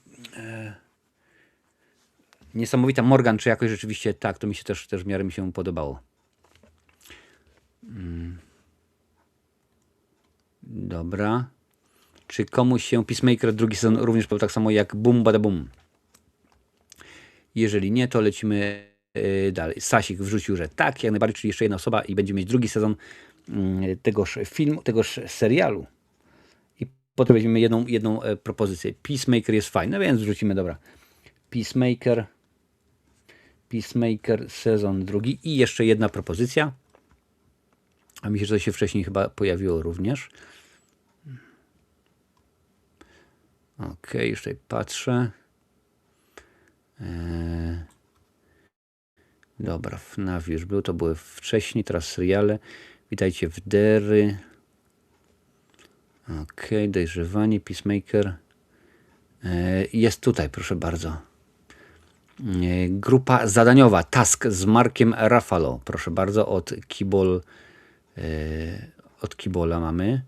Niesamowita Morgan, czy jakoś rzeczywiście tak, to mi się też w miarę mi się podobało. Dobra. Czy komuś się Peacemaker drugi sezon również podobał tak samo jak Bum Bada Bum? Jeżeli nie, to lecimy dalej. Sasik wrzucił, że tak, jak najbardziej, czyli jeszcze jedna osoba i będziemy mieć drugi sezon tegoż filmu, tegoż serialu. I potem weźmiemy jedną propozycję. Peacemaker jest fajny, no więc wrzucimy, dobra. Peacemaker sezon 2 i jeszcze jedna propozycja. A mi się to się wcześniej chyba pojawiło również. Ok, już tutaj patrzę. Dobra, FNAF już był, to były wcześniej, teraz seriale. Witajcie w Dery. Ok, Dojrzewanie, Peacemaker. Jest tutaj, proszę bardzo. Grupa zadaniowa, Task z Markiem Ruffalo. Proszę bardzo, od Kibola mamy.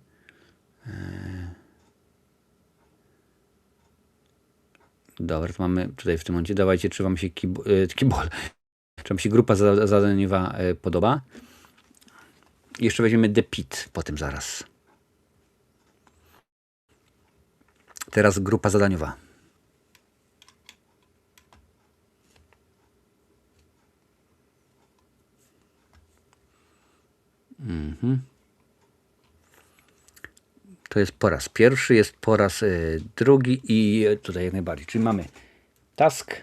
Dobra, to mamy tutaj w tym momencie. Dawajcie, czy wam się czy wam się grupa zadaniowa podoba. I jeszcze weźmiemy The Pit potem zaraz. Teraz grupa zadaniowa. To jest po raz pierwszy, jest po raz drugi i tutaj jak najbardziej. Czyli mamy Task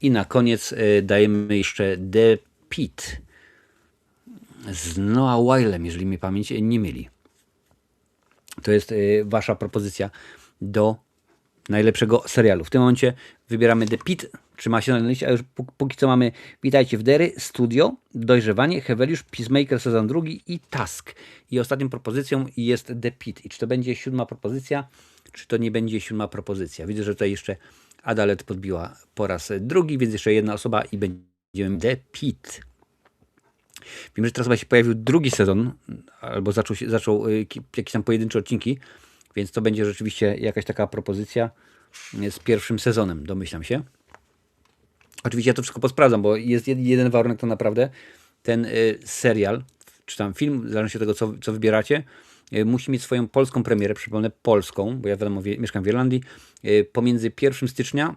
i na koniec dajemy jeszcze The Pit z Noah Wylem, jeżeli mnie pamięć nie myli. To jest wasza propozycja do najlepszego serialu. W tym momencie wybieramy The Pit, trzyma się na liście, a już póki co mamy Witajcie w Dery, Studio, Dojrzewanie, Heweliusz, Peacemaker sezon 2 i Task. I ostatnią propozycją jest The Pit. I czy to będzie 7. propozycja, czy to nie będzie 7. propozycja? Widzę, że tutaj jeszcze Adalet podbiła po raz drugi, więc jeszcze jedna osoba i będziemy The Pit. Wiem, że teraz chyba się pojawił drugi sezon, albo zaczął jakieś tam pojedyncze odcinki, więc to będzie rzeczywiście jakaś taka propozycja z pierwszym sezonem, domyślam się. Oczywiście ja to wszystko posprawdzam, bo jest jeden warunek to naprawdę. Ten serial, czy tam film, w zależności od tego, co wybieracie, musi mieć swoją polską premierę, przypomnę polską, bo ja wiadomo, mieszkam w Irlandii, pomiędzy 1 stycznia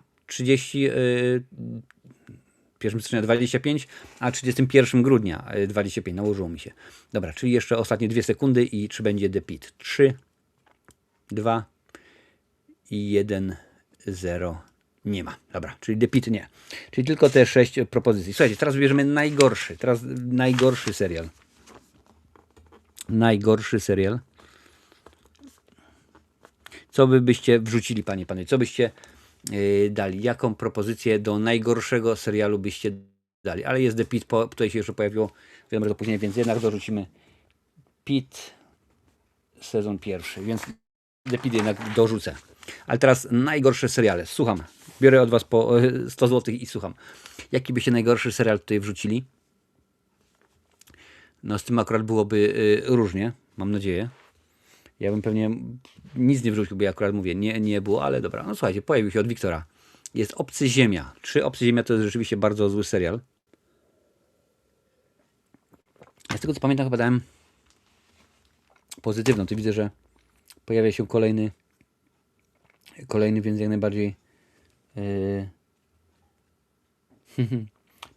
1 stycznia 25, a 31 grudnia 25. Nałożyło mi się. Dobra, czyli jeszcze ostatnie 2 sekundy i czy będzie The Pit? 3, 2 i 1, 0. Nie ma. Dobra, czyli The Pit nie. Czyli tylko te 6 propozycji. Słuchajcie, teraz wybierzemy najgorszy. Teraz najgorszy serial. Najgorszy serial. Co wy byście wrzucili, panie? Co byście dali? Jaką propozycję do najgorszego serialu byście dali? Ale jest The Pit, tutaj się jeszcze pojawiło, wiadomo, że to później, więc jednak dorzucimy Pit sezon 1, więc The Pit jednak dorzucę. Ale teraz najgorsze seriale. Słucham. Biorę od was po 100 zł i słucham. Jaki byście najgorszy serial tutaj wrzucili? No z tym akurat byłoby różnie, mam nadzieję. Ja bym pewnie nic nie wrzucił, bo ja akurat mówię, nie było, ale dobra. No słuchajcie, pojawił się od Wiktora. Jest Obcy Ziemia. Czy Obcy Ziemia to jest rzeczywiście bardzo zły serial? Ja z tego co pamiętam chyba dałem pozytywną. Tu widzę, że pojawia się kolejny, więc jak najbardziej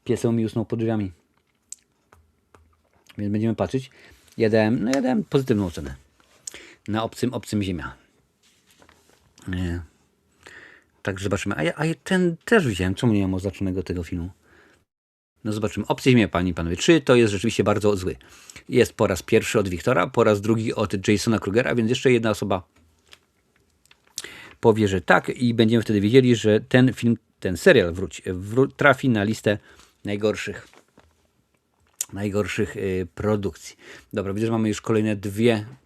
pieseł mi usnął pod drzwiami. Więc będziemy patrzeć. Ja dałem pozytywną ocenę. Na Obcym Ziemia. Także zobaczymy. A ja ten też widziałem. Czemu nie mam oznaczonego tego filmu? No zobaczymy. Obcy Ziemia, panie i panowie. Czy to jest rzeczywiście bardzo zły? Jest po raz pierwszy od Wiktora, po raz drugi od Jasona Krugera, więc jeszcze jedna osoba powie, że tak i będziemy wtedy wiedzieli, że ten film, ten serial trafi na listę najgorszych produkcji. Dobra, widzę, że mamy już kolejne 2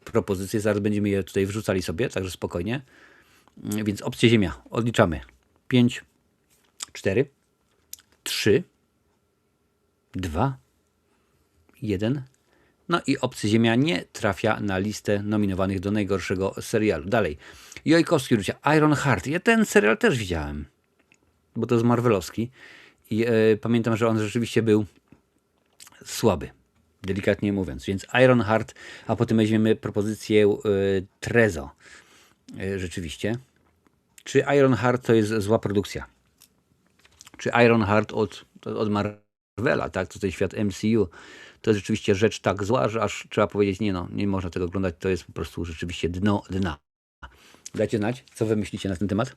propozycje. Zaraz będziemy je tutaj wrzucali sobie, także spokojnie. Więc Obcy Ziemia. Odliczamy. 5, 4, 3, 2, 1. No i Obcy Ziemia nie trafia na listę nominowanych do najgorszego serialu. Dalej. Jojkowski wróci. Iron Heart. Ja ten serial też widziałem, bo to jest marvelowski. I pamiętam, że on rzeczywiście był słaby, delikatnie mówiąc. Więc Iron Heart, a potem weźmiemy propozycję Trezo. Rzeczywiście. Czy Iron Heart to jest zła produkcja? Czy Iron Heart od Marvela, tak? To ten świat MCU, to jest rzeczywiście rzecz tak zła, że aż trzeba powiedzieć, nie można tego oglądać, to jest po prostu rzeczywiście dno dna. Dajcie znać, co wy myślicie na ten temat,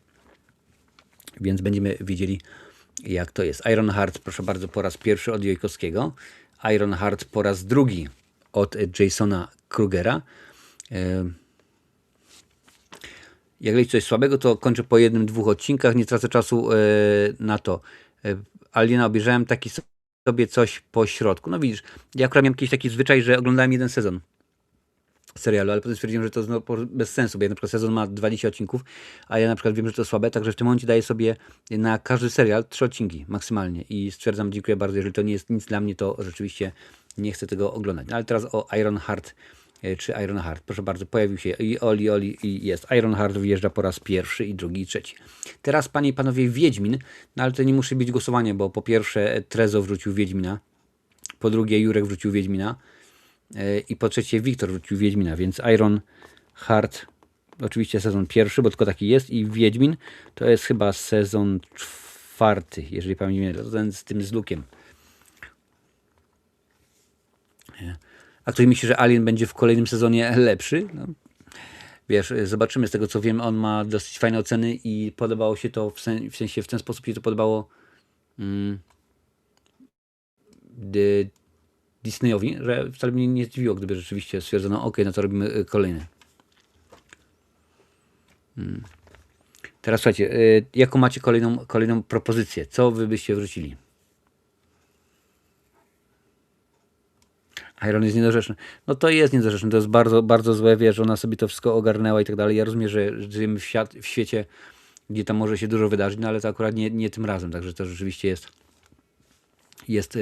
więc będziemy wiedzieli, jak to jest. Iron Heart, proszę bardzo, po raz pierwszy od Jojkowskiego. Iron Heart po raz drugi od Jasona Krugera. Jak leci coś słabego, to kończę po 1-2 odcinkach, nie tracę czasu na to. Aliena obejrzałem taki sobie coś po środku. No widzisz, ja akurat miałem jakiś taki zwyczaj, że oglądałem 1 sezon serialu, ale potem stwierdziłem, że to jest bez sensu, bo ja na przykład sezon ma 20 odcinków, a ja na przykład wiem, że to słabe, także w tym momencie daję sobie na każdy serial 3 odcinki maksymalnie i stwierdzam, dziękuję bardzo, jeżeli to nie jest nic dla mnie, to rzeczywiście nie chcę tego oglądać. No, ale teraz o Iron Heart, czy Iron Heart, proszę bardzo, pojawił się i Oli i jest. Iron Heart wjeżdża po raz pierwszy i drugi i trzeci. Teraz, panie i panowie, Wiedźmin, no ale to nie musi być głosowanie, bo po pierwsze Trezo wrzucił Wiedźmina, po drugie Jurek wrzucił Wiedźmina, i po trzecie Wiktor wrzucił Wiedźmina, więc Iron Heart oczywiście sezon pierwszy, bo tylko taki jest, i Wiedźmin to jest chyba sezon 4, jeżeli pamiętam, to ten z tym z Lukiem. A ktoś myśli, że Alien będzie w kolejnym sezonie lepszy? No, wiesz, zobaczymy. Z tego co wiem, on ma dosyć fajne oceny i podobało się to, w sensie w ten sposób się to podobało Disneyowi, że wcale mnie nie zdziwiło, gdyby rzeczywiście stwierdzono, ok, no to robimy kolejny. Teraz słuchajcie, jaką macie kolejną propozycję? Co wy byście wrzucili? Iron jest niedorzeczny. No to jest niedorzeczny, to jest bardzo, bardzo złe, wiesz, że ona sobie to wszystko ogarnęła i tak dalej. Ja rozumiem, że żyjemy w świecie, gdzie tam może się dużo wydarzyć, no ale to akurat nie tym razem, także to rzeczywiście jest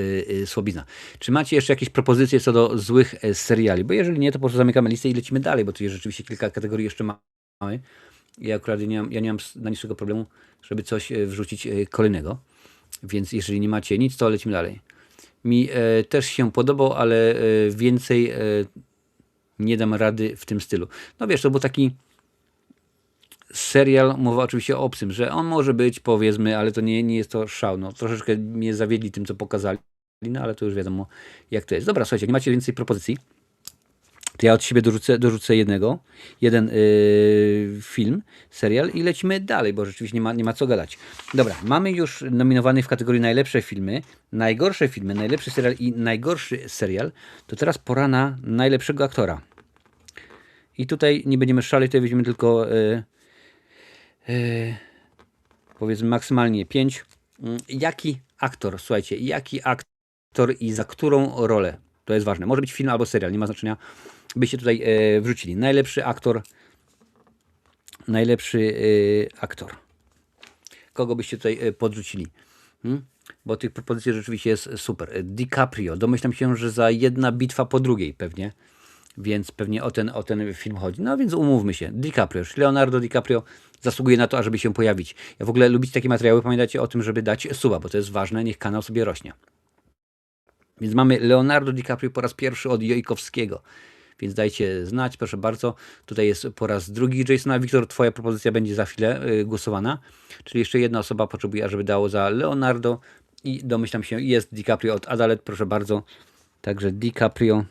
słabizna. Czy macie jeszcze jakieś propozycje co do złych seriali? Bo jeżeli nie, to po prostu zamykamy listę i lecimy dalej, bo tu jest rzeczywiście kilka kategorii jeszcze mamy. Ja akurat nie mam na niczego problemu, żeby coś wrzucić kolejnego. Więc jeżeli nie macie nic, to lecimy dalej. Mi też się podobał, ale więcej nie dam rady w tym stylu. No wiesz, to był taki serial, mowa oczywiście o Obcym, że on może być, powiedzmy, ale to nie jest to szał. No, troszeczkę mnie zawiedli tym, co pokazali, no ale to już wiadomo, jak to jest. Dobra, słuchajcie, jak nie macie więcej propozycji, to ja od siebie dorzucę jeden film, serial i lecimy dalej, bo rzeczywiście nie ma co gadać. Dobra, mamy już nominowanych w kategorii najlepsze filmy, najgorsze filmy, najlepszy serial i najgorszy serial. To teraz pora na najlepszego aktora. I tutaj nie będziemy szaleć, tutaj weźmiemy tylko powiedzmy maksymalnie 5. Jaki aktor, słuchajcie, jaki aktor i za którą rolę? To jest ważne. Może być film albo serial, nie ma znaczenia. Byście tutaj wrzucili. Najlepszy aktor. kogo byście tutaj podrzucili? Bo tych propozycji rzeczywiście jest super. DiCaprio, domyślam się, że za jedna bitwa po drugiej pewnie, więc pewnie o ten film chodzi. No więc umówmy się, DiCaprio, czyli Leonardo DiCaprio zasługuje na to, ażeby się pojawić. Ja w ogóle lubić takie materiały, pamiętajcie o tym, żeby dać suba, bo to jest ważne, niech kanał sobie rośnie. Więc mamy Leonardo DiCaprio po raz pierwszy od Jojkowskiego. Więc dajcie znać, proszę bardzo. Tutaj jest po raz drugi Jasona. Wiktor, twoja propozycja będzie za chwilę głosowana. Czyli jeszcze jedna osoba potrzebuje, ażeby dało za Leonardo. I domyślam się, jest DiCaprio od Adalet, proszę bardzo. Także DiCaprio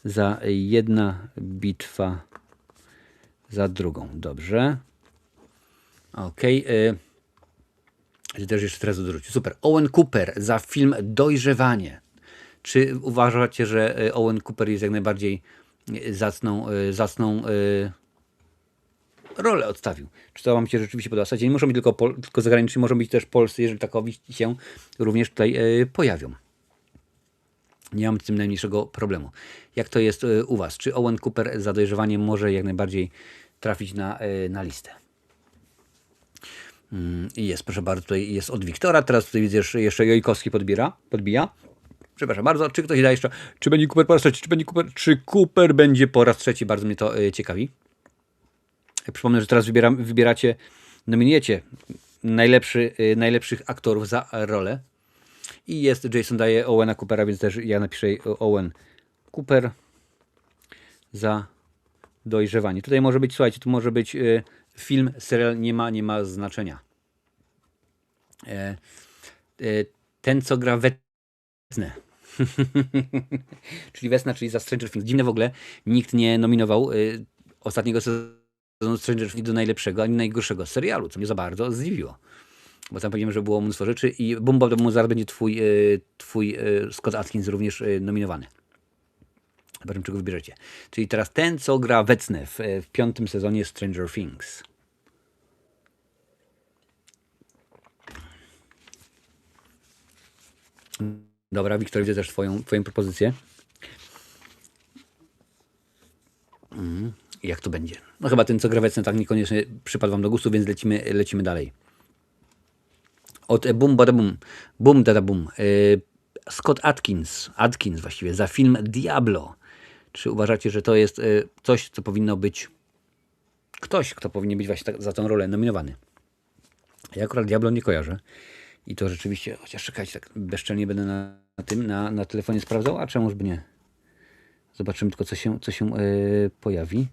za jedna bitwa za drugą. Dobrze. Okej. Też jeszcze teraz dorzucił. Super. Owen Cooper za film Dojrzewanie. Czy uważacie, że Owen Cooper jest jak najbardziej zacną rolę odstawił? Czy to wam się rzeczywiście podoba? W zasadzie nie muszą być tylko zagraniczni, mogą być też polscy, jeżeli takowi się również tutaj pojawią. Nie mam z tym najmniejszego problemu. Jak to jest u was? Czy Owen Cooper za Dojrzewanie może jak najbardziej trafić na listę? Jest, proszę bardzo, tutaj jest od Wiktora. Teraz tutaj widzę, że jeszcze Jojkowski podbija. Przepraszam bardzo. Czy ktoś da jeszcze? Czy będzie Cooper po raz trzeci? Czy Cooper będzie po raz trzeci? Bardzo mnie to ciekawi. Przypomnę, że teraz wybieracie, nominujecie najlepszych aktorów za rolę. I jest, Jason daje Owena Coopera, więc też ja napiszę Owen Cooper za Dojrzewanie. Tutaj może być, słuchajcie, tu może być film, serial, nie ma znaczenia. Ten, co gra Wetnę. czyli Wesna, czyli za Stranger Things. Dziwne w ogóle, nikt nie nominował ostatniego sezonu Stranger Things do najlepszego, ani najgorszego serialu, co mnie za bardzo zdziwiło. Bo tam powiedziałem, że było mnóstwo rzeczy i Boom Boom Boom, zaraz będzie twój Scott Adkins również nominowany. Zobaczymy, czego wybierzecie. Czyli teraz ten, co gra Wecnę w 5. sezonie Stranger Things. Dobra, Wiktor, widzę też twoją propozycję. Jak to będzie? No chyba ten, co gra Wecnę, tak niekoniecznie przypadł wam do gustu, więc lecimy dalej. Od Boom Bada Boom. Boom Dada Boom. Scott Adkins właściwie, za film Diablo. Czy uważacie, że to jest coś, co powinno być, ktoś, kto powinien być właśnie za tą rolę nominowany? Ja akurat Diablo nie kojarzę. I to rzeczywiście, chociaż czekajcie, tak bezczelnie będę na telefonie sprawdzał, a czemuż by nie? Zobaczymy tylko, co się pojawi.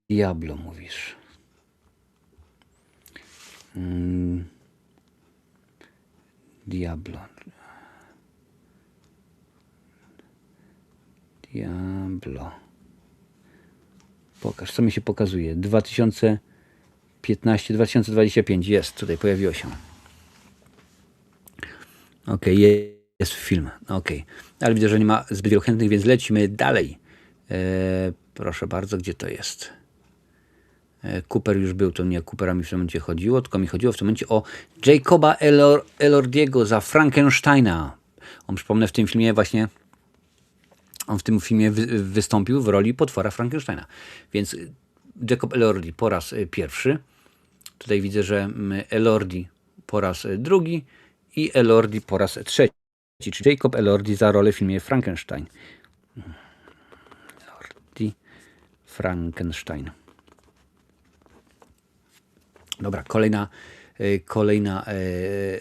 Diablo mówisz. Diablo. Pokaż, co mi się pokazuje. 2015-2025 jest, tutaj pojawiło się. Ok, jest film. Ok, ale widzę, że nie ma zbyt wielu chętnych, więc lecimy dalej. Proszę bardzo, gdzie to jest? Cooper już był, to nie o Coopera mi w tym momencie chodziło, tylko mi chodziło w tym momencie o Jacoba Elordiego za Frankensteina. Przypomnę, w tym filmie właśnie wystąpił w roli potwora Frankensteina. Więc Jacob Elordi po raz pierwszy. Tutaj widzę, że Elordi po raz drugi i Elordi po raz trzeci. Czyli Jacob Elordi za rolę w filmie Frankenstein. Elordi, Frankenstein. Dobra, kolejna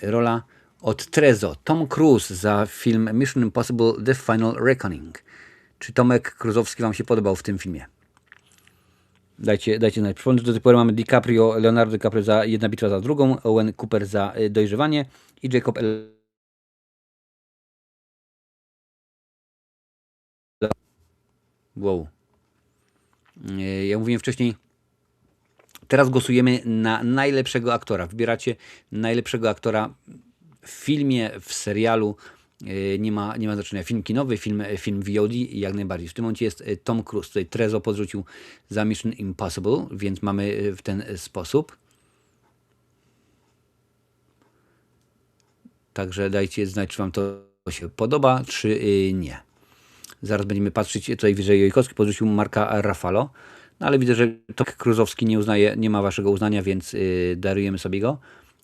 rola od Trezo. Tom Cruise za film Mission Impossible The Final Reckoning. Czy Tomek Cruzowski wam się podobał w tym filmie? Dajcie znać. Przypomnę, że do tej pory mamy Leonardo DiCaprio za Jedna bitwa za drugą, Owen Cooper za Dojrzewanie i Jacob Wow. Ja mówiłem wcześniej, teraz głosujemy na najlepszego aktora. Wybieracie najlepszego aktora w filmie, w serialu. Nie ma znaczenia. Film kinowy, film VOD i jak najbardziej. W tym momencie jest Tom Cruise. Tutaj Trezo podrzucił za Mission Impossible, więc mamy w ten sposób. Także dajcie znać, czy wam to się podoba, czy nie. Zaraz będziemy patrzeć. Tutaj wyżej Jojkowski podrzucił Marka Ruffalo. No ale widzę, że Tomek Kruzowski nie ma waszego uznania, więc darujemy sobie go.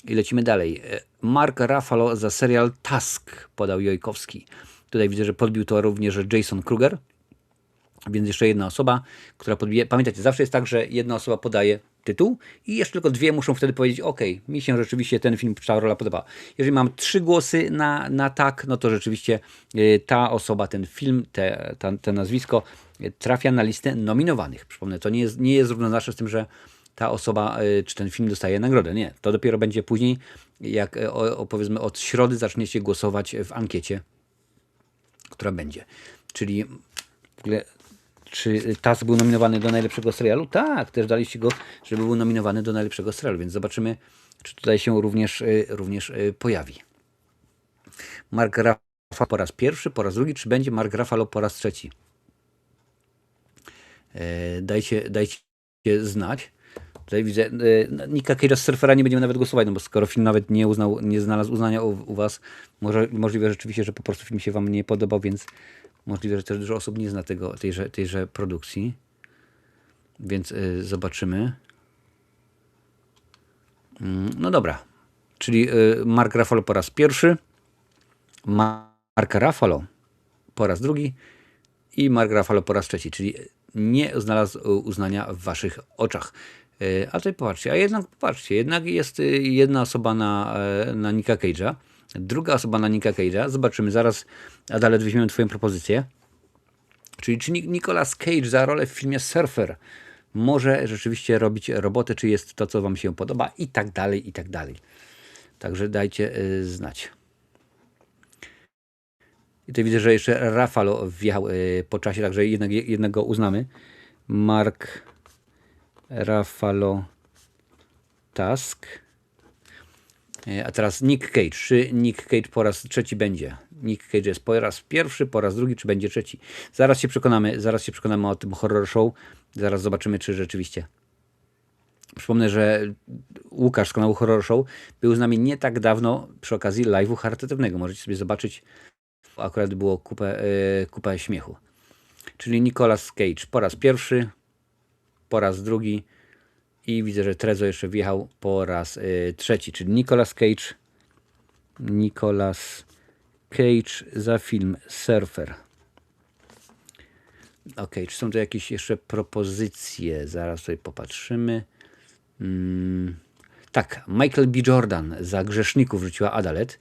I lecimy dalej. Mark Ruffalo za serial Tusk podał Jojkowski. Tutaj widzę, że podbił to również Jason Kruger. Więc jeszcze jedna osoba, która podbije. Pamiętajcie, zawsze jest tak, że jedna osoba podaje tytuł i jeszcze tylko dwie muszą wtedy powiedzieć: OK, mi się rzeczywiście ten film, ta rola podoba. Jeżeli mam 3 głosy na tak, no to rzeczywiście ta osoba, ten film, te nazwisko trafia na listę nominowanych. Przypomnę, to nie jest równoznaczne z tym, że ta osoba czy ten film dostaje nagrodę. Nie, to dopiero będzie później, jak powiedzmy od środy zaczniecie głosować w ankiecie, która będzie. Czyli w ogóle, czy Tusk był nominowany do najlepszego serialu? Tak, też daliście go, żeby był nominowany do najlepszego serialu, więc zobaczymy, czy tutaj się również pojawi. Mark Ruffalo po raz pierwszy, po raz drugi, czy będzie Mark Ruffalo po raz trzeci? Dajcie znać. Tutaj widzę, Nicka Cage'a z Surfera nie będziemy nawet głosować, no bo skoro film nawet nie znalazł uznania u was, możliwe rzeczywiście, że po prostu film się wam nie podobał, więc możliwe, że też dużo osób nie zna tejże produkcji. Więc zobaczymy. No dobra. Czyli Mark Ruffalo po raz pierwszy, Mark Ruffalo po raz drugi i Mark Ruffalo po raz trzeci. Czyli nie znalazł uznania w waszych oczach. A tutaj popatrzcie, jednak jest jedna osoba na Nicka Cage'a, druga osoba na Nicka Cage'a. Zobaczymy, zaraz Adalet weźmiemy twoją propozycję. Czyli czy Nicolas Cage za rolę w filmie Surfer może rzeczywiście robić robotę, czy jest to, co wam się podoba i tak dalej, i tak dalej. Także dajcie znać. I tutaj widzę, że jeszcze Ruffalo wjechał po czasie, także jednego uznamy. Mark Ruffalo Tusk. A teraz Nick Cage. Czy Nick Cage po raz trzeci będzie? Nick Cage jest po raz pierwszy, po raz drugi, czy będzie trzeci? Zaraz się przekonamy o tym horror show. Zaraz zobaczymy, czy rzeczywiście. Przypomnę, że Łukasz z kanału Horror Show był z nami nie tak dawno przy okazji live'u charytatywnego. Możecie sobie zobaczyć. Akurat było kupę śmiechu. Czyli Nicolas Cage po raz pierwszy, po raz drugi i widzę, że Trezo jeszcze wjechał po raz trzeci. Czyli Nicolas Cage za film Surfer. Ok, czy są tu jakieś jeszcze propozycje? Zaraz sobie popatrzymy. Tak, Michael B. Jordan za Grzeszników wrzuciła Adalet.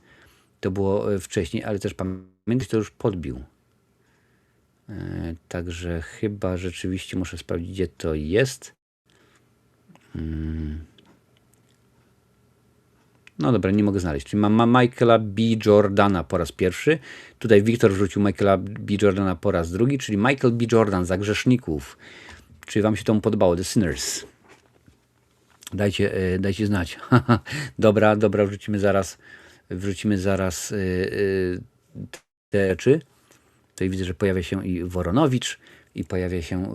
To było wcześniej, ale też pamiętam, to już podbił. Także chyba rzeczywiście muszę sprawdzić, gdzie to jest. No dobra, nie mogę znaleźć. Czyli mam Michaela B. Jordana po raz pierwszy. Tutaj Wiktor wrzucił Michaela B. Jordana po raz drugi, czyli Michael B. Jordan za Grzeszników. Czy wam się to podobało? The Sinners. Dajcie znać. Dobra, wrzucimy zaraz te rzeczy. Tutaj widzę, że pojawia się i Woronowicz, i pojawia się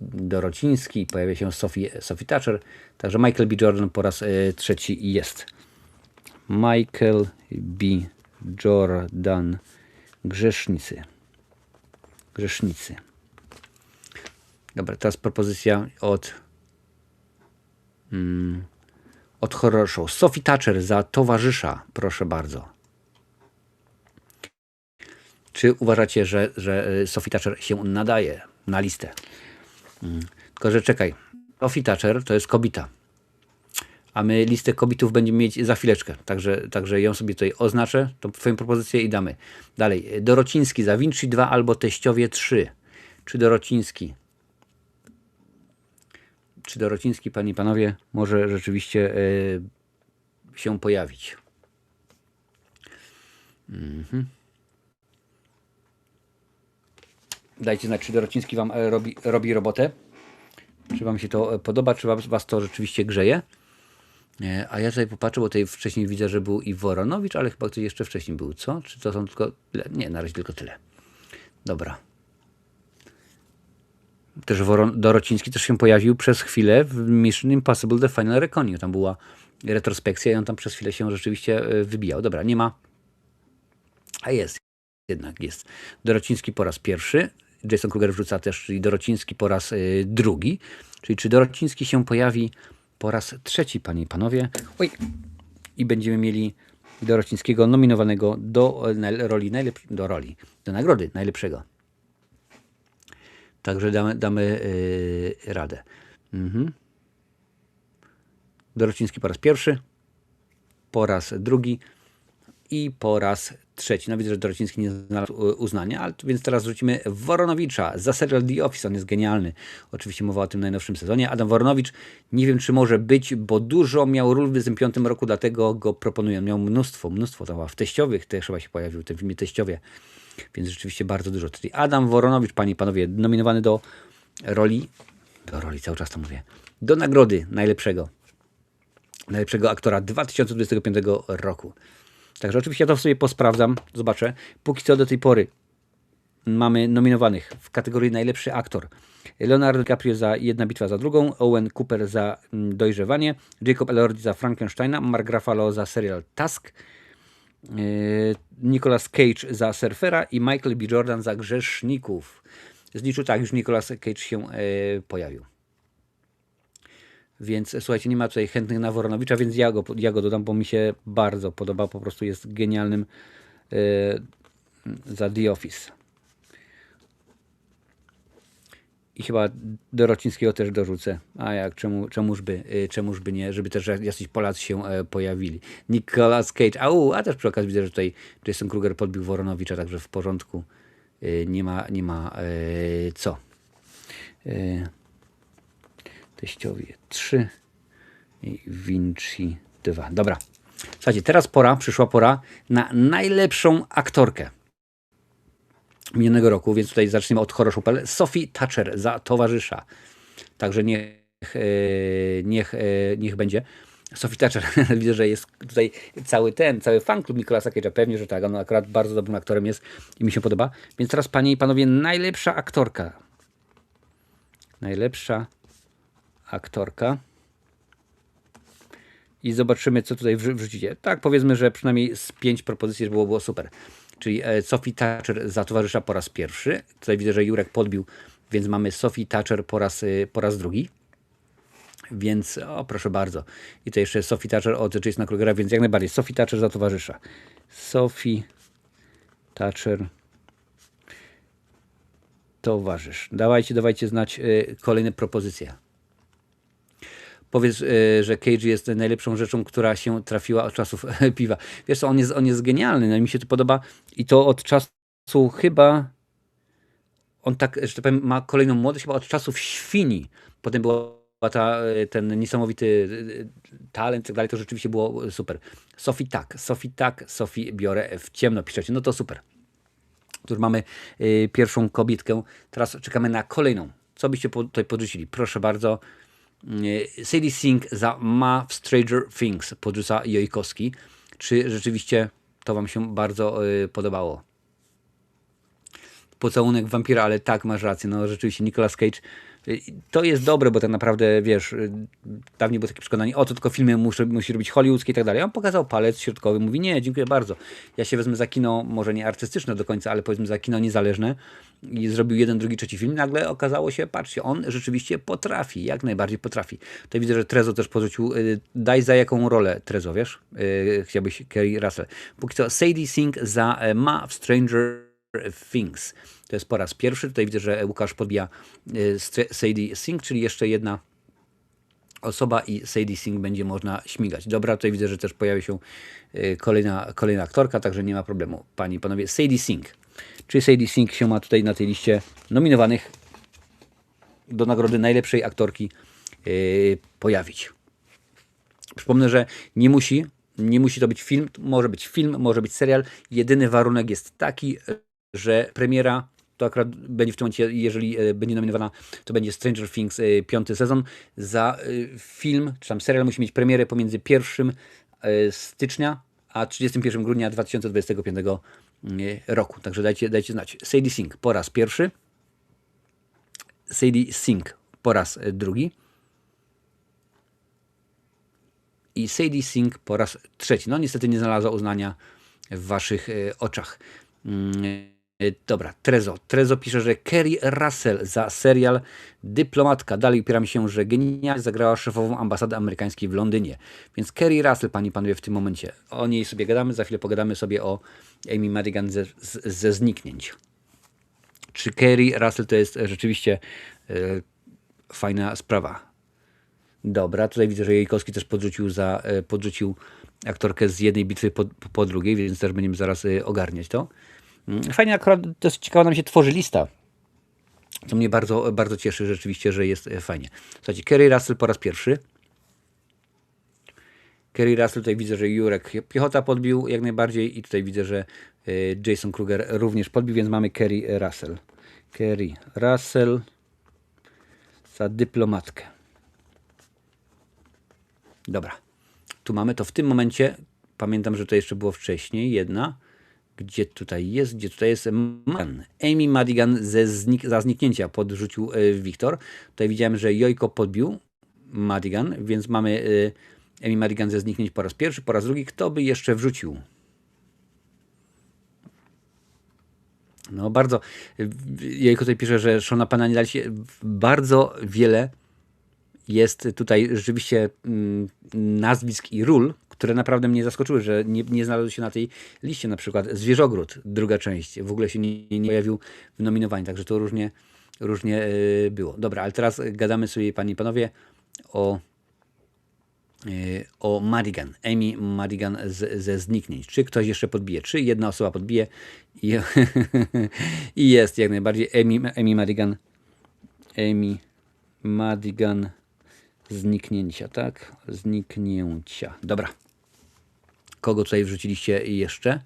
Dorociński, i pojawia się Sophie Thatcher. Także Michael B. Jordan po raz trzeci jest. Michael B. Jordan. Grzesznicy. Dobra, teraz propozycja od Horror Show. Sophie Thatcher za Towarzysza, proszę bardzo. Czy uważacie, że Sophie Thatcher się nadaje na listę? Tylko, że czekaj. Sophie Thatcher to jest kobieta. A my listę kobietów będziemy mieć za chwileczkę. Także ją sobie tutaj oznaczę, tą twoją propozycję i damy. Dalej. Dorociński za Vinci 2 albo Teściowie 3. Czy Dorociński, panie i panowie, może rzeczywiście się pojawić? Dajcie znać, czy Dorociński wam robi robotę. Czy wam się to podoba, czy was to rzeczywiście grzeje. A ja tutaj popatrzę, bo tutaj wcześniej widzę, że był i Woronowicz, ale chyba ktoś jeszcze wcześniej był, co? Czy to są tylko... Nie, na razie tylko tyle. Dobra. Też Dorociński też się pojawił przez chwilę w Mission Impossible The Final Reckoning. Tam była retrospekcja i on tam przez chwilę się rzeczywiście wybijał. Dobra, nie ma. A jest. Jednak jest. Dorociński po raz pierwszy Jason Kruger wrzuca też, czyli Dorociński po raz drugi. Czyli czy Dorociński się pojawi po raz trzeci, panie i panowie. Oj. I będziemy mieli Dorocińskiego nominowanego do nagrody najlepszego. Także damy radę. Dorociński po raz pierwszy, po raz drugi i po raz trzeci. No widzę, że Dorociński nie znalazł uznania, ale więc teraz wrzucimy Woronowicza za serial The Office. On jest genialny. Oczywiście mowa o tym najnowszym sezonie. Adam Woronowicz, nie wiem czy może być, bo dużo miał ról w 25 roku, dlatego go proponuję. Miał mnóstwo tam w Teściowych też chyba się pojawił, w tym filmie Teściowie. Więc rzeczywiście bardzo dużo. Czyli Adam Woronowicz, panie i panowie, nominowany do roli, cały czas to mówię, do nagrody najlepszego aktora 2025 roku. Także oczywiście ja to sobie posprawdzam, zobaczę. Póki co do tej pory mamy nominowanych w kategorii najlepszy aktor Leonardo DiCaprio za Jedna bitwa za drugą, Owen Cooper za Dojrzewanie, Jacob Elordi za Frankensteina, Mark Ruffalo za serial Tusk, Nicolas Cage za Surfera i Michael B. Jordan za Grzeszników. Zliczył tak, już Nicolas Cage się pojawił. Więc słuchajcie, nie ma tutaj chętnych na Woronowicza, więc ja go dodam, bo mi się bardzo podoba. Po prostu jest genialnym za The Office. I chyba Dorocińskiego też dorzucę. A jak, czemuż by nie, żeby też jacyś Polacy się pojawili. Nicolas Cage, a też przy okazji widzę, że tutaj Jason Kruger podbił Woronowicza, także w porządku. Nie ma co. Teściowie 3 i Vinci 2. Dobra. Słuchajcie, teraz przyszła pora na najlepszą aktorkę minionego roku, więc tutaj zaczniemy od Choroszupel. Sophie Thatcher za Towarzysza. Także niech będzie. Sophie Thatcher, widzę, że jest tutaj cały fanklub Nicolasa Cage'a. Pewnie, że tak, on akurat bardzo dobrym aktorem jest i mi się podoba. Więc teraz, panie i panowie, najlepsza aktorka. Najlepsza aktorka. I zobaczymy, co tutaj wrzucicie. Tak, powiedzmy, że przynajmniej z 5 propozycji, żeby było super. Czyli Sophie Thatcher za Towarzysza po raz pierwszy. Tutaj widzę, że Jurek podbił, więc mamy Sophie Thatcher po raz drugi. Więc, proszę bardzo. I to jeszcze Sophie Thatcher od Jasona Krugera, więc jak najbardziej. Sophie Thatcher za Towarzysza. Sophie Thatcher Towarzysz. Dawajcie znać kolejne propozycje. Powiedz, że Cage jest najlepszą rzeczą, która się trafiła od czasów piwa. Wiesz co, on jest genialny, no mi się to podoba i to od czasu chyba, on tak, że tak powiem, ma kolejną młodość chyba od czasów Świni. Potem była ten niesamowity talent i tak dalej, to rzeczywiście było super. Sophie biorę w ciemno, piszecie, no to super. Tu już mamy pierwszą kobietkę, teraz czekamy na kolejną. Co byście tutaj podrzucili? Proszę bardzo. Sadie Sink za Ma w Stranger Things podrzuca Jojkowski. Czy rzeczywiście to wam się bardzo podobało? Pocałunek wampira, ale tak, masz rację, no rzeczywiście Nicolas Cage to jest dobre, bo tak naprawdę, wiesz, dawniej było takie przekonanie, to tylko filmy musi robić hollywoodzkie i tak dalej. On pokazał palec środkowy, mówi, nie, dziękuję bardzo. Ja się wezmę za kino, może nie artystyczne do końca, ale powiedzmy za kino niezależne i zrobił jeden, drugi, trzeci film. Nagle okazało się, patrzcie, on rzeczywiście potrafi, jak najbardziej potrafi. Tutaj widzę, że Trezo też porzucił, daj za jaką rolę, Trezo, wiesz? Chciałbyś Kerry Russell. Póki co Sadie Sink za Ma w Stranger Things. To jest po raz pierwszy. Tutaj widzę, że Łukasz podbija Sadie Sink, czyli jeszcze jedna osoba i Sadie Sink będzie można śmigać. Dobra, tutaj widzę, że też pojawia się kolejna aktorka, także nie ma problemu. Panie i panowie, Sadie Sink. Czy Sadie Sink się ma tutaj na tej liście nominowanych do nagrody najlepszej aktorki pojawić? Przypomnę, że nie musi to być film, może być serial. Jedyny warunek jest taki, że premiera to akurat będzie w tym momencie, jeżeli będzie nominowana, to będzie Stranger Things 5. sezon. Za film, czy tam serial musi mieć premierę pomiędzy 1 stycznia a 31 grudnia 2025 roku. Także dajcie znać. Sadie Sink po raz pierwszy. Sadie Sink po raz drugi. I Sadie Sink po raz trzeci. No niestety nie znalazła uznania w waszych oczach. Dobra, Trezo. Trezo pisze, że Kerry Russell za serial Dyplomatka. Dalej upieram się, że genialnie zagrała szefową ambasady amerykańskiej w Londynie. Więc Kerry Russell, panie i panowie, w tym momencie. O niej sobie gadamy, za chwilę pogadamy sobie o Amy Madigan ze Zniknięć. Czy Kerry Russell to jest rzeczywiście fajna sprawa? Dobra, tutaj widzę, że Jejkowski też podrzucił aktorkę z jednej bitwy po drugiej, więc też będziemy zaraz ogarniać to. Fajnie, akurat dosyć ciekawa nam się tworzy lista, co mnie bardzo, bardzo cieszy rzeczywiście, że jest fajnie. Słuchajcie, Kerry Russell po raz pierwszy. Kerry Russell, tutaj widzę, że Jurek Piechota podbił jak najbardziej i tutaj widzę, że Jason Kruger również podbił, więc mamy Kerry Russell. Kerry Russell za Dyplomatkę. Dobra, tu mamy to w tym momencie. Pamiętam, że to jeszcze było wcześniej. Jedna. Gdzie tutaj jest? Amy Madigan za Zniknięcia podrzucił Wiktor. Tutaj widziałem, że Jojko podbił Madigan, więc mamy Amy Madigan ze Zniknięć po raz pierwszy, po raz drugi. Kto by jeszcze wrzucił? No bardzo. Jojko tutaj pisze, że Shona Penna nie dali się. Bardzo wiele jest tutaj rzeczywiście nazwisk i ról, które naprawdę mnie zaskoczyły, że nie znalazły się na tej liście. Na przykład Zwierzogród, druga część, w ogóle się nie pojawił w nominowaniu, także to różnie było. Dobra, ale teraz gadamy sobie, panie i panowie, o Madigan, Amy Madigan ze Zniknięć. Czy ktoś jeszcze podbije? Czy jedna osoba podbije? I jest jak najbardziej Amy Madigan Zniknięcia, tak? Zniknięcia. Dobra. Kogo tutaj wrzuciliście jeszcze?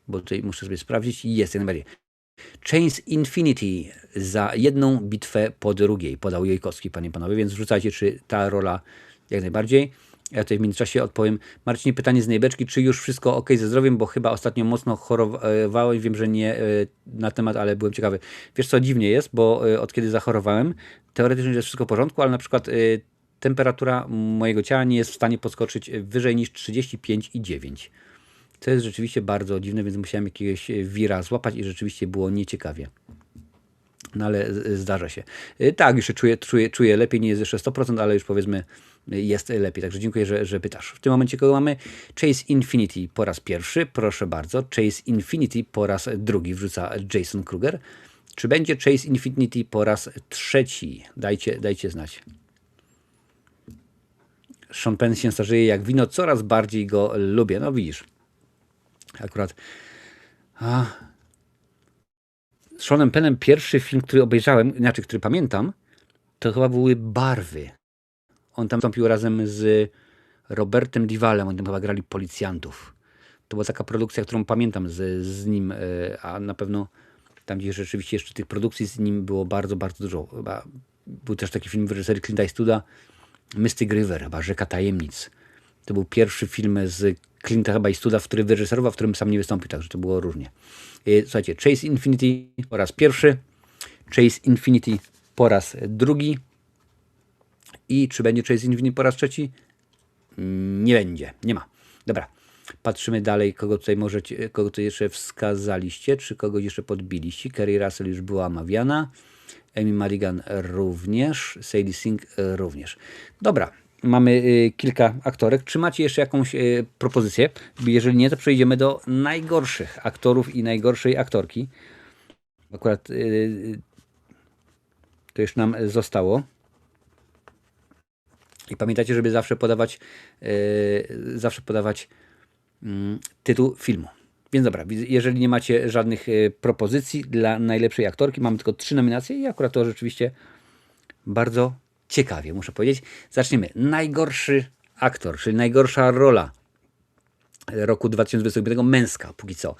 Bo tutaj muszę sobie sprawdzić. Jest jak najbardziej. Chains Infinity za jedną bitwę po drugiej. Podał Jojkowski, panie i panowie, więc wrzucajcie, czy ta rola jak najbardziej. Ja tutaj w międzyczasie odpowiem. Marcinie, pytanie z Nejbeczki, czy już wszystko ok ze zdrowiem, bo chyba ostatnio mocno chorowałem, wiem, że nie na temat, ale byłem ciekawy. Wiesz co, dziwnie jest, bo od kiedy zachorowałem, teoretycznie jest wszystko w porządku, ale na przykład temperatura mojego ciała nie jest w stanie podskoczyć wyżej niż 35,9. To jest rzeczywiście bardzo dziwne, więc musiałem jakiegoś wira złapać i rzeczywiście było nieciekawie. No ale zdarza się. Tak, jeszcze czuję lepiej, nie jest jeszcze 100%, ale już powiedzmy jest lepiej. Także dziękuję, że pytasz. W tym momencie kogo mamy? Chase Infinity po raz pierwszy, proszę bardzo. Chase Infinity po raz drugi wrzuca Jason Kruger. Czy będzie Chase Infinity po raz trzeci? Dajcie znać. Sean Penn się starzeje jak wino, coraz bardziej go lubię. No widzisz. Akurat z Seanem Pennem pierwszy film, który obejrzałem, inaczej, który pamiętam, to chyba były Barwy. On tam wystąpił razem z Robertem Duvallem, oni tam chyba grali policjantów. To była taka produkcja, którą pamiętam z nim, a na pewno tam, gdzie rzeczywiście jeszcze tych produkcji z nim było bardzo, bardzo dużo. Chyba był też taki film w reżyserii Clint Eastwooda, Mystic River, chyba Rzeka Tajemnic. To był pierwszy film z Clint'a chyba Eastwooda, w który wyreżyserował, w którym sam nie wystąpił, także to było różnie. Słuchajcie, Chase Infinity po raz pierwszy, Chase Infinity po raz drugi i czy będzie Chase Infinity po raz trzeci? Nie będzie, nie ma. Dobra, patrzymy dalej, kogo tutaj jeszcze wskazaliście, czy kogoś jeszcze podbiliście. Kerry Russell już była omawiana, Amy Madigan również, Sadie Sink również. Dobra, mamy kilka aktorek. Czy macie jeszcze jakąś propozycję? Jeżeli nie, to przejdziemy do najgorszych aktorów i najgorszej aktorki. Akurat to już nam zostało. I pamiętajcie, żeby zawsze podawać tytuł filmu. Więc dobra, jeżeli nie macie żadnych propozycji dla najlepszej aktorki, mamy tylko 3 nominacje i akurat to rzeczywiście bardzo ciekawie, muszę powiedzieć. Zaczniemy. Najgorszy aktor, czyli najgorsza rola roku 2025, męska póki co.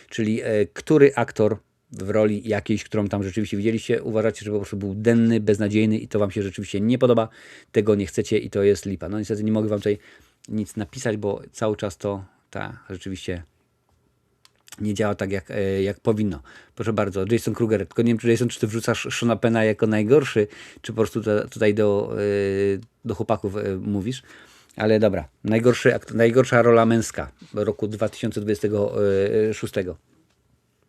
Czyli który aktor w roli jakiejś, którą tam rzeczywiście widzieliście, uważacie, że po prostu był denny, beznadziejny i to wam się rzeczywiście nie podoba, tego nie chcecie i to jest lipa. No niestety nie mogę wam tutaj nic napisać, bo cały czas to rzeczywiście nie działa tak, jak powinno. Proszę bardzo, Jason Kruger, tylko nie wiem, czy Jason, czy ty wrzucasz Seana Penna jako najgorszy, czy po prostu tutaj do chłopaków mówisz. Ale dobra, najgorsza rola męska roku 2026.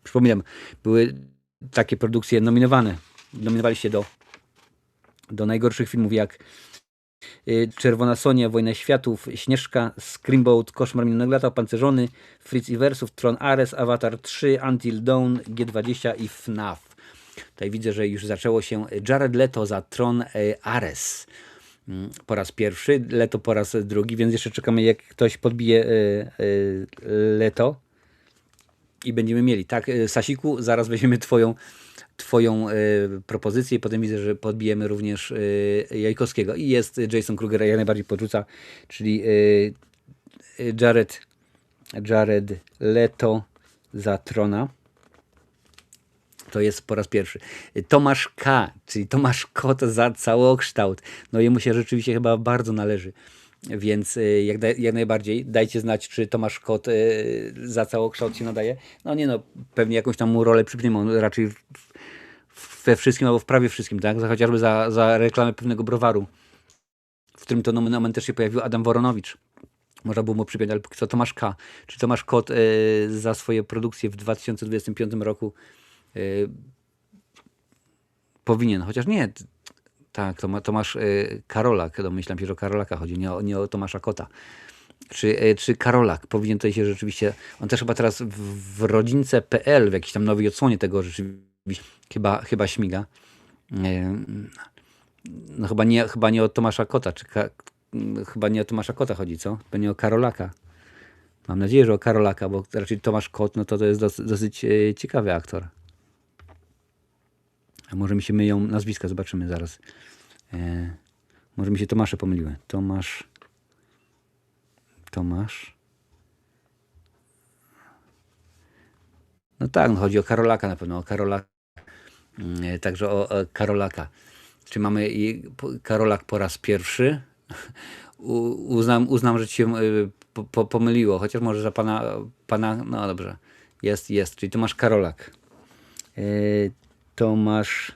Przypominam, były takie produkcje nominowali się do najgorszych filmów jak Czerwona Sonia, Wojna Światów, Śnieżka, Screamboat, Koszmar Minionego Lata, Opancerzony, Fritz i Wersów, Tron Ares, Avatar 3, Until Dawn, G20 i FNAF. Tutaj widzę, że już zaczęło się Jared Leto za Tron Ares po raz pierwszy, Leto po raz drugi, więc jeszcze czekamy, jak ktoś podbije Leto i będziemy mieli. Tak, Sasiku, zaraz weźmiemy twoją propozycję i potem widzę, że podbijemy również Jajkowskiego. I jest Jason Kruger, jak najbardziej podrzuca, czyli Jared Leto za Trona. To jest po raz pierwszy. Tomasz K., czyli Tomasz Kot za całokształt. No jemu się rzeczywiście chyba bardzo należy. Więc jak najbardziej dajcie znać, czy Tomasz Kot za całokształt się nadaje. No nie no, pewnie jakąś tam mu rolę przypniemy. On raczej we wszystkim albo w prawie wszystkim, tak? Chociażby za reklamę pewnego browaru, w którym to nomen też się pojawił Adam Woronowicz. Można było mu przypiąć, ale póki co Tomasz K. Czy Tomasz Kot za swoje produkcje w 2025 roku powinien, chociaż nie, tak, Tomasz Karolak, domyślam się, że o Karolaka chodzi, nie o Tomasza Kota. Czy Karolak powinien tutaj się rzeczywiście, on też chyba teraz w rodzince.pl, w jakiejś tam nowej odsłonie tego rzeczywiście chyba śmiga. No chyba nie o Tomasza Kota, chyba nie o Tomasza Kota chodzi, co? Chyba nie o Karolaka. Mam nadzieję, że o Karolaka, bo raczej Tomasz Kot, no to jest dosyć ciekawy aktor. A może mi się myją nazwiska, zobaczymy zaraz. Może mi się Tomasze pomyliły. Tomasz. No tak, no chodzi o Karolaka na pewno, o Karolaka. Także o Karolaka. Czy mamy Karolak po raz pierwszy? Uznam, że ci się pomyliło, chociaż może, że pana, no dobrze, jest, czyli Tomasz Karolak. Tomasz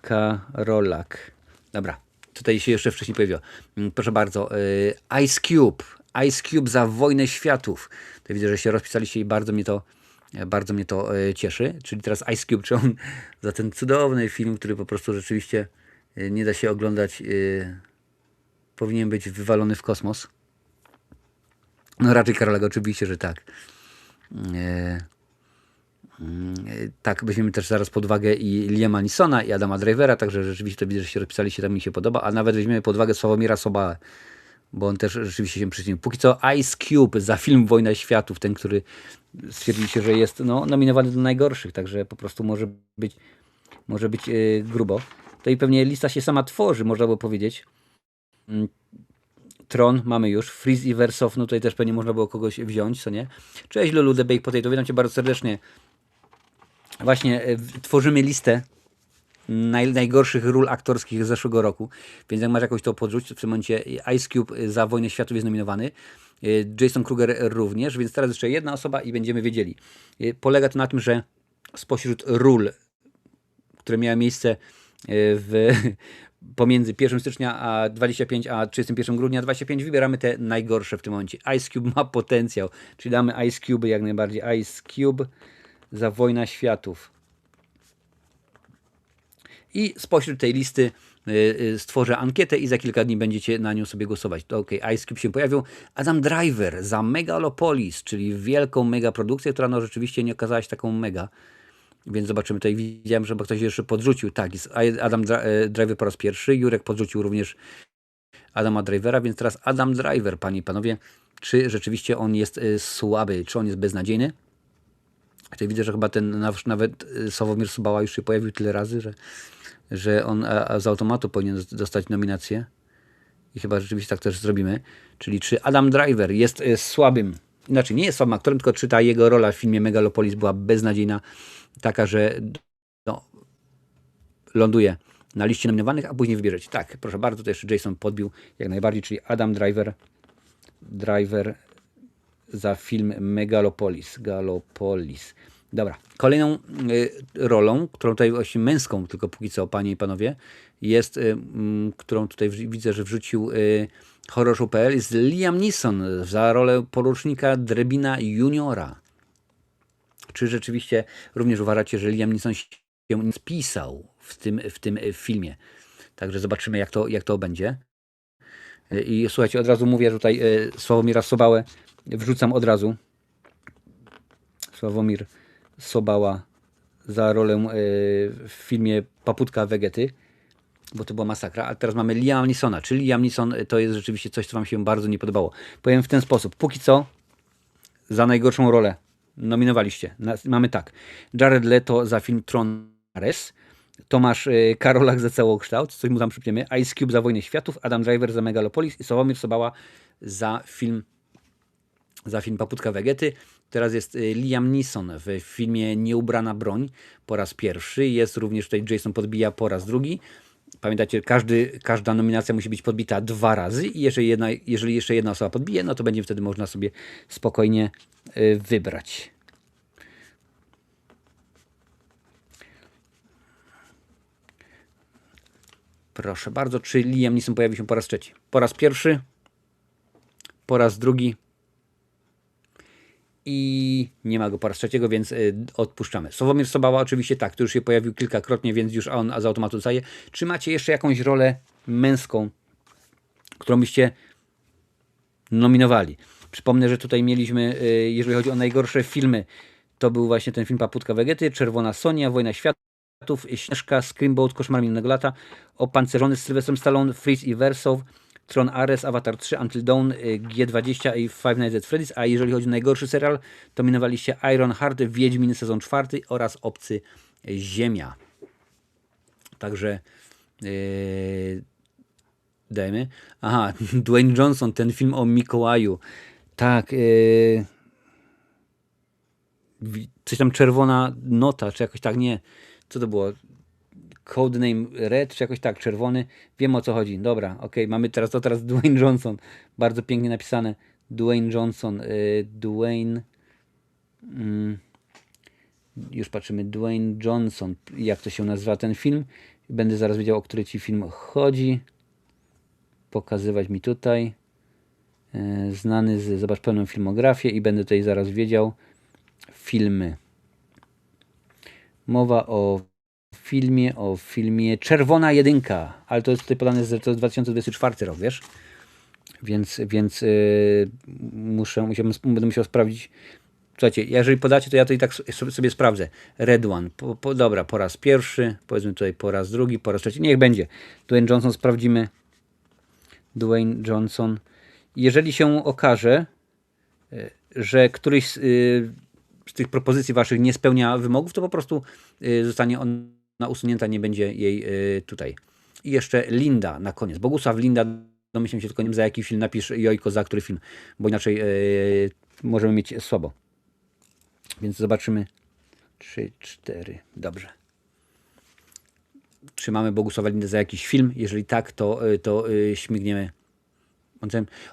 Karolak. Dobra, tutaj się jeszcze wcześniej pojawiło. Proszę bardzo, Ice Cube za Wojnę Światów. To widzę, że się rozpisaliście i bardzo mnie to cieszy. Czyli teraz Ice Cube, czy on za ten cudowny film, który po prostu rzeczywiście nie da się oglądać, powinien być wywalony w kosmos. No raczej Karolak, oczywiście, że tak. Tak, weźmiemy też zaraz pod uwagę i Liama Neesona i Adama Drivera, także rzeczywiście to widzę, że się rozpisaliście, tam mi się podoba, a nawet weźmiemy pod uwagę Sławomira Sobałę, bo on też rzeczywiście się przyczynił. Póki co Ice Cube za film Wojna Światów, ten, który stwierdziliście, że jest nominowany do najgorszych, także po prostu może być grubo. To i pewnie lista się sama tworzy, można by powiedzieć. Tron mamy już, Fritz i Wersow, no tutaj też pewnie można było kogoś wziąć, co nie? Cześć Lulu, The Baked Potato, witam cię bardzo serdecznie. Właśnie tworzymy listę najgorszych ról aktorskich z zeszłego roku, więc jak masz jakąś, to podrzuć. W tym momencie Ice Cube za Wojnę Światów jest nominowany, Jason Kruger również, więc teraz jeszcze jedna osoba i będziemy wiedzieli. Polega to na tym, że spośród ról, które miały miejsce pomiędzy 1 stycznia a 25, a 31 grudnia 25 wybieramy te najgorsze w tym momencie. Ice Cube ma potencjał, czyli damy Ice Cube jak najbardziej. Ice Cube za Wojna Światów. I spośród tej listy stworzę ankietę i za kilka dni będziecie na nią sobie głosować. To okej, Ice Cube się pojawił. Adam Driver za Megalopolis, czyli wielką mega produkcję, która no rzeczywiście nie okazała się taką mega. Więc zobaczymy. Tutaj widziałem, że ktoś jeszcze podrzucił. Tak, jest Adam Driver po raz pierwszy. Jurek podrzucił również Adama Drivera, więc teraz Adam Driver, panie i panowie, czy rzeczywiście on jest słaby, czy on jest beznadziejny? Tutaj widzę, że chyba nawet Sławomir Sobała już się pojawił tyle razy, że on z automatu powinien dostać nominację. I chyba rzeczywiście tak też zrobimy. Czyli czy Adam Driver jest słabym, inaczej nie jest słabym aktorem, tylko czy ta jego rola w filmie Megalopolis była beznadziejna, taka, że ląduje na liście nominowanych, a później wybierzecie. Tak, proszę bardzo, to jeszcze Jason podbił jak najbardziej, czyli Adam Driver za film Megalopolis. Dobra, kolejną rolą, którą tutaj właśnie męską, tylko póki co, panie i panowie, jest, którą tutaj widzę, że wrzucił horrorshow.pl, jest Liam Neeson za rolę porucznika Drebina Juniora. Czy rzeczywiście również uważacie, że Liam Neeson się nie spisał w tym filmie? Także zobaczymy, jak to będzie. I słuchajcie, od razu mówię, że tutaj Sławomira Sobałę wrzucam od razu. Sławomir Sobała za rolę w filmie Paputka Wegety, bo to była masakra. A teraz mamy Liama Neesona, czyli Liam Neeson to jest rzeczywiście coś, co wam się bardzo nie podobało. Powiem w ten sposób. Póki co za najgorszą rolę nominowaliście. Mamy tak. Jared Leto za film Tron Ares, Tomasz Karolak za Całokształt, coś mu tam przypniemy, Ice Cube za Wojnę Światów, Adam Driver za Megalopolis i Sławomir Sobała za film Paputka Wegety. Teraz jest Liam Neeson w filmie Nieubrana broń po raz pierwszy. Jest również tutaj Jason Podbija po raz drugi. Pamiętajcie, każda nominacja musi być podbita 2 razy i jeżeli jeszcze jedna osoba podbije, no to będzie wtedy można sobie spokojnie wybrać. Proszę bardzo, czy Liam Neeson pojawi się po raz trzeci? Po raz pierwszy, po raz drugi i nie ma go po raz trzeciego, więc odpuszczamy. Sławomir Sobała oczywiście tak, który już się pojawił kilkakrotnie, więc już on z automatu dostaje. Czy macie jeszcze jakąś rolę męską, którą byście nominowali? Przypomnę, że tutaj mieliśmy, jeżeli chodzi o najgorsze filmy, to był właśnie ten film Paputka Wegety, Czerwona Sonia, Wojna Światów, Śnieżka, Screamboat, Koszmar Minionego Lata, Opancerzony z Sylwestrem Stallone, Freeze i Wersow, Tron Ares, Avatar 3, Until Dawn, G20 i Five Nights at Freddy's, a jeżeli chodzi o najgorszy serial, to minowaliście Iron Heart, Wiedźmin sezon 4 oraz Obcy Ziemia. Także dajmy. Aha, Dwayne Johnson, ten film o Mikołaju. Tak, coś tam Czerwona Nota, czy jakoś tak, nie. Co to było? Codename Red, czy jakoś tak, czerwony. Wiem, o co chodzi. Dobra, okej, mamy teraz Dwayne Johnson. Bardzo pięknie napisane. Dwayne Johnson. Już patrzymy. Dwayne Johnson. Jak to się nazywa ten film? Będę zaraz wiedział, o który ci film chodzi. Pokazywać mi tutaj. Znany z, zobacz, pełną filmografię i będę tutaj zaraz wiedział. Filmy. Mowa o filmie Czerwona Jedynka, ale to jest tutaj podane, że to jest 2024 rok, wiesz? Więc będę musiał sprawdzić. Słuchajcie, jeżeli podacie, to ja to i tak sobie sprawdzę. Red One, dobra, po raz pierwszy, powiedzmy tutaj po raz drugi, po raz trzeci, niech będzie. Dwayne Johnson sprawdzimy. Dwayne Johnson. Jeżeli się okaże, że któryś z tych propozycji waszych nie spełnia wymogów, to po prostu zostanie ona usunięta, nie będzie jej tutaj. I jeszcze Linda na koniec. Bogusław Linda, domyślam się tylko nie wiem, za jaki film, napisz Jojko, za który film, bo inaczej możemy mieć słabo. Więc zobaczymy. 3, 4, dobrze. Czy mamy Bogusława Lindę za jakiś film? Jeżeli tak, to śmigniemy.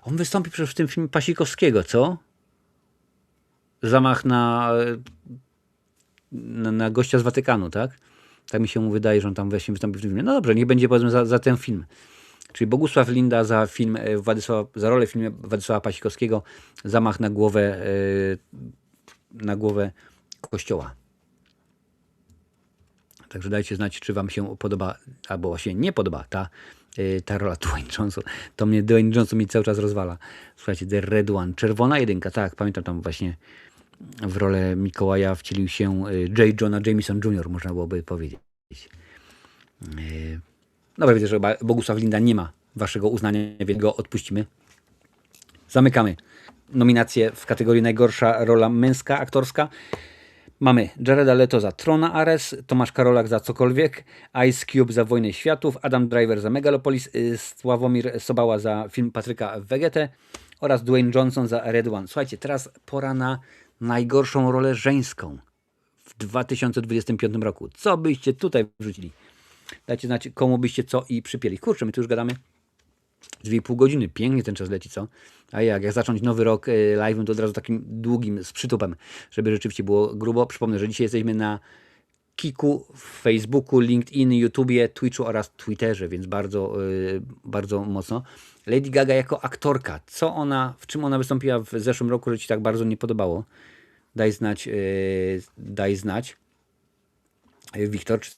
On wystąpi przecież w tym filmie Pasikowskiego, co? Zamach na gościa z Watykanu, tak? Tak mi się wydaje, że on tam właśnie wystąpi w tym filmie. No dobrze, niech będzie powiedzmy za ten film. Czyli Bogusław Linda za film za rolę w filmie Władysława Pasikowskiego, Zamach na głowę kościoła. Także dajcie znać, czy wam się podoba, albo właśnie nie podoba ta rola Dwayne Johnson. To mnie Dwayne Johnson mi cały czas rozwala. Słuchajcie, The Red One, Czerwona Jedynka, tak, pamiętam, tam właśnie w rolę Mikołaja wcielił się J. Jonah Jameson Jr., można byłoby powiedzieć. Dobra, widzę, że Bogusław Linda nie ma waszego uznania, więc go odpuścimy. Zamykamy nominację w kategorii najgorsza rola męska, aktorska. Mamy Jareda Leto za Trona Ares, Tomasz Karolak za Cokolwiek, Ice Cube za Wojnę Światów, Adam Driver za Megalopolis, Sławomir Sobała za film Patryka Wegetę oraz Dwayne Johnson za Red One. Słuchajcie, teraz pora na najgorszą rolę żeńską w 2025 roku. Co byście tutaj wrzucili? Dajcie znać, komu byście co i przypieli. Kurczę, my tu już gadamy 2,5 godziny. Pięknie ten czas leci, co? A jak zacząć nowy rok live'em, to od razu takim długim, z przytupem, żeby rzeczywiście było grubo. Przypomnę, że dzisiaj jesteśmy na Kiku, Facebooku, LinkedIn, YouTubie, Twitchu oraz Twitterze, więc bardzo, bardzo mocno. Lady Gaga jako aktorka. W czym ona wystąpiła w zeszłym roku, że ci tak bardzo nie podobało? Daj znać. Wiktor, czy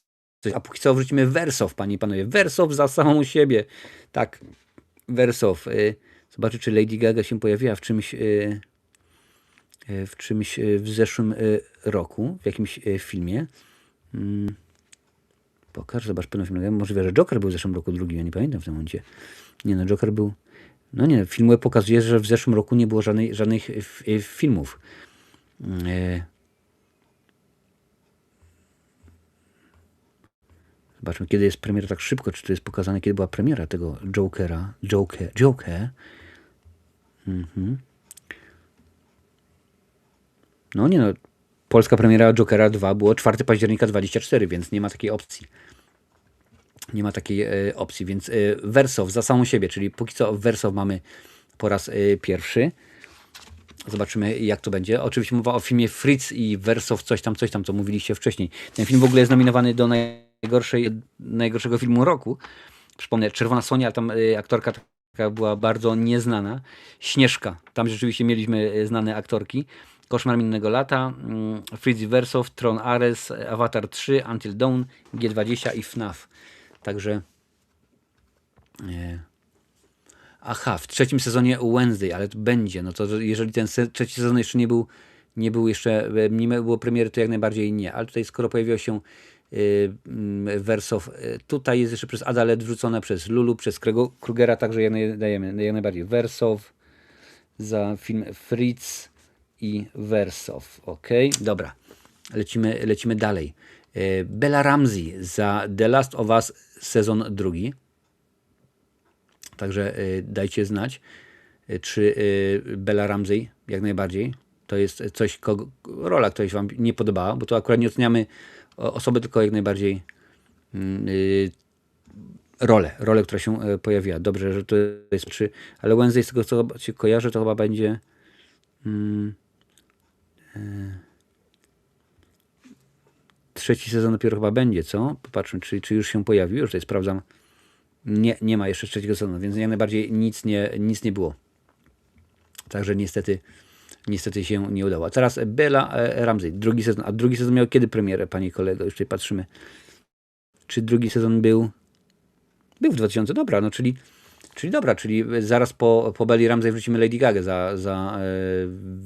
coś, a póki co wrzucimy Wersow, panie i panowie. Wersow za samą siebie. Tak, Wersow. Zobaczę, czy Lady Gaga się pojawiła w zeszłym roku, w jakimś filmie. Pokaż, zobacz, pewno film. Możliwe, że Joker był w zeszłym roku drugi, ja nie pamiętam w tym momencie. Nie no, Joker był... No nie, film pokazuje, że w zeszłym roku nie było żadnych filmów. Zobaczmy, kiedy jest premiera tak szybko, czy to jest pokazane, kiedy była premiera tego Jokera. Joker. No nie no, polska premiera Jokera 2 było 4 października 24, więc nie ma takiej opcji. Nie ma takiej opcji, więc Wersow za samą siebie, czyli póki co Wersow mamy po raz pierwszy. Zobaczymy, jak to będzie. Oczywiście mowa o filmie Fritz i Wersow, coś tam, co mówiliście wcześniej. Ten film w ogóle jest nominowany do najgorszego filmu roku. Przypomnę, Czerwona Słonia, ale tam aktorka taka była bardzo nieznana. Śnieżka, tam rzeczywiście mieliśmy znane aktorki. Koszmar minionego lata, Fritz i Wersow, Tron Ares, Avatar 3, Until Dawn, G20 i FNAF. Także... Aha, w trzecim sezonie Wednesday, ale to będzie. No to jeżeli ten trzeci sezon jeszcze nie był jeszcze, nie było premiery, to jak najbardziej nie. Ale tutaj skoro pojawiło się Wersow, tutaj jest jeszcze przez Adalet wrzucone, przez Lulu, przez Krugera, także jak najbardziej Wersow za film Fritz i Wersow. Ok, dobra. Lecimy dalej. Bella Ramsey za The Last of Us sezon drugi. Także dajcie znać, czy Bella Ramsey jak najbardziej to jest coś, rola, która się wam nie podobała, bo to akurat nie oceniamy osoby, tylko jak najbardziej rolę, która się pojawiła. Dobrze, że to jest ale Wednesday, z tego co się kojarzy, to chyba będzie trzeci sezon dopiero chyba będzie, co? Popatrzmy, czy już się pojawił, już tutaj sprawdzam. Nie ma jeszcze trzeciego sezonu, więc jak najbardziej nic nie było. Także niestety się nie udało. A teraz Bella Ramsey, drugi sezon. A drugi sezon miał kiedy premierę, panie kolego? Już tutaj patrzymy. Czy drugi sezon był w 2000? Dobra, no czyli zaraz po Belli Ramsey wrzucimy Lady Gaga za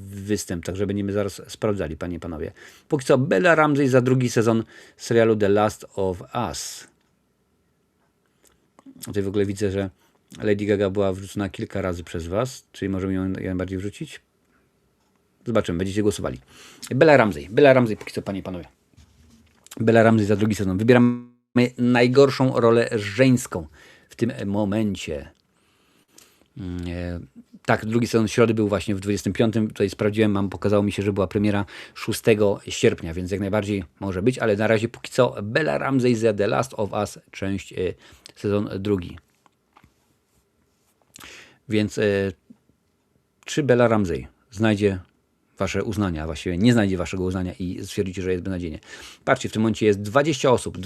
występ, także będziemy zaraz sprawdzali, panie i panowie. Póki co Bella Ramsey za drugi sezon serialu The Last of Us. Tutaj w ogóle widzę, że Lady Gaga była wrzucona kilka razy przez was, czyli możemy ją najbardziej wrzucić. Zobaczymy, będziecie głosowali. Bella Ramsey, póki co, panie i panowie. Bella Ramsey za drugi sezon. Wybieramy najgorszą rolę żeńską w tym momencie. Tak, drugi sezon Środy był właśnie w 25. Tutaj sprawdziłem, pokazało mi się, że była premiera 6 sierpnia, więc jak najbardziej może być, ale na razie póki co Bella Ramsey za The Last of Us, część sezon drugi. Więc czy Bella Ramsey znajdzie wasze uznania, właściwie nie znajdzie waszego uznania i stwierdzicie, że jest beznadziejnie. Patrzcie, w tym momencie jest 20 osób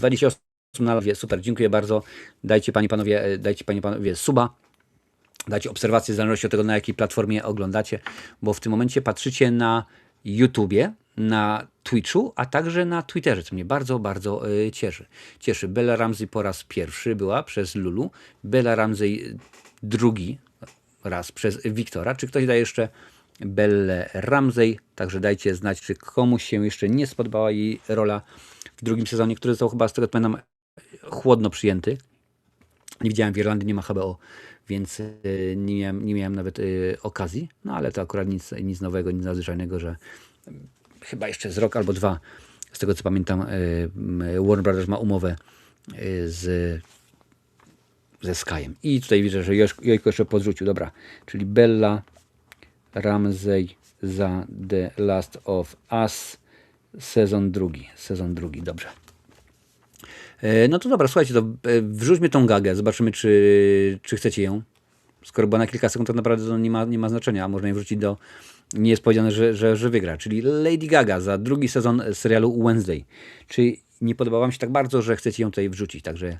na live, super, dziękuję bardzo. Dajcie panie panowie suba, dajcie obserwację w zależności od tego, na jakiej platformie oglądacie, bo w tym momencie patrzycie na YouTubie, na Twitchu, a także na Twitterze, co mnie bardzo, bardzo cieszy. Bella Ramsey po raz pierwszy była przez Lulu, Bella Ramsey drugi raz przez Wiktora. Czy ktoś daje jeszcze Bellę Ramsey? Także dajcie znać, czy komuś się jeszcze nie spodobała jej rola w drugim sezonie, który został chyba, z tego co pamiętam, chłodno przyjęty. Nie widziałem w Irlandii, nie ma HBO, więc nie miałem nawet okazji. No ale to akurat nic nowego, nic nadzwyczajnego, że chyba jeszcze z rok albo dwa, z tego co pamiętam, Warner Brothers ma umowę ze Skyem. I tutaj widzę, że Jojko jeszcze podrzucił. Dobra, czyli Bella Ramsey za The Last of Us sezon drugi, dobrze. No to dobra, słuchajcie, to wrzućmy tą Gagę, zobaczymy, czy chcecie ją. Skoro była na kilka sekund, to naprawdę to nie ma znaczenia, a można jej wrzucić nie jest powiedziane, że wygra. Czyli Lady Gaga za drugi sezon serialu Wednesday. Czy nie podoba wam się tak bardzo, że chcecie ją tutaj wrzucić? Także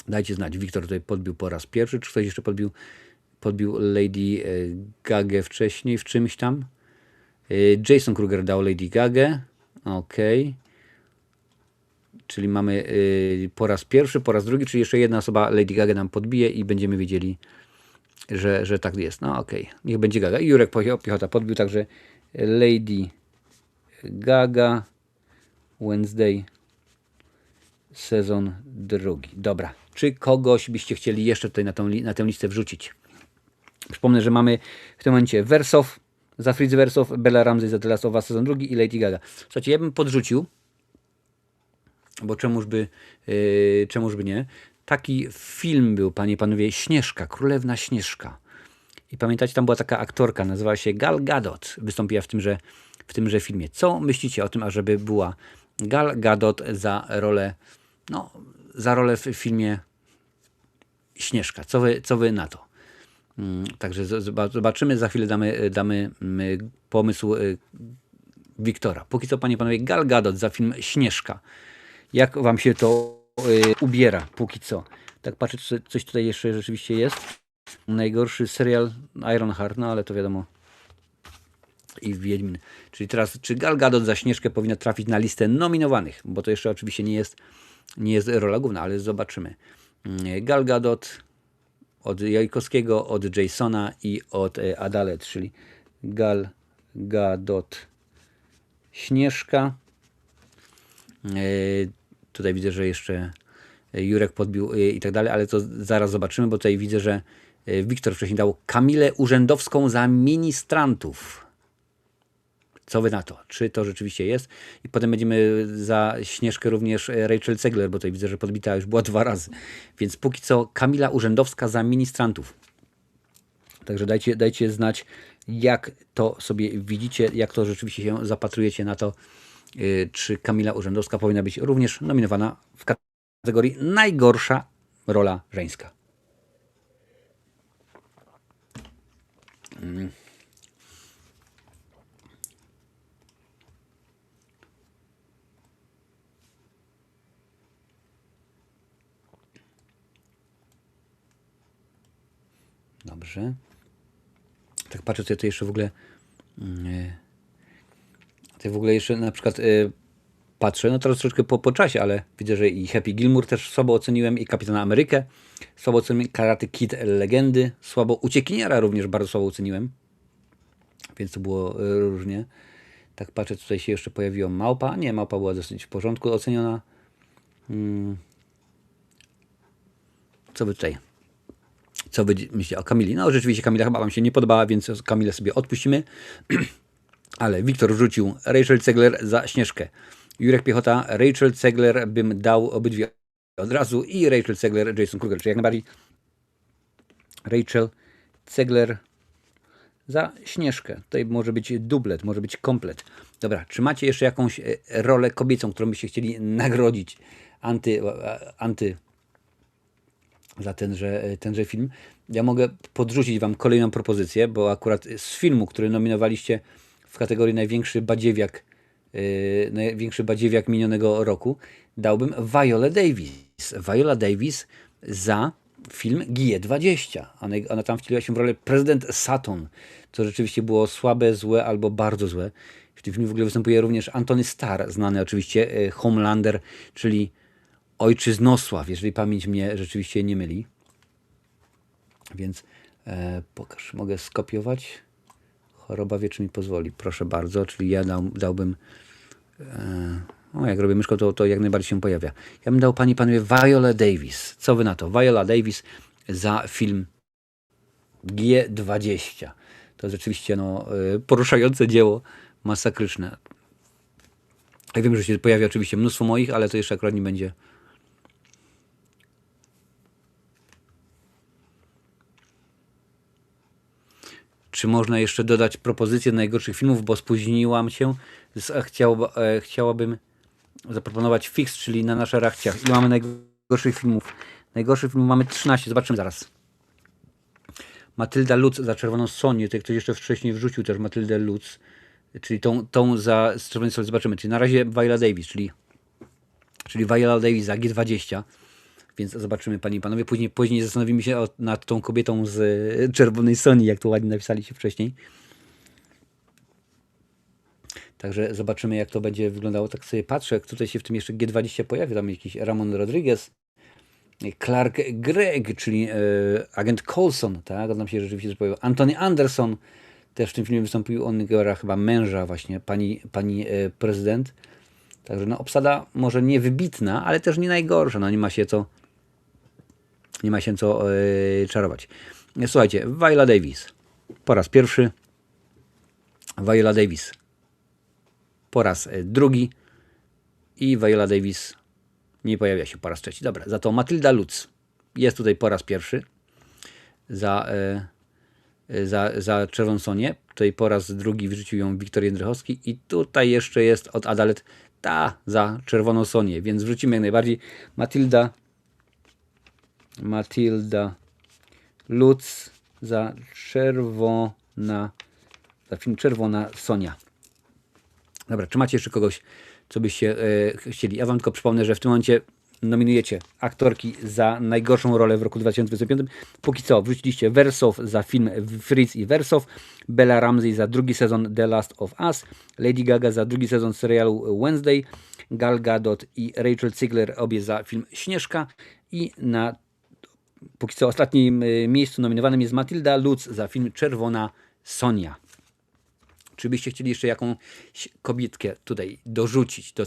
dajcie znać. Wiktor tutaj podbił po raz pierwszy. Czy ktoś jeszcze podbił Lady Gagę wcześniej w czymś tam? Jason Kruger dał Lady Gaga. Okej. Czyli mamy po raz pierwszy, po raz drugi, czyli jeszcze jedna osoba Lady Gaga nam podbije i będziemy wiedzieli, że tak jest. No okej, niech będzie Gaga. I Jurek Piechota podbił, także Lady Gaga, Wednesday, sezon drugi. Dobra, czy kogoś byście chcieli jeszcze tutaj na tę listę wrzucić? Przypomnę, że mamy w tym momencie Wersow, za Fritz Wersow, Bella Ramsey za The Last of Us sezon drugi i Lady Gaga. Słuchajcie, ja bym podrzucił, bo czemuż by nie. Taki film był, panie i panowie, Śnieżka, Królewna Śnieżka. I pamiętacie, tam była taka aktorka, nazywała się Gal Gadot. Wystąpiła w tymże filmie. Co myślicie o tym, ażeby była Gal Gadot za rolę w filmie Śnieżka? Co wy na to? Także zobaczymy, za chwilę damy pomysł Wiktora. Póki co, panie i panowie, Gal Gadot za film Śnieżka. Jak wam się to ubiera póki co? Tak patrzę, czy coś tutaj jeszcze rzeczywiście jest. Najgorszy serial Ironheart, no ale to wiadomo. I Wiedźmin. Czyli teraz, czy Gal Gadot za Śnieżkę powinna trafić na listę nominowanych? Bo to jeszcze oczywiście nie jest rola główna, ale zobaczymy. Gal Gadot od Jajkowskiego, od Jasona i od Adalet, czyli Gal Gadot Śnieżka. Tutaj widzę, że jeszcze Jurek podbił i tak dalej, ale to zaraz zobaczymy, bo tutaj widzę, że Wiktor wcześniej dał Kamilę Urzędowską za ministrantów. Co wy na to? Czy to rzeczywiście jest? I potem będziemy za Śnieżkę również Rachel Zegler, bo tutaj widzę, że podbita już była 2 razy. Więc póki co Kamila Urzędowska za ministrantów. Także dajcie znać, jak to sobie widzicie, jak to rzeczywiście się zapatrujecie na to, czy Kamila Urzędowska powinna być również nominowana w kategorii najgorsza rola żeńska. Dobrze. Tak patrzę, co ja tu jeszcze w ogóle... Tutaj w ogóle jeszcze na przykład patrzę, no teraz troszeczkę po czasie, ale widzę, że i Happy Gilmore też słabo oceniłem, i Kapitana Amerykę słabo oceniłem, Karate Kid Legendy słabo, Uciekiniera również bardzo słabo oceniłem, więc to było różnie. Tak patrzę, tutaj się jeszcze pojawiła Małpa. Nie, Małpa była dosyć w porządku oceniona. Co wy tutaj? Co wy myślicie o Kamili? No rzeczywiście Kamila chyba wam się nie podobała, więc Kamilę sobie odpuścimy. Ale Wiktor wrzucił Rachel Zegler za Śnieżkę. Jurek Piechota, Rachel Zegler bym dał obydwie od razu i Rachel Zegler, Jason Kruger. Czyli jak najbardziej Rachel Zegler za Śnieżkę. Tutaj może być dublet, może być komplet. Dobra, czy macie jeszcze jakąś rolę kobiecą, którą byście chcieli nagrodzić anty za tenże film? Ja mogę podrzucić wam kolejną propozycję, bo akurat z filmu, który nominowaliście w kategorii największy badziewiak minionego roku, dałbym Viola Davis. Viola Davis za film G20. Ona tam wcieliła się w rolę prezydent Sutton. To rzeczywiście było słabe, złe albo bardzo złe. W tym filmie w ogóle występuje również Antony Starr, znany oczywiście Homelander, czyli Ojczyznosław, jeżeli pamięć mnie rzeczywiście nie myli. Więc pokaż, mogę skopiować. Choroba wie, czy mi pozwoli. Proszę bardzo, czyli ja dałbym... jak robię myszką, to jak najbardziej się pojawia. Ja bym dał panowie Viola Davis. Co wy na to? Viola Davis za film G20. To jest rzeczywiście poruszające dzieło, masakryczne. Ja wiem, że się pojawia oczywiście mnóstwo moich, ale to jeszcze akurat nie będzie. Czy można jeszcze dodać propozycję najgorszych filmów, bo spóźniłam się. Chciałabym zaproponować fix, czyli na naszych reakcjach. I mamy najgorszych filmów. Najgorszych filmów mamy 13. Zobaczymy zaraz. Matylda Lutz za Czerwoną Sonię. Tutaj ktoś jeszcze wcześniej wrzucił też Matyldę Lutz. Czyli tą za Czerwoną Sonię. Zobaczymy. Czyli na razie Viola Davis, czyli Viola Davis za G20. Więc zobaczymy, panie i panowie. Później zastanowimy się nad tą kobietą z Czerwonej Sonii, jak to ładnie napisaliście wcześniej. Także zobaczymy, jak to będzie wyglądało. Tak sobie patrzę, jak tutaj się w tym jeszcze G20 pojawi, tam jakiś Ramon Rodriguez, Clark Gregg, czyli agent Coulson, tak? On nam się rzeczywiście pojawił. Anthony Anderson też w tym filmie wystąpił, on gra chyba męża właśnie, pani prezydent. Także no, obsada może nie wybitna, ale też nie najgorsza. No, nie ma się co czarować. Słuchajcie, Viola Davis po raz pierwszy, Viola Davis po raz drugi i Viola Davis nie pojawia się po raz trzeci. Dobra, za to Matylda Lutz jest tutaj po raz pierwszy za Czerwoną Sonię. Tutaj po raz drugi wrzucił ją Wiktor Jędrychowski i tutaj jeszcze jest od Adalet ta za Czerwoną Sonię, więc wrzucimy jak najbardziej Matylda Lutz za film Czerwona Sonia. Dobra, czy macie jeszcze kogoś, co byście chcieli? Ja wam tylko przypomnę, że w tym momencie nominujecie aktorki za najgorszą rolę w roku 2025. Póki co wrzuciliście Wersow za film Fritz i Wersow, Bella Ramsey za drugi sezon The Last of Us, Lady Gaga za drugi sezon serialu Wednesday, Gal Gadot i Rachel Ziegler obie za film Śnieżka i na póki co ostatnim miejscu nominowanym jest Matylda Lutz za film Czerwona Sonia. Czy byście chcieli jeszcze jakąś kobietkę tutaj dorzucić do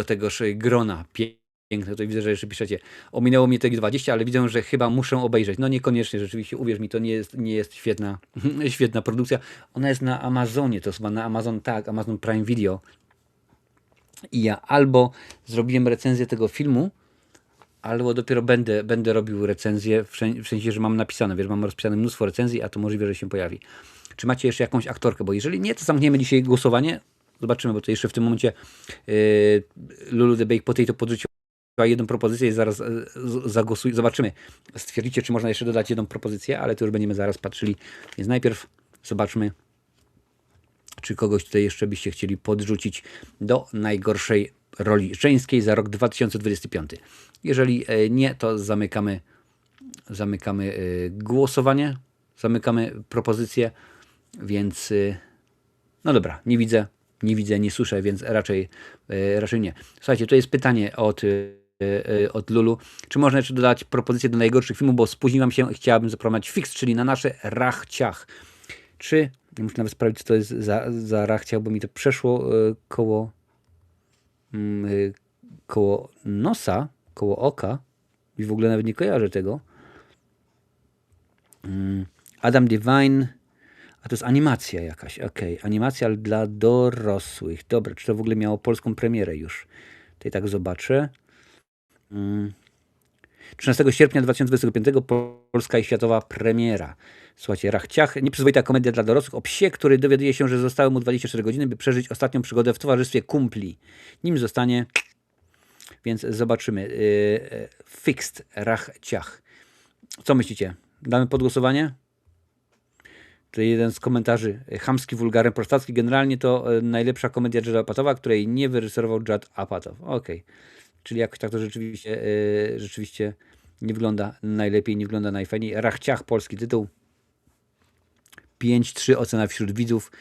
tegoż grona piękne? Tutaj widzę, że jeszcze piszecie, ominęło mnie te 20, ale widzę, że chyba muszę obejrzeć. No niekoniecznie, rzeczywiście, uwierz mi, to nie jest świetna, świetna produkcja. Ona jest na Amazonie, to jest chyba na Amazon Prime Video. I ja albo zrobiłem recenzję tego filmu, albo dopiero będę robił recenzję, w sensie, że mam napisane, wiesz, mam rozpisane mnóstwo recenzji, a to możliwe, że się pojawi. Czy macie jeszcze jakąś aktorkę? Bo jeżeli nie, to zamkniemy dzisiaj głosowanie. Zobaczymy, bo to jeszcze w tym momencie Lulu the Baked Potato podrzuciła jedną propozycję i zaraz zagłosuję. Zobaczymy. Stwierdzicie, czy można jeszcze dodać jedną propozycję, ale to już będziemy zaraz patrzyli. Więc najpierw zobaczmy, czy kogoś tutaj jeszcze byście chcieli podrzucić do najgorszej roli żeńskiej za rok 2025. Jeżeli nie, to zamykamy głosowanie, zamykamy propozycję, więc no dobra, nie widzę, nie słyszę, więc raczej nie. Słuchajcie, to jest pytanie od Lulu. Czy można jeszcze dodać propozycję do najgorszych filmów, bo spóźniłam się i chciałabym zaproponować Fix, czyli na nasze rachciach. Czy, muszę nawet sprawdzić, co to jest za rachciach, bo mi to przeszło koło nosa, koło oka i w ogóle nawet nie kojarzę tego. Adam Devine, a to jest animacja jakaś, okej. Animacja ale dla dorosłych. Dobra, czy to w ogóle miało polską premierę już? Tutaj tak zobaczę. 13 sierpnia 2025 polska i światowa premiera. Słuchajcie, Rachciach, nieprzyzwoita komedia dla dorosłych o psie, który dowiaduje się, że zostały mu 24 godziny, by przeżyć ostatnią przygodę w towarzystwie kumpli. Nim zostanie, więc zobaczymy. Fixed Rachciach. Co myślicie? Damy pod głosowanie? To jeden z komentarzy. Chamski, wulgarny, prostacki. Generalnie to najlepsza komedia Judd Apatowa, której nie wyreżyserował Judd Apatow. Okej. Czyli jakoś tak to rzeczywiście nie wygląda najlepiej, nie wygląda najfajniej. Rachciach, polski tytuł. 5,3 ocena wśród widzów,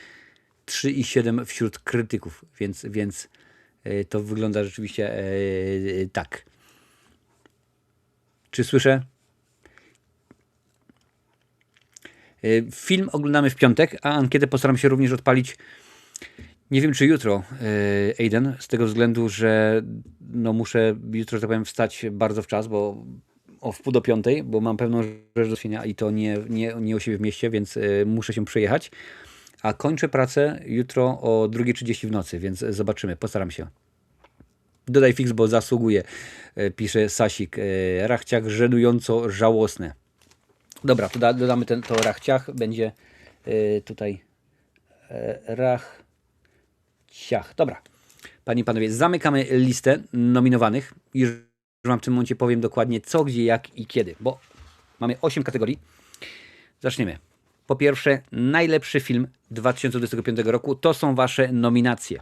3,7 wśród krytyków, więc to wygląda rzeczywiście tak. Czy słyszę? Film oglądamy w piątek, a ankietę postaram się również odpalić. Nie wiem, czy jutro, Aiden, z tego względu, że no muszę jutro, że tak powiem, wstać bardzo w czas, bo o 4:30, bo mam pewną rzecz do załatwienia i to nie u siebie w mieście, więc muszę się przejechać. A kończę pracę jutro o 2:30 w nocy, więc zobaczymy, postaram się. Dodaj Fix, bo zasługuje, pisze Sasik. Rachciach żenująco żałosne. Dobra, to dodamy to Rachciach, będzie tutaj Rachciach. Dobra, panie i panowie, zamykamy listę nominowanych. Już wam w tym momencie powiem dokładnie co, gdzie, jak i kiedy, bo mamy 8 kategorii. Zaczniemy. Po pierwsze, najlepszy film 2025 roku to są wasze nominacje.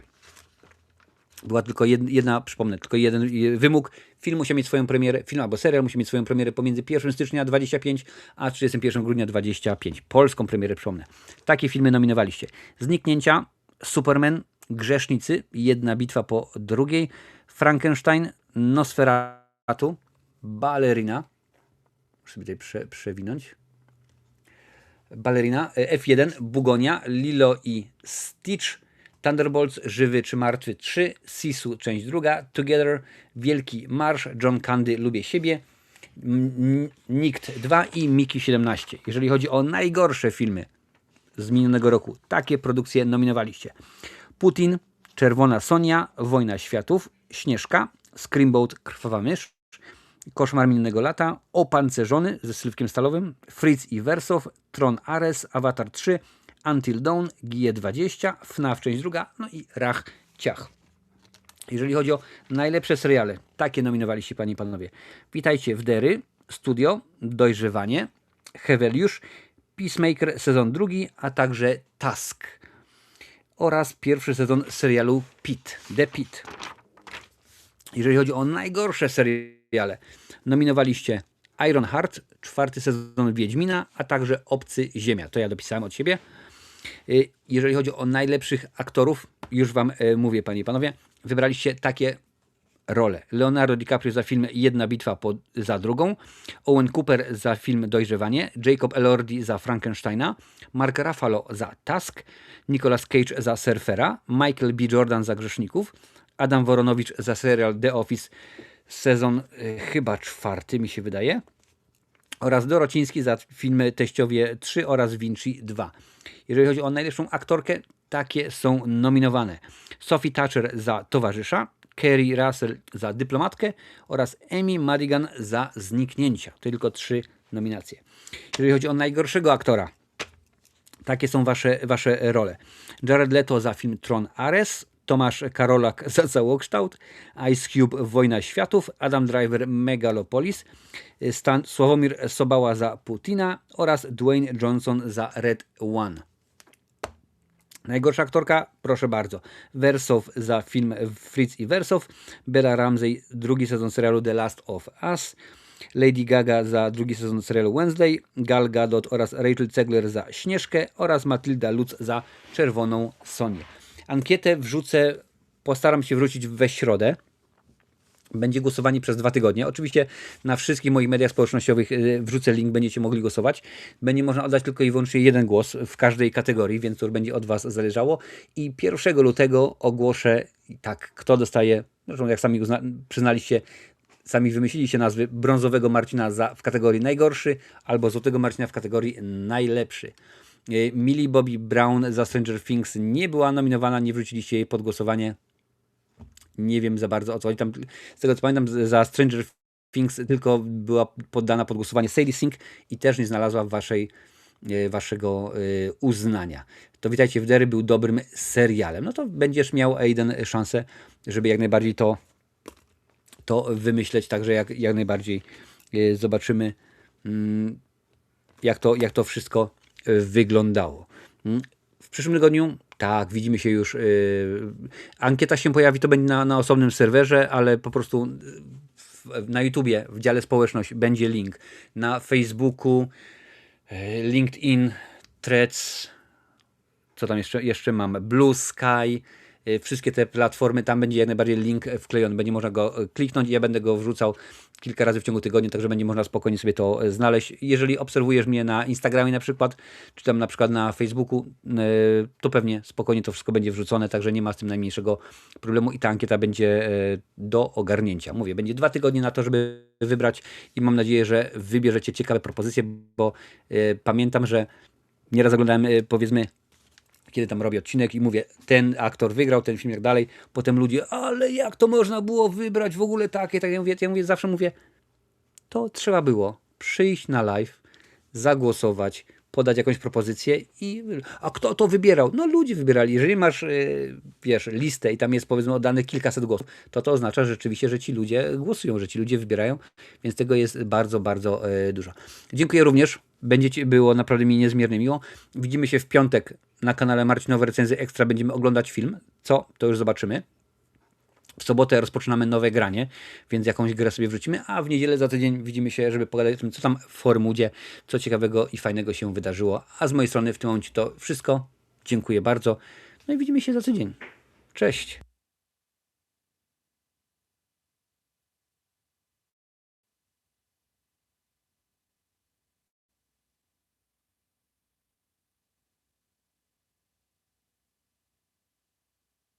była tylko jedna, przypomnę, tylko jeden wymóg. Film musi mieć swoją premierę, film albo serial musi mieć swoją premierę pomiędzy 1 stycznia 25 a 31 grudnia 25. Polską premierę, przypomnę. Takie filmy nominowaliście. Zniknięcia, Superman, Grzesznicy, jedna bitwa po drugiej, Frankenstein, Nosferatu, Ballerina. Muszę sobie tutaj przewinąć. Ballerina, F1, Bugonia, Lilo i Stitch, Thunderbolts, Żywy czy Martwy 3, Sisu, część druga, Together, Wielki Marsz, John Candy, Lubię siebie, Nikt 2 i Miki 17. Jeżeli chodzi o najgorsze filmy z minionego roku, takie produkcje nominowaliście. Putin, Czerwona Sonia, Wojna Światów, Śnieżka, Screamboat, Krwawa mysz, Koszmar minionego lata, Opancerzony ze Sylwkiem Stalowym, Fritz i Wersow, Tron Ares, Avatar 3, Until Dawn, GE20, FNAF część druga, no i Rach Ciach. Jeżeli chodzi o najlepsze seriale, takie nominowaliście panie i panowie. Witajcie w Dery, Studio, Dojrzewanie, Heweliusz, Peacemaker sezon drugi, a także Task oraz pierwszy sezon serialu Pitt, The Pitt. Jeżeli chodzi o najgorsze seriale, nominowaliście Ironheart, 4 sezon Wiedźmina, a także Obcy Ziemia. To ja dopisałem od siebie. Jeżeli chodzi o najlepszych aktorów, już wam mówię, panie i panowie, wybraliście takie role. Leonardo DiCaprio za film Jedna bitwa za drugą, Owen Cooper za film Dojrzewanie, Jacob Elordi za Frankensteina, Mark Ruffalo za Task, Nicolas Cage za Surfera, Michael B. Jordan za Grzeszników, Adam Woronowicz za serial The Office, sezon chyba 4 mi się wydaje, oraz Dorociński za filmy Teściowie 3 oraz Vinci 2. Jeżeli chodzi o najlepszą aktorkę, takie są nominowane. Sophie Thatcher za Towarzysza, Kerry Russell za Dyplomatkę oraz Amy Madigan za Zniknięcia. To tylko 3 nominacje. Jeżeli chodzi o najgorszego aktora, takie są wasze role. Jared Leto za film Tron Ares, Tomasz Karolak za Całokształt, Ice Cube Wojna Światów, Adam Driver Megalopolis, Sławomir Sobała za Putina oraz Dwayne Johnson za Red One. Najgorsza aktorka, proszę bardzo, Wersow za film Fritz i Wersow, Bella Ramsey, drugi sezon serialu The Last of Us, Lady Gaga za drugi sezon serialu Wednesday, Gal Gadot oraz Rachel Zegler za Śnieżkę oraz Matilda Lutz za Czerwoną Sonię. Ankietę wrzucę, postaram się wrócić we środę. Będzie głosowanie przez 2 tygodnie. Oczywiście na wszystkich moich mediach społecznościowych wrzucę link, będziecie mogli głosować. Będzie można oddać tylko i wyłącznie 1 głos w każdej kategorii, więc to będzie od was zależało. I 1 lutego ogłoszę, tak, kto dostaje, zresztą jak sami przyznaliście, sami wymyśliliście nazwy, brązowego Marcina w kategorii najgorszy albo złotego Marcina w kategorii najlepszy. Millie Bobby Brown za Stranger Things nie była nominowana, nie wrzuciliście jej pod głosowanie. Nie wiem za bardzo o co chodzi. Tam, z tego co pamiętam, za Stranger Things tylko była poddana pod głosowanie Sadie Sink i też nie znalazła waszego uznania. To Witajcie w Dery był dobrym serialem. No to będziesz miał, Aiden, szansę, żeby jak najbardziej to wymyśleć, także jak najbardziej zobaczymy, jak to wszystko wyglądało. W przyszłym tygodniu, tak, widzimy się już. Ankieta się pojawi, to będzie na osobnym serwerze, ale po prostu na YouTubie, w dziale społeczność będzie link. Na Facebooku, LinkedIn, Threads, co tam jeszcze mam, Blue Sky, wszystkie te platformy, tam będzie jak najbardziej link wklejony, będzie można go kliknąć i ja będę go wrzucał kilka razy w ciągu tygodnia, także będzie można spokojnie sobie to znaleźć. Jeżeli obserwujesz mnie na Instagramie na przykład, czy tam na przykład na Facebooku, to pewnie spokojnie to wszystko będzie wrzucone, także nie ma z tym najmniejszego problemu i ta ankieta będzie do ogarnięcia. Mówię, będzie 2 tygodnie na to, żeby wybrać i mam nadzieję, że wybierzecie ciekawe propozycje, bo pamiętam, że nieraz oglądałem, powiedzmy, kiedy tam robię odcinek i mówię, ten aktor wygrał, ten film, jak dalej. Potem ludzie, ale jak to można było wybrać w ogóle takie, tak zawsze mówię, to trzeba było przyjść na live, zagłosować, podać jakąś propozycję a kto to wybierał? No ludzie wybierali. Jeżeli masz, listę i tam jest powiedzmy oddanych kilkaset głosów, to oznacza rzeczywiście, że ci ludzie głosują, że ci ludzie wybierają, więc tego jest bardzo, bardzo dużo. Dziękuję również. Było naprawdę mi niezmiernie miło. Widzimy się w piątek na kanale Marcinowe Recenzje Ekstra. Będziemy oglądać film. Co? To już zobaczymy. W sobotę rozpoczynamy nowe granie, więc jakąś grę sobie wrzucimy, a w niedzielę za tydzień widzimy się, żeby pogadać o tym, co tam w Formudzie, co ciekawego i fajnego się wydarzyło. A z mojej strony w tym momencie to wszystko. Dziękuję bardzo. No i widzimy się za tydzień. Cześć.